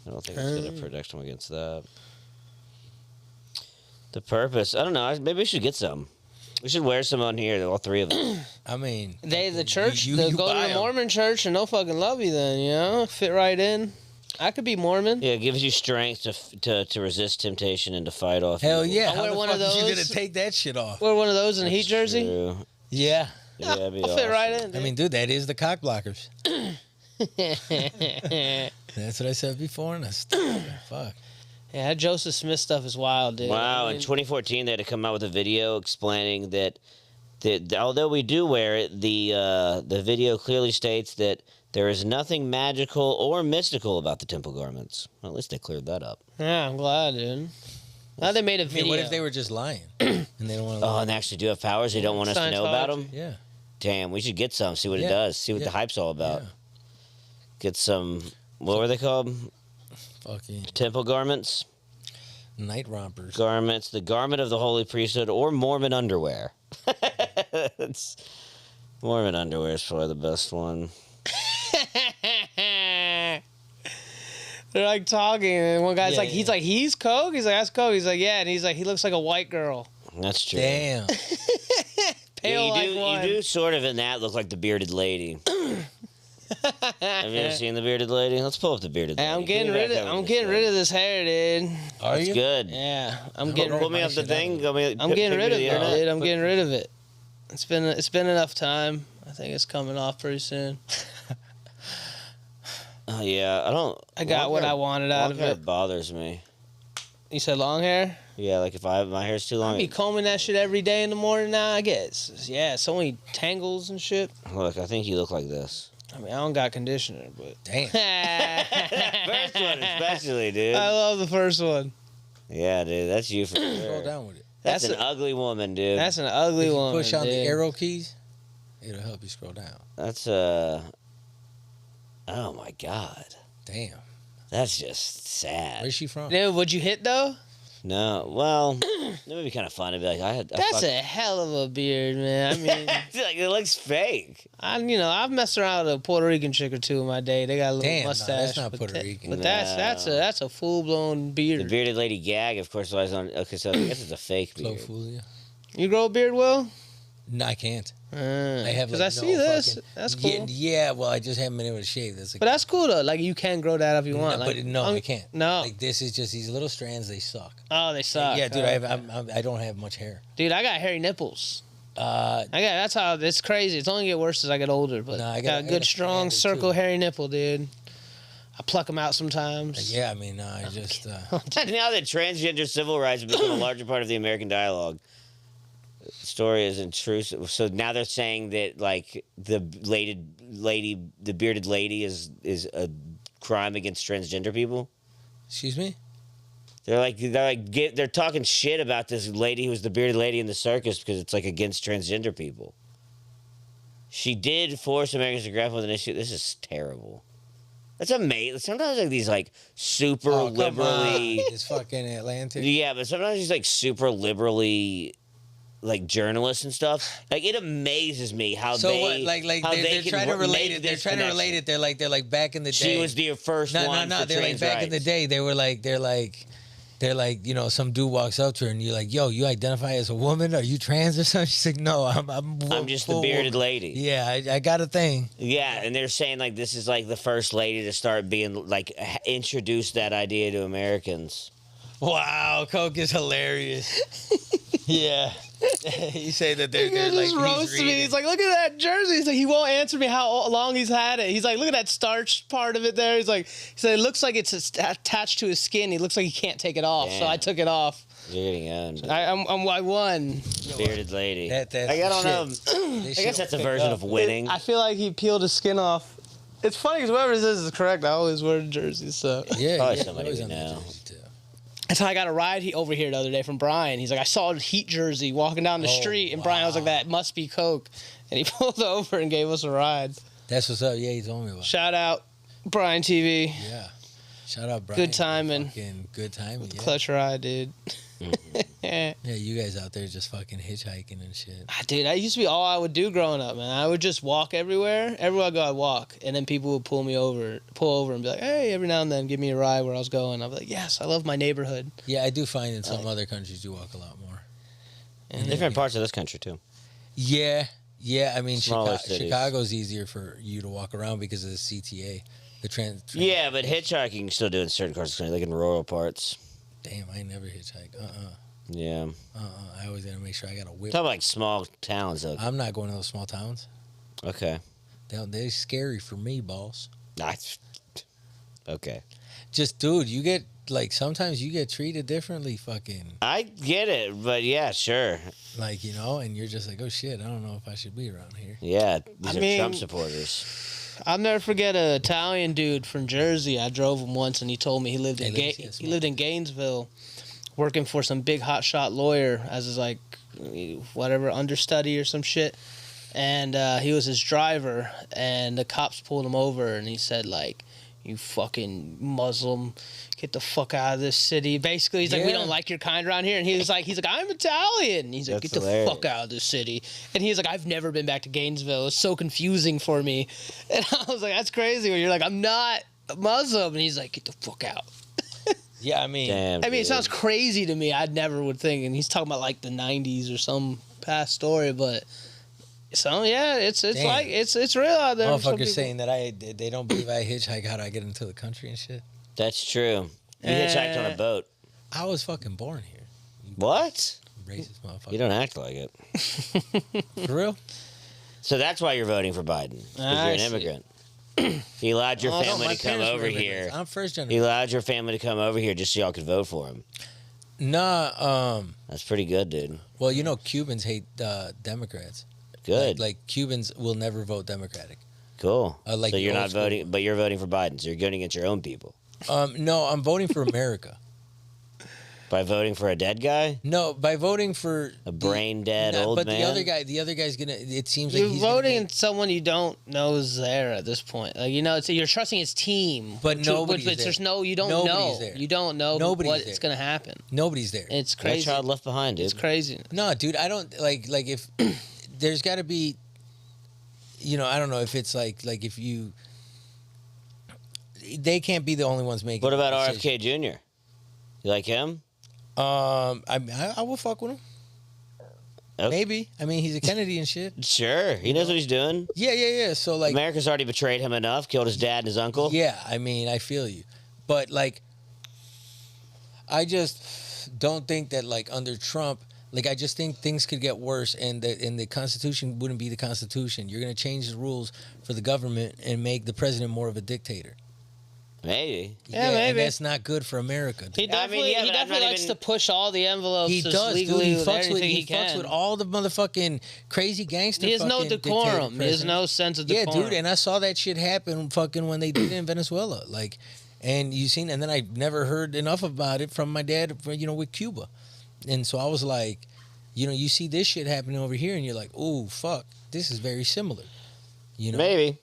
I don't think it's going to protect them against that. The purpose, I don't know. Maybe we should get some. We should wear some on here, all three of them. I mean, The church, you they'll go buy to the 'em. Mormon church and they'll fucking love you then, you know? Fit right in. I could be Mormon. Yeah, it gives you strength to resist temptation and to fight off. Hell evil. yeah. I'll How wear the one fuck of is you those. gonna take that shit off? Wear one of those in a Heat jersey. True. Yeah. Yeah, that'd be I'll fit right awesome. in. I Dude. mean, dude, that is the cock blockers. That's what I said before, and I fuck. Yeah, that Joseph Smith stuff is wild, dude. Wow, I in mean, 2014 they had to come out with a video explaining that although we do wear it, the video clearly states that there is nothing magical or mystical about the temple garments. Well, at least they cleared that up. yeah, I'm glad, dude. Now they made a I mean, video. what if they were just lying and they don't want to? Oh, and they actually do have powers they don't want us to know about them? Yeah. Damn, we should get some, see what it Yeah, does, see what the yeah, hype's all about. yeah. Get some, what were they called? Fucking Temple garments? night rompers. Garments, the garment of the holy priesthood, or Mormon underwear. It's, Mormon underwear is probably the best one. They're like talking, and one guy's Yeah, like, he's Coke? He's like, that's Coke. He's like, yeah. And he's like, he looks like a white girl. That's true. Damn. Pale Yeah, like you one. do sort of in that look like the bearded lady. Have you ever seen the bearded lady? Let's pull up the bearded lady. Hey, I'm Give getting me rid back of over I'm this getting thing. rid of this hair, dude. Are That's you? good. Yeah, I'm Hold getting on. Pull me up the Shit, thing. Go me, I'm getting rid of it, it. dude. I'm getting rid of it. It's been enough time. I think it's coming off pretty soon. Oh yeah, I don't. I got long what hair- I wanted out long of hair it. bothers me. You said long hair? Yeah, like if my hair's too long. I be combing that shit every day in the morning now. I guess. Yeah, so many tangles and shit. Look, I think you look like this. I mean, I don't got conditioner, but Damn. First one especially, dude. I love the first one. Yeah, dude, that's you for Scroll sure. down with it. That's That's an ugly woman, dude. That's an ugly If you woman. push on the dude. arrow keys, it'll help you scroll down. That's Oh my god, Damn. that's just sad. Where's she from? Dude, would you hit though? No, well, it would be kind of fun to be like, I That's fucked- a hell of a beard, man. I mean, like it looks fake. I've messed around with a Puerto Rican chick or two in my day. They got a little Damn, no, mustache. that's not but Puerto that- Rican. But No. that's a full blown The beard. bearded lady gag, of course, was on. Okay, so I guess it's a fake beard. Clofulia? You grow a beard, Will? No, I can't. I have Because like I see no this. fucking- That's cool. Yeah, well, I just haven't been able to shave. That's like, But that's cool though. Like you can grow that if you want. no, Like, but no, I can't. No. Like this is just these little strands. They suck. Oh, they suck. Yeah, dude, Oh, I don't have much hair. dude, I got hairy nipples. Uh, That's how it's crazy. It's only get worse as I get older. But No, I I got got- a I good got a strong habit, circle too. hairy nipple, dude. I pluck them out sometimes. yeah, I mean, I just Now that transgender civil rights have become a larger part of the American dialogue, the story is intrusive. So now they're saying that like the bearded lady is a crime against transgender people. excuse me. They're talking shit about this lady who was the bearded lady in the circus because it's like against transgender people. She did force Americans to grapple with an issue. This is terrible. That's amazing. Sometimes like these like super Oh, come liberally, on. It's fucking Atlantic. yeah, but sometimes these like super liberally, like journalists and stuff. Like it amazes me how So they what? Like how they're can trying to make relate it. They're this trying to connection. relate it. They're like back in the day. She was the first one. No. for They're like trans back in the rights. day. They're like, you know, some dude walks up to her and you're like, yo, you identify as a woman? Are you trans or something? She's like, no, I'm just the full bearded woman." lady. Yeah, I got a thing. Yeah, and they're saying like this is like the first lady to start being like introduce that idea to Americans. Wow, Coke is hilarious. Yeah. You say that they're He like just roasts me. He's like, look at that jersey. He's like, he won't answer me how long he's had it. He's like, look at that starch part of it there. He said it looks like it's attached to his skin. He looks like he can't take it off. So Damn. I took it off. You're getting owned. I won. Bearded lady. That's I don't know. They I should guess that's a pick version up. of winning. I feel like he peeled his skin off. It's funny because whoever says is correct. I always wear jerseys. So Yeah, Probably yeah, somebody always we on that know. jersey, too. that's how I got a ride over here the other day from Brian. He's like, I saw a Heat jersey walking down the Oh, street, and Brian was like, that must be Coke, and he pulled over and gave us a ride. That's what's up. Yeah, he told me about it. Shout out Brian TV. Yeah. Shout out, Brian. Good timing. Fucking good timing. Yeah. Clutch ride, dude. Yeah, you guys out there just fucking hitchhiking and shit. Dude, that used to be all I would do growing up, man. I would just walk everywhere. Everywhere I go, I'd walk. And then people would pull over and be like, hey, every now and then, give me a ride where I was going. I'd be like, yes, I love my neighborhood. Yeah, I do find in some other countries you walk a lot more. In different parts of this country too. Yeah. I mean, Smaller cities. Chicago's easier for you to walk around because of the CTA. The trans. Yeah, but hitchhiking you can still do in certain parts of the country, like in rural parts. Damn, I ain't never hitchhike. Yeah. I always gotta make sure I got a whip. Talk about like small towns though. I'm not going to those small towns. Okay. They're scary for me, boss. That's okay. Just, dude, you get like sometimes you get treated differently. Fucking I get it, but yeah, sure. like, you know, and you're just like, oh shit, I don't know if I should be around here. Yeah, these I are mean- Trump supporters. I'll never forget an Italian dude from Jersey. I drove him once, and he told me he lived in Hey, let me see a he lived in Gainesville, working for some big hotshot lawyer as his like whatever understudy or some shit. And he was his driver, and the cops pulled him over, and he said like, "You fucking Muslim, get the fuck out of this city." Basically, he's like, "We Yeah. don't like your kind around here." And he's like, "I'm Italian." And he's like, That's "Get the hilarious. fuck out of this city." And he's like, "I've never been back to Gainesville. It's so confusing for me." And I was like, "That's crazy." When you're like, "I'm not Muslim," and he's like, "Get the fuck out." Yeah, I mean, Damn. I mean, it dude. sounds crazy to me. I never would think. And he's talking about like the '90s or some past story, but. So yeah, it's Damn. like it's real out there. for some motherfuckers people. saying that they don't believe I hitchhike. How do I get into the country and shit? That's true. You hitchhiked on a boat. I was fucking born here. What? Racist motherfucker. You don't act like it. For real? So that's why you're voting for Biden. Because I you're an see. immigrant. He allowed your Oh, no, family my to come parents were over immigrants. here. I'm first He generation. allowed your family to come over here just so y'all could vote for him. Nah. That's pretty good, dude. Well, you know, Cubans hate Democrats. Good. Like Cubans will never vote Democratic. Cool. Like so the you're old not school. voting, but you're voting for Biden. So you're going against your own people No, I'm voting for America. by voting for a dead guy, No, by voting for a brain dead old but man. the other guy's gonna. It seems like You're he's gonna voting make- in someone you don't know is there at this point. Like, you know, it's, you're trusting his team. But Which- nobody's which there. there's no, you don't Nobody's know. there. You don't know Nobody's what's there. going to happen. Nobody's there. It's No crazy. child left behind, dude. It's crazy. No, dude, I don't like if there's got to be, you know, I don't know if it's like if you, they can't be the only ones making. What about the decision. RFK Jr.? You like him? I will fuck with him. Okay. Maybe. I mean, he's a Kennedy and shit. Sure, he knows what he's doing. Yeah. So like, America's already betrayed him enough. Killed his dad and his uncle. yeah. I mean, I feel you, but like, I just don't think that like under Trump. Like, I just think things could get worse, and the Constitution wouldn't be the Constitution. You're going to change the rules for the government and make the president more of a dictator. Maybe. Yeah, And maybe. that's not good for America. He definitely, yeah, he but I'm definitely not likes even- to push all the envelopes He as does, dude. legally He with fucks with everything he fucks can. with all the motherfucking crazy gangster. He has no fucking decorum. dictator He has presidents. no sense of Yeah, decorum. dude, and I saw that shit happen fucking when they did it in Venezuela. Like, and you seen, and then I never heard enough about it from my dad, you know, with Cuba. And so I was like, you know, you see this shit happening over here, and you're like, oh, fuck, this is very similar. You know? Maybe.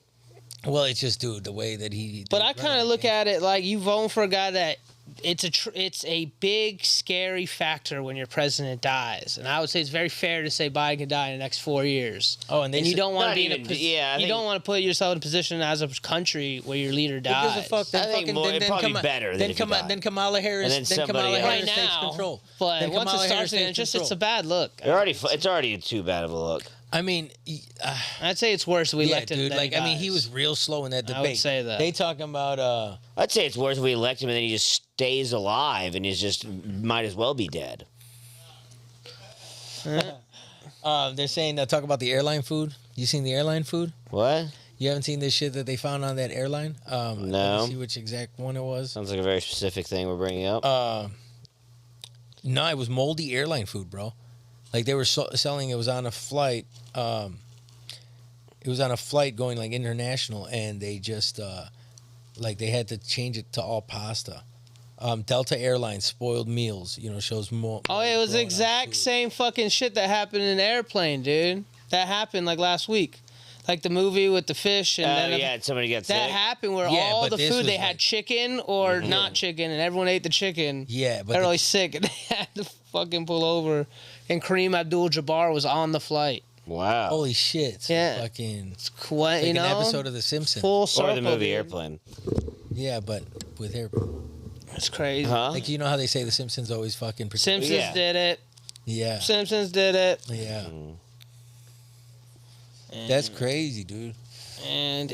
Well, it's just, dude, the way that he. But I kind of look at it like you voting for a guy that it's a big scary factor when your president dies, and I would say it's very fair to say Biden can die in the next 4 years. Oh, and they you said- don't want to Not be in a even- position. yeah, I you think- don't want to put yourself in a position as a country where your leader Who dies. gives a fuck? Then I think fucking, more- it'd probably be Kama- better than then if he died. Then Kamala Harris. And then Then Kamala somebody Harris right takes now, control. but Then once it Kamala starts, Harris it's just takes it's a bad look. It's already too bad of a look. I mean, I'd say it's worse if we yeah, elect him. dude. than Like, I mean, he dies. was real slow in that debate. I would say that. They talking about I'd say it's worse if we elect him and then he just stays alive and he's just might as well be dead. they're saying talk about the airline food. You seen the airline food? What? You haven't seen this shit that they found on that airline? No. Let me see which exact one it was. Sounds like a very specific thing we're bringing up. No, it was moldy airline food, bro. Like they were selling. It was on a flight. It was on a flight going like international, and they just like they had to change it to all pasta. Delta Airlines spoiled meals. You know, shows more. Oh, it was the exact same fucking shit that happened in an airplane, dude. That happened like last week, like the movie with the fish and then yeah, somebody gets that sick. happened where Yeah, all but the this food was they like- had chicken or not chicken, and everyone ate the chicken. Yeah, but They're the- really sick, and they had to fucking pull over. And Kareem Abdul-Jabbar was on the flight. Wow. Holy shit! It's Yeah. fucking. It's quite, Like you an know, episode of The Simpsons. full circle. Or the movie dude. Airplane. Yeah, but with hair. It's crazy. Huh? Like you know how they say The Simpsons always fucking. Protect- Simpsons Yeah. did it. Yeah. Simpsons did it. Yeah. And, That's crazy, dude. And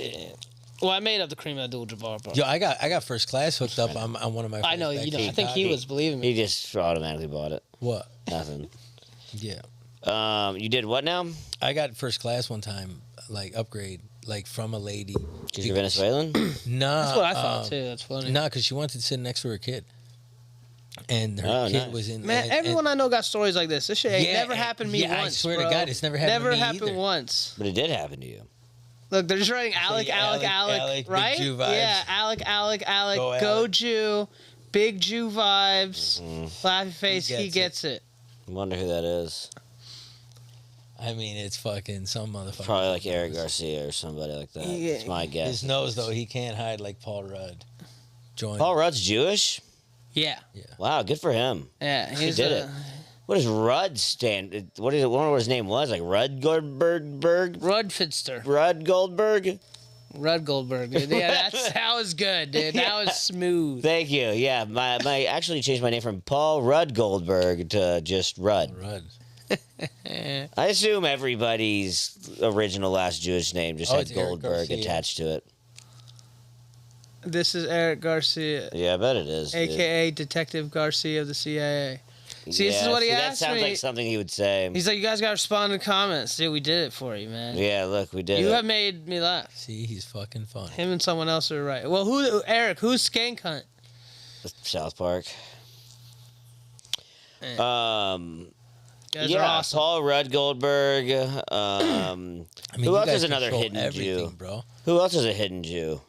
well, I made up the Kareem Abdul-Jabbar part. Yo, I got first class hooked up on one of my. I know, first you know. back I think he days. was believing me. He just automatically bought it. What? Nothing. Yeah. You did what now? I got first class one time, like upgrade, like from a lady. Because you're Venezuelan? Nah. That's what I thought too. That's funny. Nah, because she wanted to sit next to her kid, and her Oh, kid nice. was in. Man, and- everyone I know got stories like this. This shit ain't Yeah, never happened to me yeah, I once. swear to bro. God, it's never happened to me happened either. once. But it did happen to you. Look, they're just writing Alec, Alec, Alec, Big right? Jew vibes. Yeah, Alec, Go go Alec. Jew, big Jew vibes, laughy face. He gets gets it. I wonder who that is. I mean, it's fucking some motherfucker. Probably like Eric Garcia or somebody like that. Yeah. That's my guess. His nose though, he can't hide like Paul Rudd. Join. Paul Rudd's Jewish? Yeah, Wow, good for him. yeah. He He's did it. What does Rudd stand? What is it? I wonder what his name was. Like Rudd Goldberg? Rudfitster. Rudd Goldberg? Rudd Goldberg. Dude. Yeah, that was good, dude. That was smooth. Thank you. Yeah, my actually changed my name from Paul Rudd Goldberg to just Rudd. Rudd. I assume everybody's original last Jewish name just Oh, had it's Eric Goldberg Garcia. attached to it. This is Eric Garcia, Yeah, I bet it is. dude. aka Detective Garcia of the CIA. See, this is what he asked That sounds me. like something he would say. He's like, you guys got to respond in comments. Dude, we did it for you, man. Yeah, look, we did You it. have made me laugh. See, he's fucking fun. Him and someone else are right. Well, Eric, who's Skank Hunt? South Park. You guys are awesome. Paul Rudd Goldberg. Who else is another hidden Jew? Bro. Who else is a hidden Jew?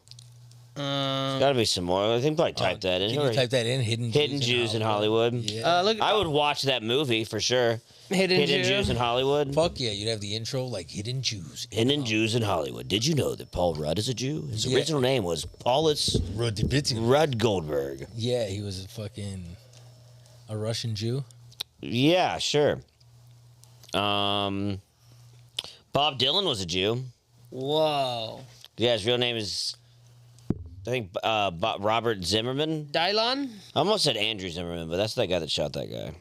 There's got to be some more. I think probably type that in. Can you type that in? Hidden Jews in Hollywood. Yeah. I would watch that movie for sure. Hidden Jews in Hollywood. Fuck yeah, you'd have the intro like Hidden Jews. Hidden Jews in Hollywood. Did you know that Paul Rudd is a Jew? His original name was Paulus Rudd Goldberg. Yeah, he was a Russian Jew. Yeah, sure. Bob Dylan was a Jew. Whoa. Yeah, his real name is, I think, Robert Zimmerman. Dylan? I almost said Andrew Zimmerman, but that's the guy that shot that guy.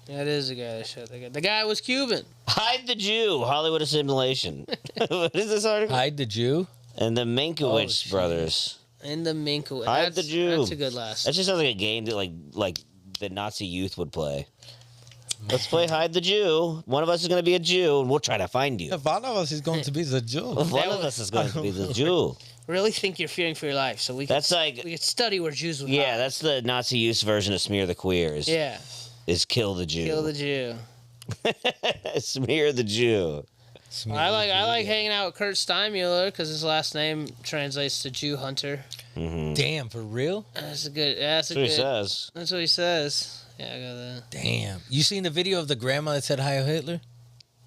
That is the guy that shot that guy. The guy was Cuban. Hide the Jew, Hollywood Assimilation. What is this article? Hide the Jew? And the Mankiewicz brothers. And the Minkovic. Hide the Jew. That's a good last. That just sounds like a game that like the Nazi youth would play. Let's play Hide the Jew. One of us is going to be a Jew, and we'll try to find you. One of us is going to be the Jew. One of us is going to be the Jew. Really think you're fearing for your life, so we That's we like, could study where Jews would yeah, hide. that's the Nazi youth version of Smear the Queers. Yeah. Is kill the Jew. Kill the Jew. Smear the Jew. I like hanging out with Kurt Steinmuller because his last name translates to Jew hunter. Mm-hmm. Damn, for real? That's a good. That's what he says. That's what he says. Yeah, I got that. Damn. You seen the video of the grandma that said Heil Hitler?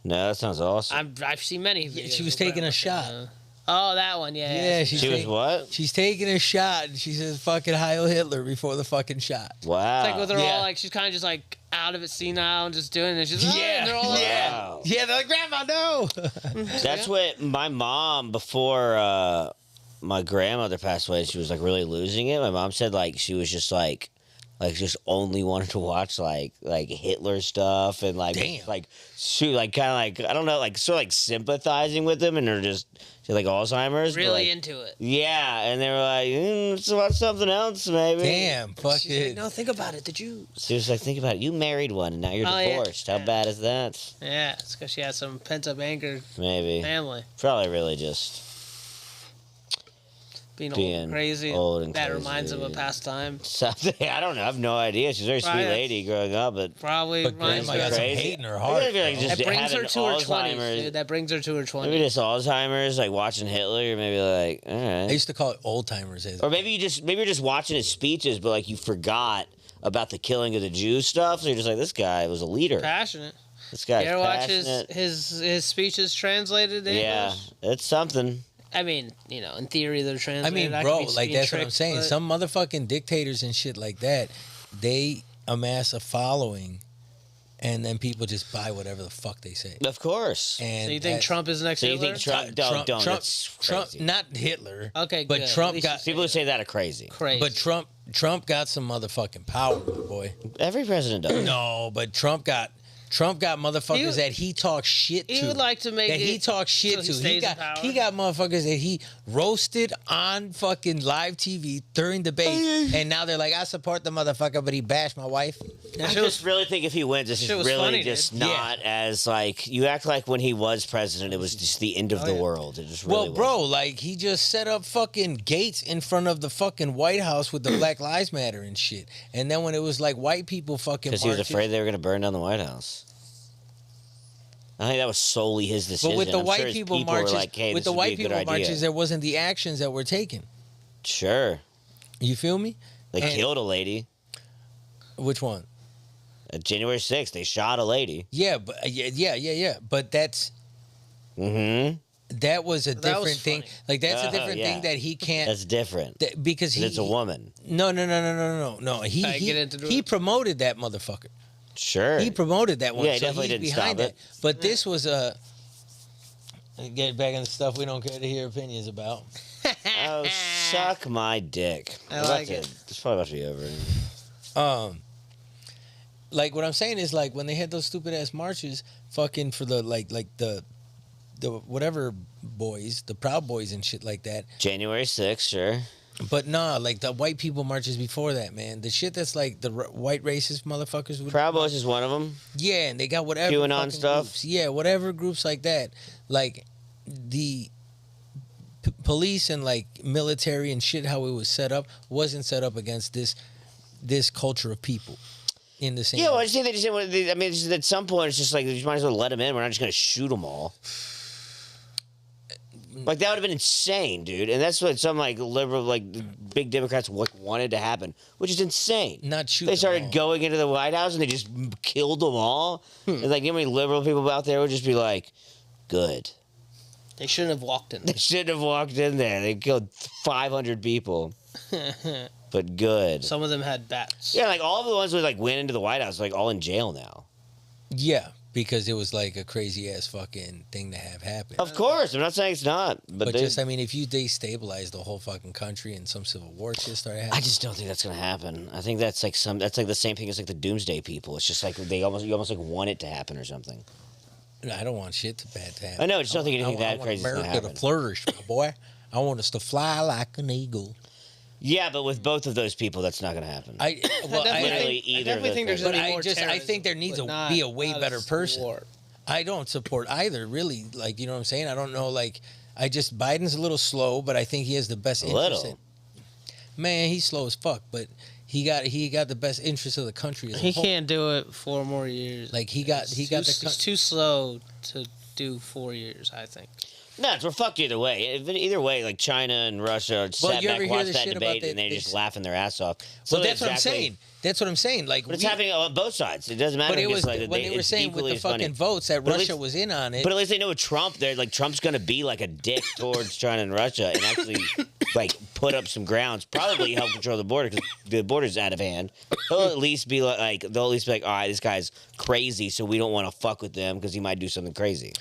No, that sounds awesome. I've seen many videos. Yeah, she was taking a shot. Oh, that one, yeah. Yeah, she was what? She's taking a shot, and she says fucking Heil Hitler before the fucking shot. Wow. It's like with her all like she's kind of just like out of it senile and just doing it. She's like, and they're all like, Wow. Yeah, they're like, Grandma, no. That's what my mom, before my grandmother passed away, she was like really losing it. My mom said like she was just like just only wanted to watch like Hitler stuff and like she like kind of like I don't know, like sort of like sympathizing with him, and they're just she had like Alzheimer's. really like, into it. Yeah, and they were like, let's watch something else maybe. Damn, fuck She's it. like, no, think about it. The Jews. She was like, think about it. You married one, and now you're Oh, yeah. divorced. How bad is that? Yeah, it's because she had some pent up anger. Maybe. Family. Probably really just Being old and crazy. old and that crazy. reminds him of a past time. Something I don't know. I have no idea. She's a very sweet Probably lady growing up, but Probably But reminds grandma her got of some crazy. hate in her heart. I feel like just that brings her having to her 20s, Alzheimer's. dude. That brings her to her 20s. Maybe just Alzheimer's, like watching Hitler, or maybe like, all I right. used to call it old timers. Or maybe you're just watching his speeches, but like you forgot about the killing of the Jews stuff. So you're just like, this guy was a leader. Passionate. This guy's You ever watch passionate. his speeches translated in Yeah, English? it's something. I mean, in theory they're I translated. mean, I bro, could be like being that's what I'm tricked, saying. but- Some motherfucking dictators and shit like that, they amass a following, and then people just buy whatever the fuck they say. Of course. And So you think that- Trump is next So you Hitler? think Trump? Don't. That's Trump, crazy. not Hitler. Okay, but good. At Trump least got People who say that are crazy. crazy. But Trump got some motherfucking power, boy. Every president does. No, but Trump got motherfuckers He- that he talks shit to. he would like to make that he it talks shit so he to. stays in got power. he got motherfuckers that he roasted on fucking live TV during debate, and now they're like, I support the motherfucker, but he bashed my wife. I just really think if he wins, this is shit was really funny, just dude. not as like you act like when he was president, it was just the end of the world. It just really Well, bro, like he just set up fucking gates in front of the fucking White House with the Black Lives Matter and shit, and then when it was like white people fucking because he was marching- afraid they were going to burn down the White House. I think that was solely his decision. But with the I'm white sure his people were marches, like, hey, with this the would be white a good people idea. marches, there wasn't the actions that were taken. Sure, You feel me? they And- killed a lady. Which one? January 6th, they shot a lady. Yeah, but yeah. But Mm-hmm. that was a That different was thing. funny. Like that's a Oh, different yeah. thing that he can't That's different. because he It's a woman. No. He I get into he it. promoted that motherfucker. Sure. He promoted that one. Yeah, he so definitely he's didn't behind stop it. that. But this was a get back into stuff we don't care to hear opinions about. Oh, suck my dick. I like it. It's probably about to be over. Like what I'm saying is like when they had those stupid ass marches, fucking for the like the whatever boys, the Proud Boys and shit like that. January 6th, sure. But nah, like the white people marches before that, man. The shit that's like the white racist motherfuckers would. Proud Boys is one of them. Yeah, and they got whatever QAnon fucking stuff? Groups. Yeah, whatever groups like that. Like the police and like military and shit, how it was set up wasn't set up against this culture of people. in the same. Yeah, well, I just think they just. I mean, just at some point, it's just like you might as well let them in. We're not just gonna shoot them all. Like that would have been insane, dude. And that's what some like liberal, like big Democrats wanted to happen, which is insane. Not shoot. They started going into the White House and they just killed them all. And like, you know how many liberal people out there would just be like, "Good." They shouldn't have walked in. They shouldn't have walked in there. They killed 500 people. But good. Some of them had bats. Yeah, like all of the ones who like went into the White House, like all in jail now. Yeah, because it was like a crazy ass fucking thing to have happen. Of course, I'm not saying it's not, but just I mean, if you destabilize the whole fucking country and some civil war shit started happening, I just don't think that's gonna happen. I think that's like the same thing as like the Doomsday people. It's just like you almost like want it to happen or something. I don't want shit to bad to happen. I know, I just don't think anything that crazy is gonna America happen. to flourish, my boy. I want us to fly like an eagle. Yeah, but with both of those people, that's not gonna happen. I Literally either of those think there's people. gonna But be more I terrorism, think there needs but to be a way not better civil person. war. I don't support either, really. Like, you know what I'm saying? I don't know. Like, Biden's a little slow, but I think he has the best interest. Man, he's slow as fuck, but he got the best interest of the country. As a He whole. can't do it 4 more years. Like he got He's too slow to do 4 years, I think. No, we're fucked either way. Either way, like China and Russia sat you back, ever hear watched the that shit about debate, that- and they're just laughing their ass off. Well, that's what I'm saying. That's what I'm saying. Like, But it's happening on both sides. It doesn't matter. But it was like, when they were it's saying with equally the as funny. fucking votes that But at Russia least- was in on it. But at least they know with Trump, they're like Trump's gonna be like a dick towards China and Russia, and actually like put up some grounds, probably help control the border because the border's out of hand. They'll at least be like, all right, this guy's crazy, so we don't want to fuck with them because he might do something crazy.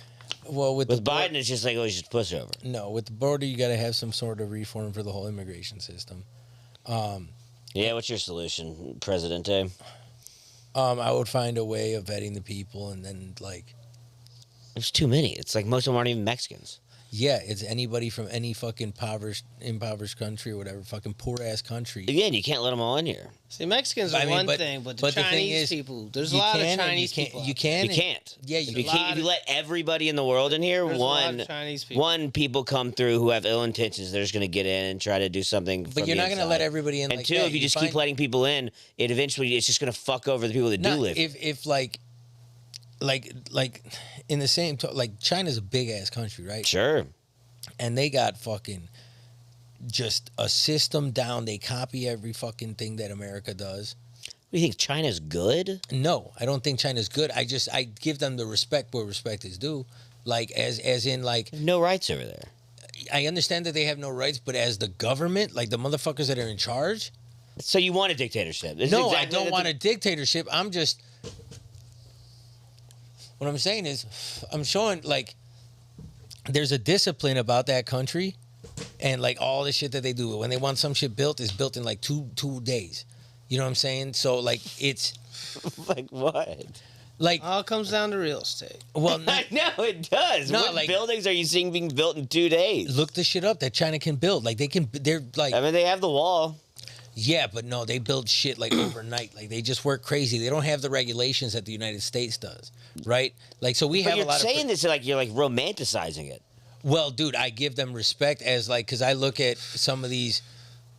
Well, with Biden, it's just like, oh, he's just a pushover. No, with the border, you got to have some sort of reform for the whole immigration system. Yeah, what's your solution, Presidente? I would find a way of vetting the people, and then like, there's too many. It's like most of them aren't even Mexicans. yeah, it's anybody from any fucking impoverished country or whatever, fucking poor ass country. Again, you can't let them all in here. See, Mexicans are one thing, but the Chinese people, there's a lot of Chinese people. You can. You can't. Yeah, If you let everybody in the world in here, There's a lot of Chinese people. people come through who have ill intentions. They're just going to get in and try to do something. But you're not going to let everybody in. And like two, that. if you just keep letting people in, it's just going to fuck over the people that do live. If like in the same like China's a big ass country, right? Sure. And they got fucking just a system down. They copy every fucking thing that America does. You think China's good? No, I don't think China's good. I give them the respect where respect is due. Like as in like no rights over there. I understand that they have no rights, but as the government, like the motherfuckers that are in charge. So you want a dictatorship? No, I don't want a dictatorship. I'm just what I'm saying is I'm showing like there's a discipline about that country and like all the shit that they do. When they want some shit built, it's built in like two days. You know what I'm saying? So like it's like what? Like all comes down to real estate. Well, I know it does. No, what like- buildings are you seeing being built in 2 days? Look the shit up that China can build. Like they're like. I mean, they have the wall. Yeah, but no, they build shit like overnight. Like they just work crazy. They don't have the regulations that the United States does, right? Like so we But have you're a lot saying of. this like you're like romanticizing it. Well, dude, I give them respect as like because I look at some of these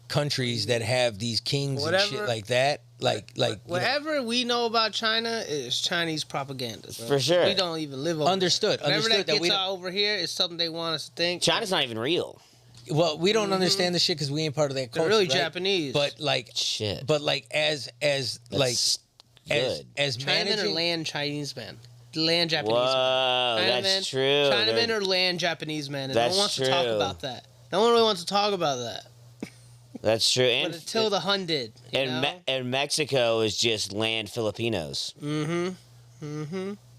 countries that have these kings and shit like that. Like whatever we know about China is Chinese propaganda. Bro. For sure. We don't even live over Understood. there. Whatever Understood that that we gets don't- out over here is something they want us to think. China's not even real. Well, we don't understand the shit because we ain't part of that culture. They're really right? Japanese. But like shit. But like as like good. as Chinamen managing. are land Chinese men. Land Japanese Whoa, men. that's Chinamen- true. Chinamen They're- are land Japanese men. And That's no one wants to talk true. about that. No one really wants to talk about that. That's true. And But until the Hun did. and Mexico is just land Filipinos.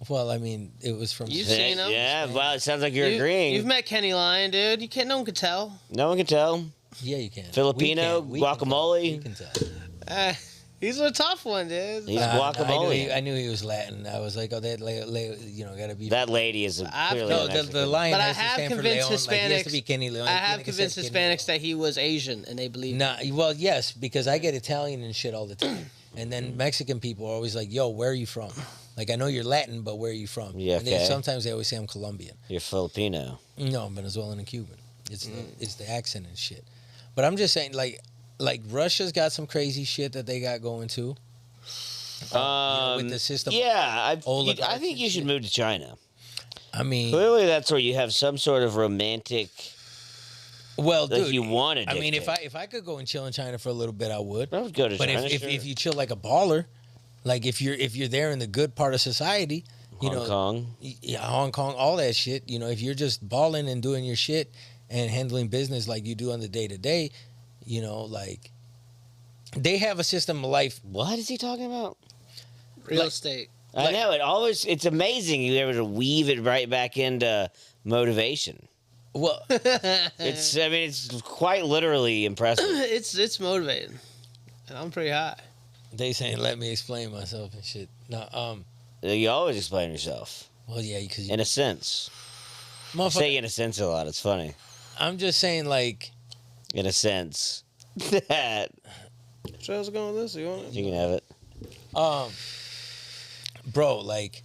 Well, I mean, it was from. You've seen them. Yeah, well, it sounds like you're agreeing. You've met Kenny Lyon, dude. You can't. No one could tell. No one can tell. Yeah, you can. Filipino We can tell. guacamole. You can tell. He's a tough one, dude. He's No, guacamole. I knew he was Latin. I was like, oh, that, gotta be. That lady is clearly no, a Mexican. the lion But I has to have stand for convinced Leon. Like, he has to Hispanics. be Kenny Leon. I He have can't convinced accept Kenny Hispanics that he was Asian, and they believe. Nah, well, yes, because I get Italian and shit all the time, and then Mexican people are always like, "Yo, where are you from?" Like, I know you're Latin, but where are you from? Yeah, And then okay. sometimes they always say I'm Colombian. You're Filipino. No, I'm Venezuelan and Cuban. It's the accent and shit. But I'm just saying, like Russia's got some crazy shit that they got going too. with the system. Yeah, I oligarchs think and you should shit. move to China. I mean, Clearly, that's where you have some sort of romantic. well, Like dude, you want to. I mean, if I could go and chill in China for a little bit, I would. I would go to But China. if you chill like a baller, like if you're there in the good part of society, you Hong know, Kong. yeah, Hong Kong, all that shit. You know, if you're just balling and doing your shit and handling business like you do on the day to day, you know, like they have a system of life. What is he talking about? Real Like- estate. I know it's amazing you're able to weave it right back into motivation. Well, It's quite literally impressive. It's motivating. And I'm pretty high. they saying let me explain myself and shit. No, You always explain yourself well, yeah, because in a sense. I motherfucker, say in a sense a lot. It's funny. I'm just saying like. In a sense that So how's it going with this? You want it? you can have it. Bro, like,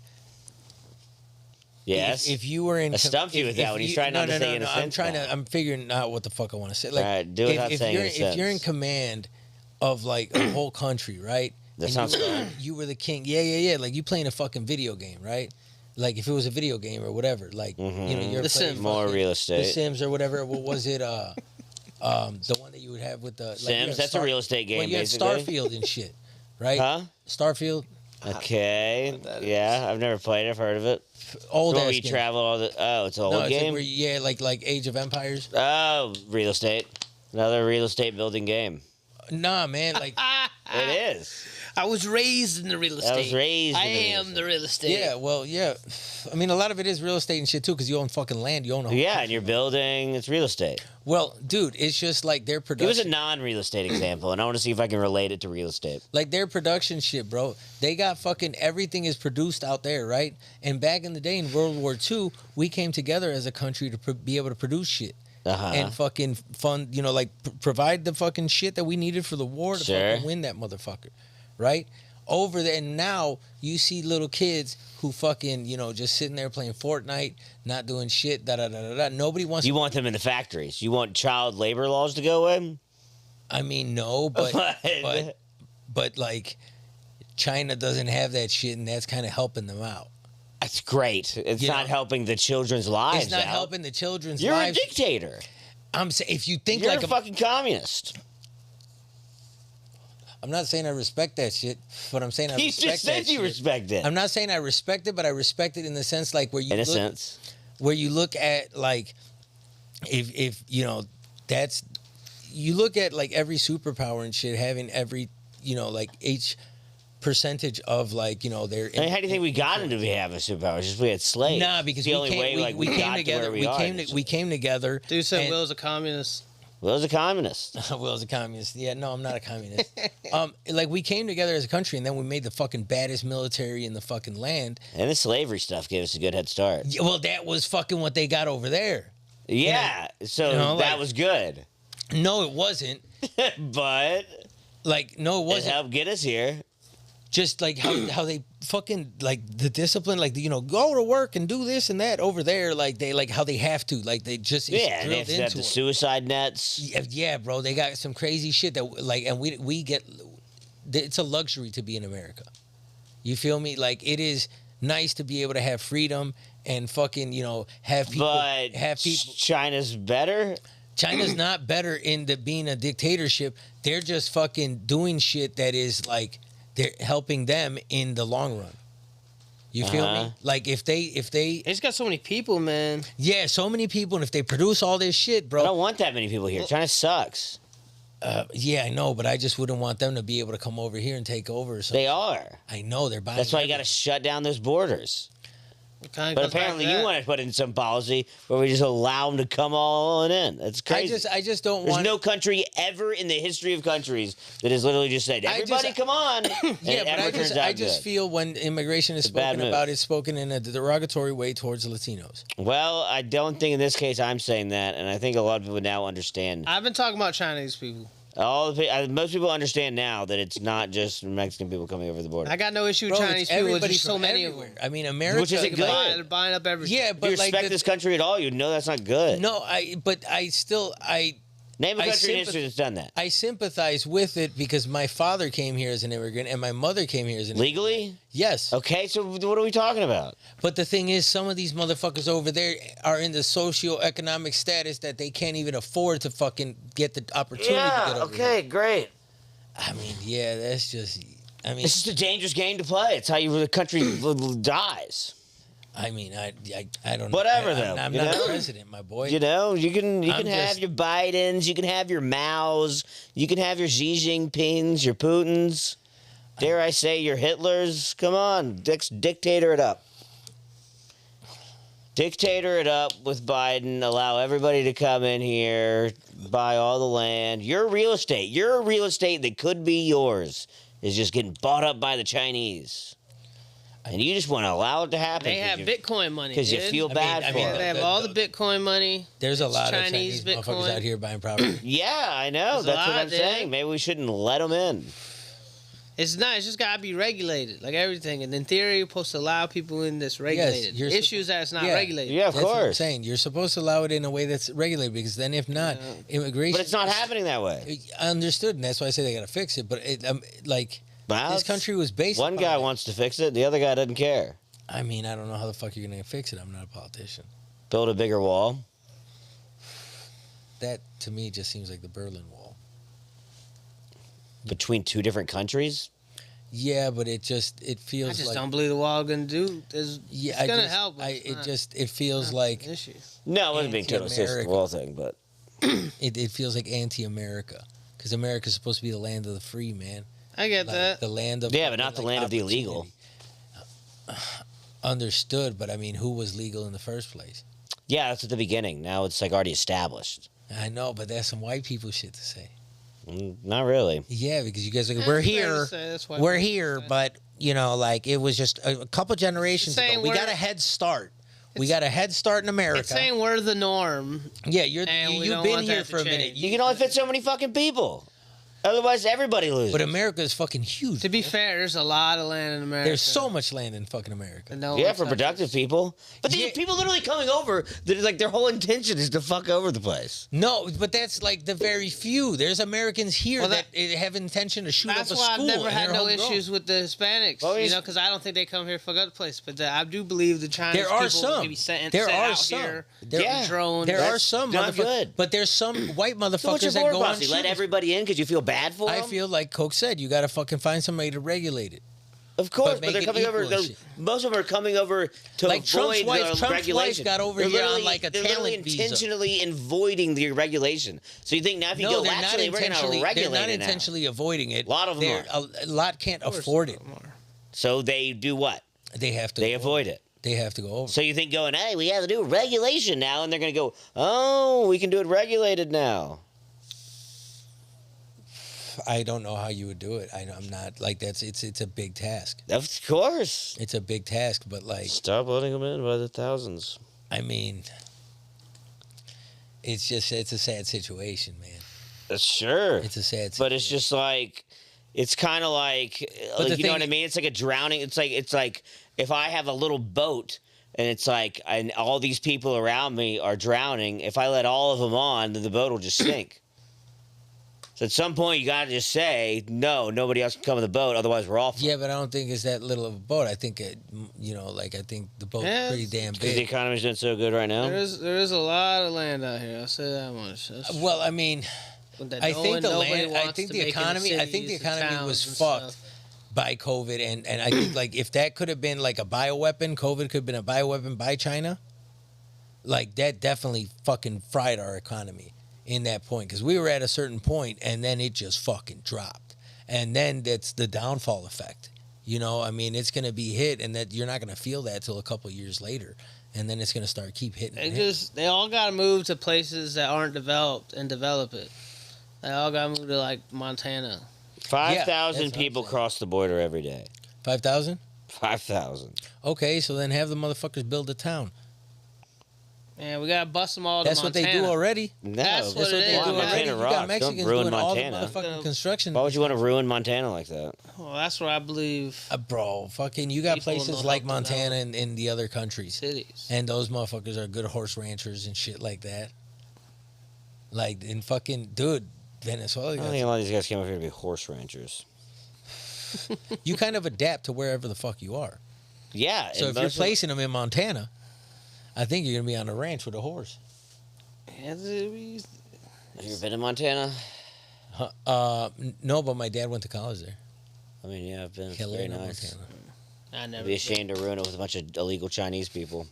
Yes. if you were in, I stumped you with that when he's trying not to say in a sense now. I'm figuring out what the fuck I want to say. Like, All right, do it without saying in a if you're in sense. command of like a whole country, right? That And sounds you were, fun. you were the king. Yeah. Like you playing a fucking video game, right? Like if it was a video game or whatever, like you know, you're The playing Sims. More fucking real The estate. Sims or whatever. What was it? The one that you would have with the like, you Sims. had That's a real estate game, Well, you had basically. Starfield and shit, right? Huh? Starfield, Okay. that Yeah, I've never played it. I've heard of it. old Where ass you game. travel all the. Oh, it's an old No, it's like game. where yeah, like Age of Empires. Oh, real estate. Another real estate building game. Nah, man, like It is. I was raised in the real estate. I was raised I in the real am estate. the real estate. yeah, well, yeah. I mean, a lot of it is real estate and shit too, because you own fucking land. You own a whole Yeah, and you're building. It's real estate. Well, dude, it's just like their Give us a production, non-real estate example, and I want to see if I can relate it to real estate. like their production shit, bro. They got fucking everything is produced out there, right? And back in the day in World War II, we came together as a country to be able to produce shit. Uh-huh. And fucking fund, you know, like provide the fucking shit that we needed for the war to Sure. fucking win that motherfucker, right? Over there, and now you see little kids who fucking, you know, just sitting there playing Fortnite, not doing shit, da da da da da. Nobody wants. You want them in the factories. You want child labor laws to go in? I mean, no, but but like, China doesn't have that shit, and that's kind of helping them out. That's great. It's You not know, helping the children's lives. It's not out. helping the children's You're lives. a dictator. I'm saying if you think You're like a fucking communist. I'm not saying I respect that shit, but I'm saying I You respect just said that you shit. respect it. I'm not saying I respect it, but I respect it in the sense like where you In a look, sense. where you look at like if you know that's you look at like every superpower and shit having every you know like each percentage of like you know their. I mean, how do you think we got into having superpowers? Just we had slaves. Nah, because It's the we only came, way we we came got together. to where We are. came we came together. Dude said and- Will's a communist. Will's a communist. Will's a communist. Yeah, no, I'm not a communist. Like we came together as a country, and then we made the fucking baddest military in the fucking land. And the slavery stuff gave us a good head start. Yeah, well, that was fucking what they got over there. Yeah, so you know, that like- was good. No, it wasn't. But Like, no, it it wasn't. helped get us here. Just like how they fucking like the discipline, like you know, go to work and do this and that over there. Like they like how they have to, like they just it's Yeah, and they drilled have to have into the them. suicide nets. Yeah, bro, they got some crazy shit that like, and we get. It's a luxury to be in America. You feel me? Like it is nice to be able to have freedom and fucking you know have people But have people. China's better. China's not better in the being a dictatorship. They're just fucking doing shit that is like they're helping them in the long run. You feel Uh-huh. me? Like if they It's got so many people, man. yeah, so many people, and if they produce all this shit, I bro. don't want that many people here. China sucks. Yeah, I know, but I just wouldn't want them to be able to come over here and take over or something. They are. I know they're buying. That's why you got to shut down those borders. Kinda But goes back apparently, to you that. want to put in some policy where we just allow them to come all in. That's crazy. I just don't There's want. no country ever in the history of countries that has literally just said, "Everybody, come on!" and Yeah, it but ever turns out I just good. feel when immigration is It's a bad spoken move. about, it's spoken in a derogatory way towards Latinos. Well, I don't think in this case I'm saying that, and I think a lot of people now understand. I've been talking about Chinese people. Most people understand now that it's not just Mexican people coming over the border. I got no issue with Bro, Chinese it's people. There's everybody just so from many everywhere. of them. I mean, America. Which isn't good. Buying up everything. Yeah, If you but like respect this country at all, you know that's not good. no, but I still Name a I country in history that's done that. I sympathize with it because my father came here as an immigrant and my mother came here as an immigrant. Legally? Yes. Okay, so what are we talking about? But the thing is, some of these motherfuckers over there are in the socioeconomic status that they can't even afford to fucking get the opportunity to get over here. Great. I mean, yeah, that's just. I mean, It's just a dangerous game to play. It's how the country dies. I mean, I don't know. Whatever, though. I'm you not know? the president, my boy. You know, you can I'm have just- your Bidens, you can have your Maos, you can have your Xi Jinpings, your Putins. Dare I say your Hitlers? Come on, dictator it up. Dictator it up with Biden. Allow everybody to come in here, buy all the land. Your real estate that could be yours is just getting bought up by the Chinese. And you just want to allow it to happen. They have Bitcoin money. Because you dude. feel bad for They them. have all the Bitcoin money. There's a lot of Chinese Chinese motherfuckers Bitcoin. out here buying property. Yeah, I know. There's a That's what lot I'm there. saying. Maybe we shouldn't let them in. It's not. It's just gotta be regulated, like everything. And in theory, you're supposed to allow people in this regulated. you're Issues that it's not Yeah. regulated. Yeah, of That's what I'm course. saying. You're supposed to allow it in a way that's regulated because then if not, immigration. But it's not happening that way. I understood, and that's why I say they got to fix it. But it, like Well, this country was based. One upon guy it. wants to fix it, the other guy doesn't care. I mean, I don't know how the fuck you're gonna fix it. I'm not a politician. Build a bigger wall. That to me just seems like the Berlin Wall. Between two different countries? Yeah, but it feels I just like don't believe the wall gonna do. It's yeah, gonna help. But it feels like an issue. No, it wasn't being total assist the Anti-American. wall thing, but it feels like anti-America because America's supposed to be the land of the free, man. I get Like, that. the land of yeah, but not the like, land of the illegal. opportunity. Understood, but I mean, who was legal in the first place? Yeah, that's at the beginning. Now it's like already established. I know, but that's some white people shit to say. Not really. Yeah, because you guys are like, That's we're fair to here, say, that's why we're people here, say. but you know, like it was just a couple generations saying ago. We got we're- a head start. We got a head start in America. It's saying we're the norm. Yeah, And we you've don't been want here that to for a minute. change. You can only fit so many fucking people. Otherwise, everybody loses. But America is fucking huge. To be fair, there's a lot of land in America. There's so much land in fucking America. And no yeah, one for touches. productive people. But these people literally coming over, they're like their whole intention is to fuck over the place. No, but that's like the very few. There's Americans here Well, that have intention to shoot up a That's why school. I've never and had they're no homegrown. issues with the Hispanics. Well, You know, because I don't think they come here for good place. But I do believe the Chinese There are people some. maybe sent There are out some. here. There- Yeah. drones. There are That's some not motherfuckers, good. but there's some white So what's your motherfuckers that border go on policy? Let shootings. everybody in because you feel bad for them? I feel like Coke said, you got to fucking find somebody to regulate it. Of course, but make they're it coming over. equal and they're- shit. Most of them are coming over to Like Trump's avoid wife- the Trump's wife regulation. got over They're here on, literally- like, a they're literally talent visa. intentionally avoiding the regulation. So you think now if you go, they're actually, not we're going to intentionally. They're regulate not it now. intentionally avoiding it. A lot of them They're- a lot can't afford it. So they do what? They have to. They go avoid over. it. They have to go over. So you think going, hey, we have to do regulation now, and they're going to go, oh, we can do it regulated now. I don't know how you would do it. I'm not like that's. It's a big task. Of course. It's a big task, but like Stop letting them in by the thousands. I mean, it's a sad situation, man. Sure. It's a sad. But it's just like, it's kind of like But the you know thing- what I mean? It's like a drowning. It's like if I have a little boat and it's like, and all these people around me are drowning, if I let all of them on, then the boat will just sink. So at some point, you got to just say, no, nobody else can come in the boat, otherwise we're all Yeah, but I don't think it's that little of a boat. I think I think the boat's pretty damn Because the big. economy's doing so good right now. There is a lot of land out here. I'll say that much. Well, I mean, That I no think one- the nobody land. I wants think to the make in economy. I think the cities and economy was towns and fucked stuff. by COVID, and I think like if that could have been like a bioweapon, COVID could have been a bioweapon by China. Like that definitely fucking fried our economy in that point because we were at a certain point and then it just fucking dropped, and then that's the downfall effect. You know, I mean, it's gonna be hit, and that you're not gonna feel that till a couple years later, and then it's gonna start keep hitting. and hitting. They all gotta move to places that aren't developed and develop it. They all gotta move to like Montana. 5,000 that's what people cross the border every day. 5,000. 5,000. Okay, so then have the motherfuckers build a town. Yeah, we gotta bust them all. That's to what they Montana. do already. No, That's what it they is. do man. already. You Montana rocks. got Don't Mexicans ruin doing all the Montana. motherfucking construction. Why would you want to ruin Montana like that? Well, that's what I believe. Bro, fucking, you got People places know like how to Montana and in the other countries. Cities. And those motherfuckers are good horse ranchers and shit like that. Like in fucking dude, Venezuela. I don't think a lot of these guys came over here to be horse ranchers. You kind of adapt to wherever the fuck you are. Yeah. So and if you're most of- placing them in Montana, I think you're gonna be on a ranch with a horse. Have you ever been in Montana? No, but my dad went to college there. I mean, yeah, I've been. It's very Helena, nice. Montana. I I'd never. be ashamed to ruin it with a bunch of illegal Chinese people.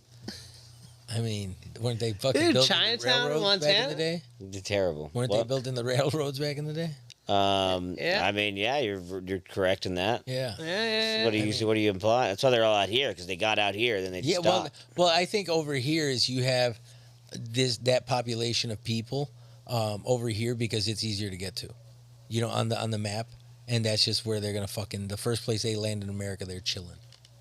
I mean, weren't they fucking Dude, building Chinatown, the railroads back in Montana? the day? They're terrible. Weren't they What? building the railroads back in the day? Yeah. I mean, yeah, you're correct in that. Yeah. Yeah. What do you imply? That's why they're all out here because they got out here, then they Yeah, stopped. well, I think over here is you have that population of people over here because it's easier to get to, on the map, and that's just where they're gonna the first place they land in America, they're chilling.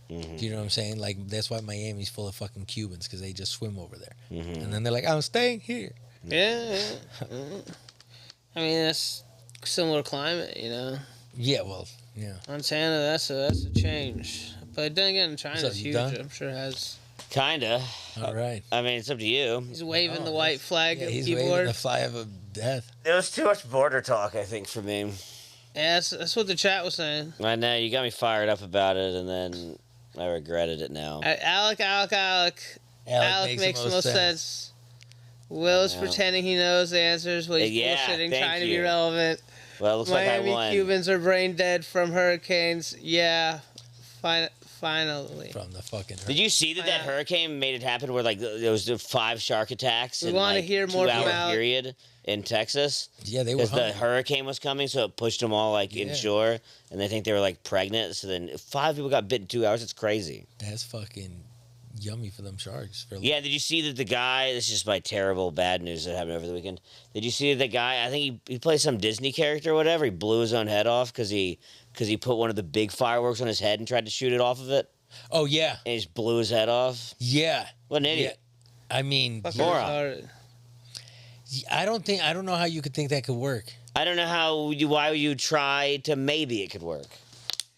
Mm-hmm. Do you know what I'm saying? Like that's why Miami's full of fucking Cubans because they just swim over there, Mm-hmm. and then they're like, I'm staying here. Yeah. I mean, that's similar climate, Yeah, well, yeah. Montana, that's a change. But then again, China's So, you huge. done? I'm sure it has. Kinda. All right. I mean, it's up to you. He's waving the white flag Yeah, at the he's waving keyboard. the flag of death. It was too much border talk, I think, for me. Yeah, that's what the chat was saying. I know you got me fired up about it, and then I regretted it now. Alec makes the most sense. Will's I know. pretending he knows the answers while he's Yeah, bullshitting, thank trying to be you. relevant. Well, it looks Miami like I won. Cubans are brain dead from hurricanes. Yeah, finally. From the fucking. Did you see that hurricane made it happen where there was 5 shark attacks We in wanna like hear more from 2-hour Alec. period in Texas? Yeah, they were Because the hungry. hurricane was coming, so it pushed them all like Yeah. inshore, and they think they were like pregnant. So then 5 people got bit in 2 hours. It's crazy. That's fucking yummy for them sharks. Yeah, did you see that the guy? This is just my terrible bad news that happened over the weekend. Did you see the guy? I think he played some Disney character or whatever. He blew his own head off because he put one of the big fireworks on his head and tried to shoot it off of it. Oh yeah, And he just blew his head off. yeah. What an idiot! I mean, Fucking Moron. retarded. I don't know how you could think that could work. I don't know why you try to maybe it could work.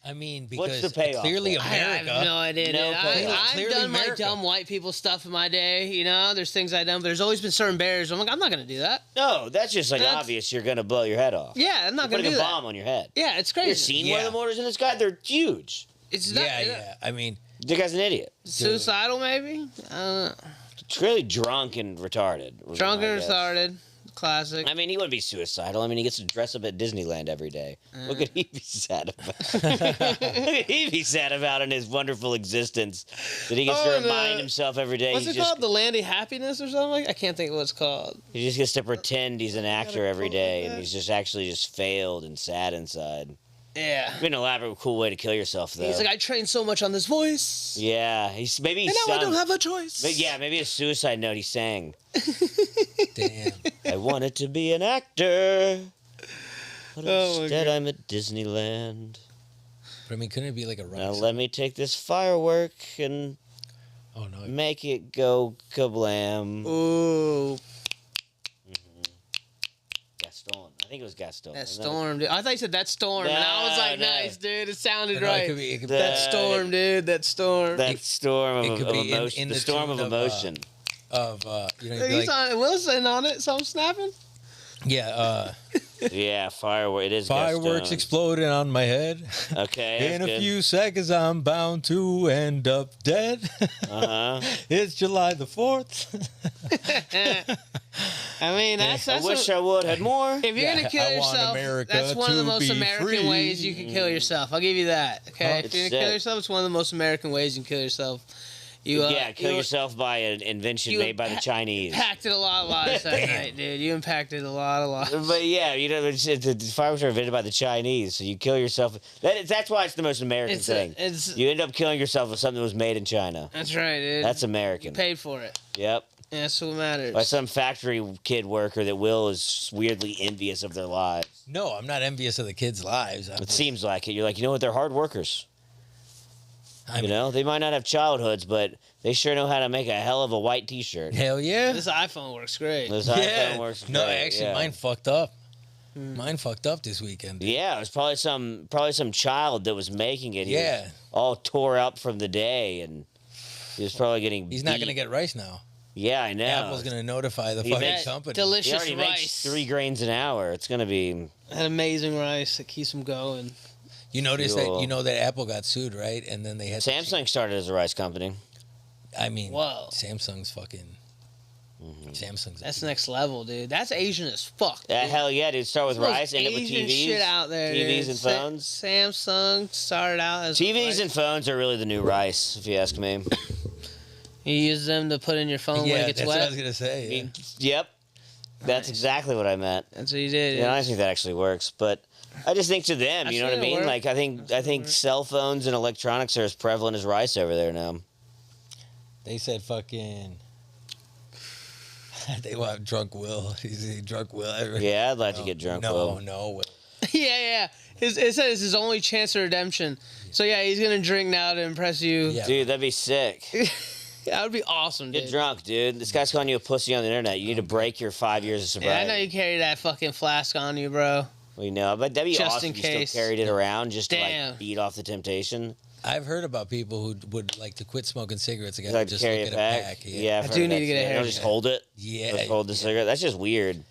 I mean, What's because the payoff clearly there? I America. have no idea. No dude. payoff. I've Clearly done my America. dumb white people stuff in my day. There's things I've done, but there's always been certain barriers. I'm like, I'm not gonna do that. No, that's just like That's- obvious. You're gonna blow your head off. Yeah, I'm not You're gonna putting do a that. bomb on your head. Yeah, it's You crazy. ever seen one of Yeah. the motors in this guy? They're huge. It's not, Yeah. I mean, The guy's an idiot. suicidal, maybe. I don't know. It's really drunk and retarded. Drunk I and guess. retarded. Classic. I mean, he wouldn't be suicidal. I mean, he gets to dress up at Disneyland every day. What could he be sad about? What could he be sad about in his wonderful existence that he gets Oh, to and, remind himself every day? What's he's it called? The Land of Happiness or something? Like I can't think of what it's called. He just gets to pretend he's an actor every quote day, like and that. he's just actually just failed and sad inside. Yeah. It'd be an elaborate, cool way to kill yourself, though. He's like, I trained so much on this voice, yeah, he's maybe and he's now I sung, don't have a choice. but yeah, maybe a suicide note he sang. damn. I wanted to be an actor, but Oh my instead I'm at Disneyland. But I mean, couldn't it be like a Now rock? let me take this firework and Oh no. make it go kablam. Ooh, Gaston. I think it was Gaston. that Isn't storm, dude. I thought you said that storm, and I was like, No. nice, dude. It sounded I know, right. it could be That Uh, storm, dude. That storm. That storm it of, could of be in- emotion. in The the storm of tune of, emotion. you'd be He's like, on Wilson on it, so I'm snapping. yeah, Yeah, firework. It is fireworks Gaston. exploding on my head. Okay. In that's a good. few seconds, I'm bound to end up dead. Uh-huh. It's July the 4th. I mean, that's I wish I would had more. if you're Yeah, gonna kill I want yourself, America that's one of the to most be American free. ways you can kill yourself. I'll give you that. Okay, if It's you're gonna kill sick. yourself, it's one of the most American ways you can kill yourself. You Yeah, kill yourself by an invention you made by the Chinese. impacted a lot of lives that night, dude. You impacted a lot of lives. But yeah, the fireworks are invented by the Chinese, so you kill yourself. That's why it's the most American thing. You end up killing yourself with something that was made in China. That's right, dude. That's American. Paid for it. Yep. Yeah, that's what matters. By some factory kid worker that Will is weirdly envious of their lives. No, I'm not envious of the kids' lives. It seems like it. You're like, you know what? They're hard workers. I mean, They might not have childhoods, but they sure know how to make a hell of a white T-shirt. hell yeah. This iPhone works great. This Yeah. iPhone works No, great, actually, yeah. mine fucked up. Mine fucked up this weekend. Yeah, it was probably some child that was making it. He was Yeah. all tore up from the day, and he was probably getting. He's not beat. going to get rice now. Yeah, I know. Apple's gonna notify the He fucking makes- company. He Delicious already makes rice. 3 grains an hour. It's gonna be. That amazing rice that keeps them going. You notice that Fuel. you know that Apple got sued, right? And then they had to Samsung started as a rice company. I mean, Whoa. Samsung's fucking. Samsung's. That's next level, dude. That's Asian as fuck. Yeah, dude. hell yeah, dude. Start with It's the most rice, end up with Asian TVs. shit out there, TVs dude. and phones. Samsung started out as TVs rice. and phones are really the new rice, if you ask me. You use them to put in your phone when yeah, it gets that's what I wet. was gonna say. Yeah. Yep. That's exactly what I meant. That's what you did. Yeah, I don't think that actually works, but I just think to them, you know what I Actually, it'll mean? work. Like I think cell phones and electronics are as prevalent as rice over there now. They said fucking. They want drunk Will. He's drunk Will. Yeah, I'd like to get drunk. Will. No, Will. yeah. It says it's his only chance of redemption. So yeah, he's gonna drink now to impress you. Yeah. Dude, that'd be sick. That would be awesome, dude. Get drunk, dude. This guy's calling you a pussy on the internet. You need to break your 5 years of Yeah, I sobriety. know you carry that fucking flask on you, bro. We know, but that'd be Just awesome in if you still case. carried it around just to Damn. like beat off the temptation. I've heard about people who would like to quit smoking cigarettes again. Like and to just carry look a at pack. a pack. Yeah, I've I heard do of need that to get a too. They'll haircut. just hold it. Yeah. Just hold the cigarette. That's just weird.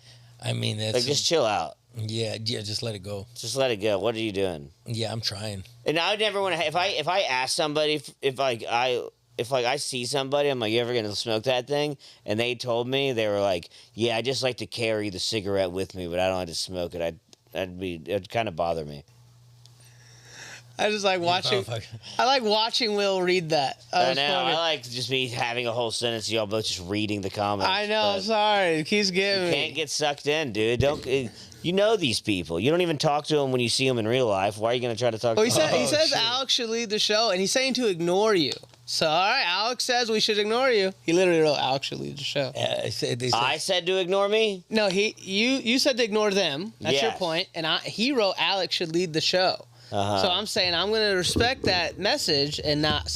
I mean, that's Like just chill out. yeah. Just let it go. Just let it go. What are you doing? Yeah, I'm trying. And I would never want to. If I ask somebody if I see somebody, I'm like, you ever gonna smoke that thing? And they told me, they were like, yeah, I just like to carry the cigarette with me, but I don't like to smoke it. It'd kind of bother me. I just like watching. motherfucker. I like watching Will read that. That I was know. funny. I like just me having a whole sentence. Y'all both just reading the comments. I know. but Sorry, it keeps getting You me. can't get sucked in, dude. Don't. You know these people. You don't even talk to them when you see them in real life. Why are you gonna try to talk Well, to he them? said he says shit. Alex should lead the show, and he's saying to ignore you. So all right, Alex says we should ignore you. He literally wrote Alex should lead the show. They said, I said to ignore me. No, you said to ignore them. That's your Yes. point, and he wrote Alex should lead the show. Uh-huh. So I'm saying I'm going to respect that message and not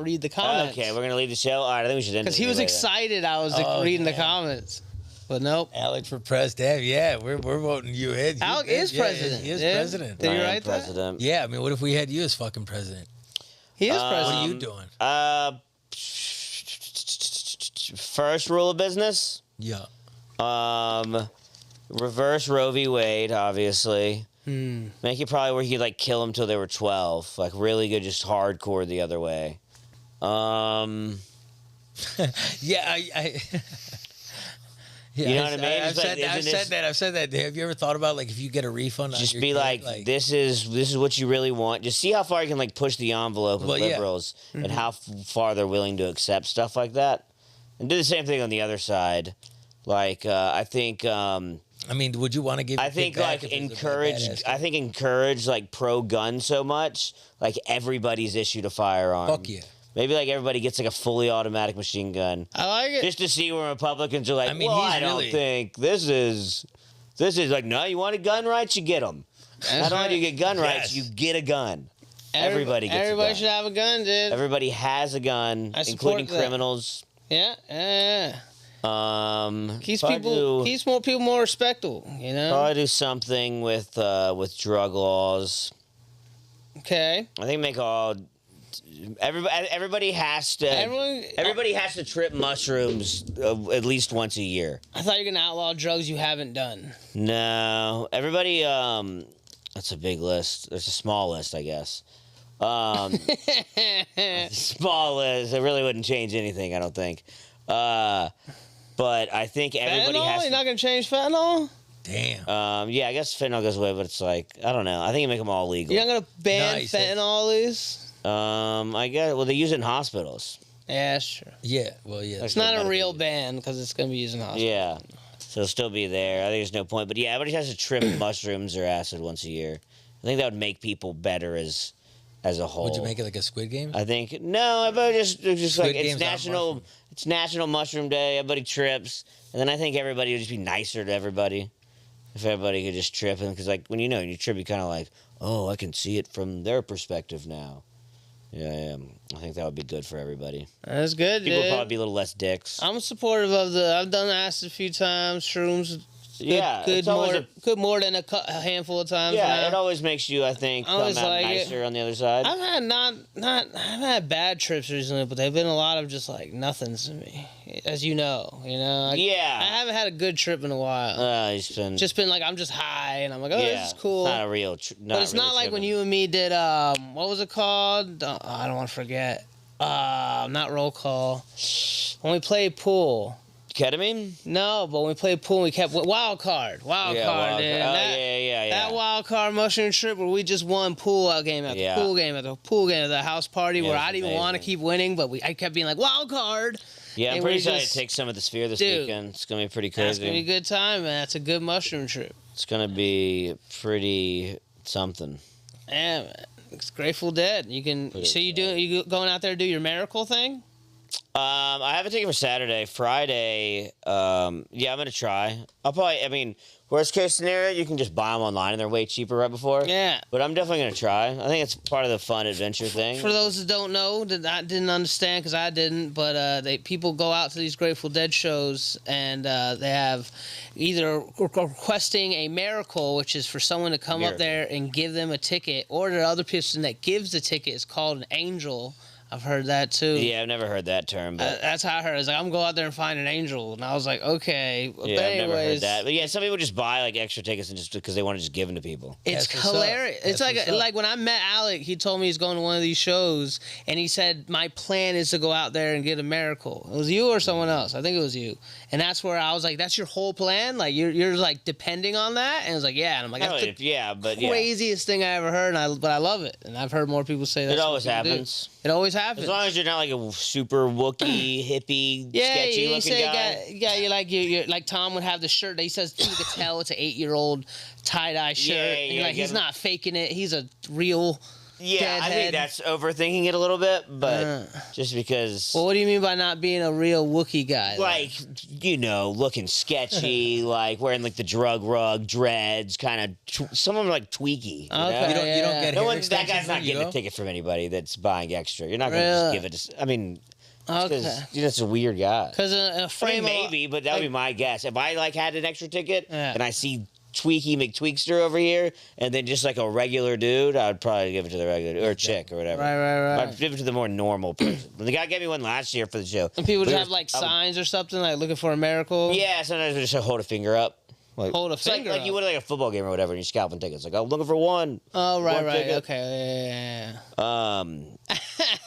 read the comments. Okay, we're gonna leave the show. All right, I think we should end it Because he was anyway then. excited I was Oh, reading the yeah. comments, but nope. Alex for president. Yeah, we're voting you in. Alex is president. He is Yeah. president. Did I you am write that? president. Yeah, I mean, what if we had you as fucking president? He is What president. are you doing? First rule of business. Yeah. Reverse Roe v. Wade, obviously. Hmm. Make it probably where you could like kill them till they were 12. Like really good, just hardcore the other way. Yeah, I yeah, You know what I mean? I've It's like, said that. I've isn't said this- that. I've said that. Have you ever thought about like if you get a refund? Just on your be kid, like, this is what you really want. Just see how far you can like push the envelope of Well, yeah. liberals and how far they're willing to accept stuff like that. And do the same thing on the other side. Like I think I mean, would you want to give? I your kid think back like if it was a encourage badass kid? I think encourage like pro gun so much, like everybody's issued a firearm. Fuck yeah. Maybe like everybody gets like a fully automatic machine gun. I like it. Just to see where Republicans are like, I mean, well, he's I don't really- think this is like, no, you want a gun rights, you get them. Not only do you get gun rights, Yes. you get a gun. Everybody gets a Everybody gun. should have a gun, dude. Everybody has a gun, I support including that. criminals. Yeah. Keeps probably more people more respectable. You know. probably do something with drug laws. Okay. I think make all everybody has to everybody has to trip mushrooms at least once a year. I thought you were gonna outlaw drugs you haven't done. No, everybody. That's a big list. There's a small list, I guess. Small list. It really wouldn't change anything, I don't think. But I think everybody Fentanyl? has. You're not gonna change fentanyl? Damn. Yeah, I guess fentanyl goes away, but it's like I don't know. I think you make them all legal. You're not gonna ban Nice. fentanyl, at least? I guess. Well, they use it in hospitals. Yeah, that's true. Yeah. Well, yeah. It's not a real ban because it's gonna be used in hospital. Yeah. So it'll still be there. I think there's no point. But yeah, everybody has to trip mushrooms or acid once a year. I think that would make people better as a whole. Would you make it like a Squid Game? I think no, but just Squid like Game's not it's National Mushroom Day. Everybody trips, and then I think everybody would just be nicer to everybody if everybody could just trip. Because like when you trip, you kind of like, oh, I can see it from their perspective now. Yeah, I think that would be good for everybody. That's good, People would dude. probably be a little less dicks. I'm supportive of I've done acid a few times, shrooms it's always good more than a handful of times. Yeah, now. it always makes you, I think, I come always out like nicer on the other side. I've had I've had bad trips recently, but they've been a lot of just like nothings to me, as you know. Yeah. I haven't had a good trip in a while. It's been Just been like I'm just high, and I'm like, oh, this is cool. Not a real. But it's not like when you and me did what was it called? I don't want to forget. Not roll call. When we played pool. Ketamine? No, but when we played pool, we kept wild card. Wild card. Yeah, That wild card mushroom trip where we just won pool game after pool game after pool game at the house party where I didn't even want to keep winning, but I kept being like wild card. Yeah, I'm pretty excited to take some of the Sphere this weekend. It's gonna be pretty crazy. It's gonna be a good time, man. That's a good mushroom trip. It's gonna be pretty something. Yeah, man. It's Grateful Dead. You going out there to do your miracle thing? I haven't taken for Saturday. Friday, I'm gonna try. Worst case scenario, you can just buy them online and they're way cheaper right before. Yeah. But I'm definitely gonna try. I think it's part of the fun adventure thing. For those that don't know, that I didn't understand because I didn't, but people go out to these Grateful Dead shows and they have either requesting a miracle, which is for someone to come up there and give them a ticket, or the other person that gives the ticket is called an angel. I've heard that too. Yeah, I've never heard that term. But that's how I heard it. It's like, I'm going to go out there and find an angel. And I was like, okay. Yeah, I've never heard that. But yeah, some people just buy like extra tickets and just because they want to just give them to people. It's hilarious. It's like when I met Alec, he told me he's going to one of these shows and he said, my plan is to go out there and get a miracle. It was you or someone else. I think it was you. And that's where I was like, that's your whole plan? Like you're like depending on that? And I was like, yeah. And I'm like, that's the craziest thing I ever heard. But I love it. And I've heard more people say that. It always happens. It always happens. As long as you're not like a super Wookiee, hippie, sketchy looking guy. You're like Tom would have the shirt that he says you could tell it's an 8-year-old tie-dye shirt. And you're like, he's not faking it. He's a real Yeah, I think that's overthinking it a little bit, but just because. Well, what do you mean by not being a real Wookiee guy? Like, looking sketchy, like wearing like the drug rug, dreads, kind of. Some of them are like tweaky. Okay, you don't get that guy's not getting a ticket from anybody that's buying extra. You're not going to just give it to. I mean. Because you're just a weird guy. Because a frame maybe, but that would be my guess. If I had an extra ticket and I see Tweaky McTweekster over here, and then just like a regular dude, I would probably give it to the regular or chick or whatever. Right. I'd give it to the more normal person. The guy gave me one last year for the show. And people just have like signs or something, like looking for a miracle. Yeah, sometimes we just hold a finger up. Hold a finger like you would like a football game or whatever, and you're scalping tickets. Like, I'm looking for one. Oh, right. Ticket. Okay. Yeah.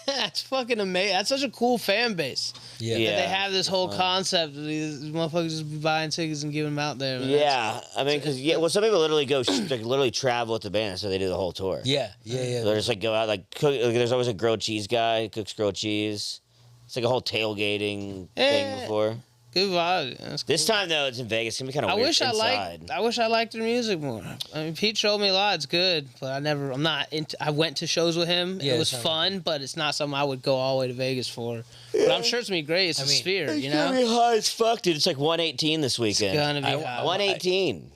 That's fucking amazing. That's such a cool fan base. Yeah. They have this whole concept of these motherfuckers just be buying tickets and giving them out there. Man. Yeah. I mean, because, some people literally go, literally travel with the band, so they do the whole tour. Yeah. They just, go out, cook. There's always a grilled cheese guy who cooks grilled cheese. It's like a whole tailgating thing before. Good vibe. That's cool. This time though, it's in Vegas. It's gonna be kind of weird inside. I wish I liked their music more. I mean, Pete showed me a lot. It's good, but I'm not into. I went to shows with him. Yeah, it was fun, but it's not something I would go all the way to Vegas for. Yeah. But I'm sure it's gonna be great. It's a Sphere, It's gonna be high as fuck, dude. It's like 118 this weekend. It's gonna be hot. 118.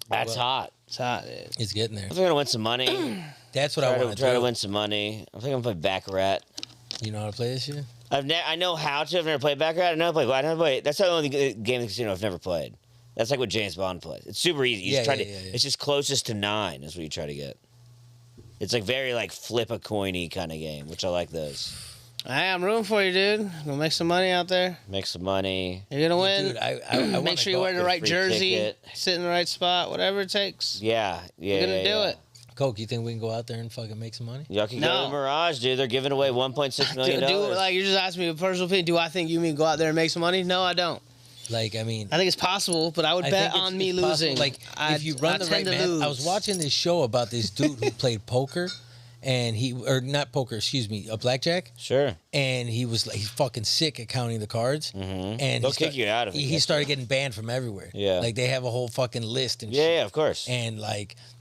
That's hot. It's hot, dude. It's getting there. I think I'm gonna win some money. That's what I want to try to win some money. I think I'm gonna play Baccarat. You know how to play this shit? I know how to. I've never played Baccarat. I know how to play. That's the only game in the casino I've never played. That's like what James Bond plays. It's super easy. You just It's just closest to 9 is what you try to get. It's like very flip a coiny kind of game, which I like those. Hey, I'm rooting for you, dude. Gonna make some money out there. Make some money. You're gonna win. Dude, I make sure you wear the right jersey, sit in the right spot, whatever it takes. Yeah. You're gonna do it. Coke, you think we can go out there and fucking make some money? Y'all can go to Mirage, dude. They're giving away $1.6 million. You're just asking me a personal opinion. Do I think you mean go out there and make some money? No, I don't. I think it's possible, but I would bet on me losing. If you run the right man. I was watching this show about this dude who played poker, and not poker, excuse me, a blackjack. Sure. And he's fucking sick at counting the cards. Mm-hmm. And they'll kick you out of it. He started getting banned from everywhere. Yeah. They have a whole fucking list and shit. Yeah, of course. And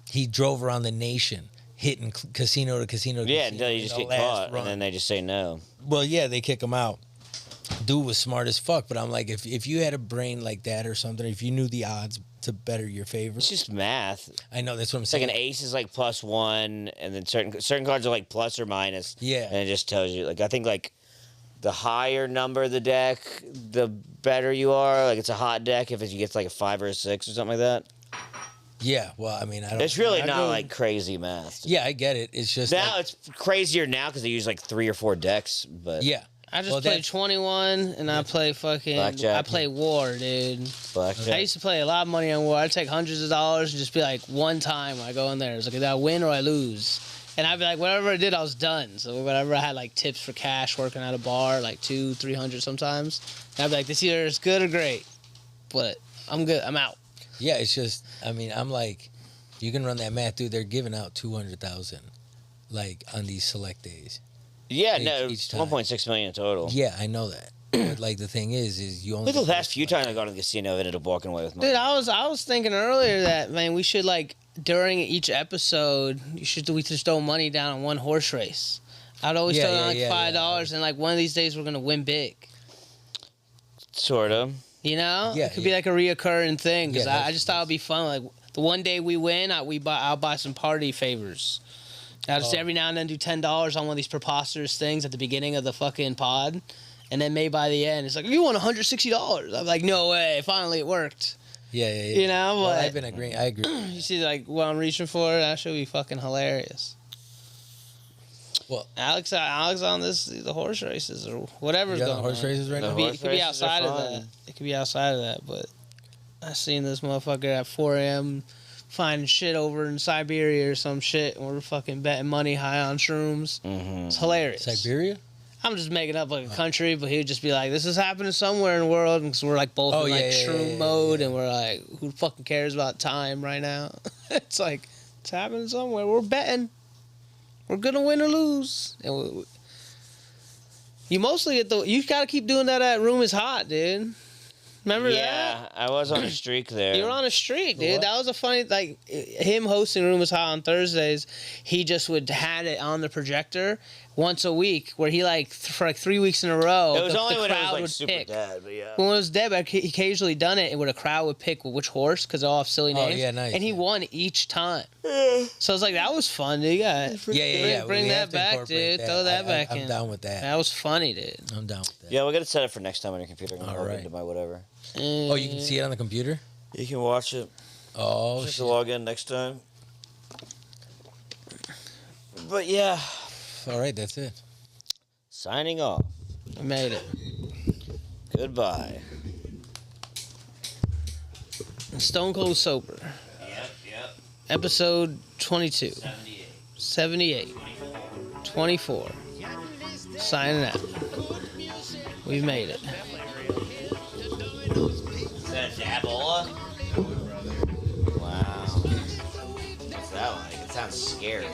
he drove around the nation, hitting casino to casino to casino. Until you just get caught, and then they just say no. Well, yeah, they kick him out. Dude was smart as fuck, but I'm like, if you had a brain like that or something, if you knew the odds to better your favor. It's just math. I know, that's what I'm it's saying. Like an ace is +1, and then certain cards are plus or minus. Yeah. And it just tells you, I think the higher number of the deck, the better you are. Like it's a hot deck if you get like a 5 or a 6 or something like that. Yeah, well, I mean, I don't. It's really I not go- like crazy math. Yeah, I get it. It's just Now like- it's crazier now because they use like 3 or 4 decks. But yeah. I just Well, play that's- 21 and I play fucking. Blackjack. I play War, dude. Blackjack. I used to play a lot of money on War. I'd take hundreds of dollars and just be like, one time I go in there, it's like, did I win or I lose? And I'd be like, whatever I did, I was done. So whenever I had like tips for cash working at a bar, like 200-300 sometimes, and I'd be like, this either is good or great, but I'm good. I'm out. Yeah, it's just. I mean, I'm like, you can run that math, dude. They're giving out 200,000, like on these select days. Yeah, Each- no, each time. 1.6 million total. Yeah, I know that. But like the thing is you only. Look at the last few times I got to the casino, I ended up walking away with money. Dude, I was thinking earlier that, man, we should like during each episode, we just throw money down on one horse race. I'd always Yeah, throw down yeah, like yeah, $5, and like one of these days we're gonna win big. Sort of. You know, Yeah, it could be like a reoccurring thing because Yeah, I just thought it'd be fun. Like the one day we win, I'll buy some party favors. I'll just Oh. every now and then do $10 on one of these preposterous things at the beginning of the fucking pod, and then maybe by the end it's like, you won $160. I'm like, no way! Finally, it worked. Yeah, yeah, yeah. You know, Well, but I've been agreeing. I agree. you see, like what I'm reaching for, that should be fucking hilarious. Well, Alex on the horse races or whatever's You got going horse on. races right The now? horse It could be races are outside of fun. that. It could be outside of that, but I seen this motherfucker at 4 a.m. finding shit over in Siberia or some shit, and we're fucking betting money high on shrooms. Mm-hmm. It's hilarious. Siberia? I'm just making up like a country, but he'd just be like, "This is happening somewhere in the world," because we're like both Oh, in like yeah, yeah, shroom yeah, mode, yeah. and we're like, "Who fucking cares about time right now?" It's like it's happening somewhere. We're betting. We're gonna win or lose. And you mostly get you gotta keep doing that at Room is Hot, dude. Remember that? Yeah, I was on a streak there. You were on a streak, dude. What? That was a funny, like, him hosting Room is Hot on Thursdays. He just would had it on the projector once a week, where he for 3 weeks in a row. It was the only when it was crowd like would super pick. dead, but yeah. When it was dead, but he occasionally done it, and where the crowd would pick which horse because they all have silly Oh, names. yeah, nice, And he yeah. won each time. So it's like that was fun, dude. Yeah, yeah. Bring we that have to back, incorporate dude. Throw that back I'm in. down with that. That was funny, dude. I'm down with that. Yeah, we got to set it for next time on your computer. I'm gonna All log right. into my whatever. Oh, you can see it on the computer? You can watch it. Oh, Just shit. to log in next time. But yeah, All right, that's it. signing off. I made it. Goodbye. Stone Cold Sober. Yep. Episode 22. 78. 24. Signing out. We've made it. Is that Dabola? Wow. What's that like? It sounds scary.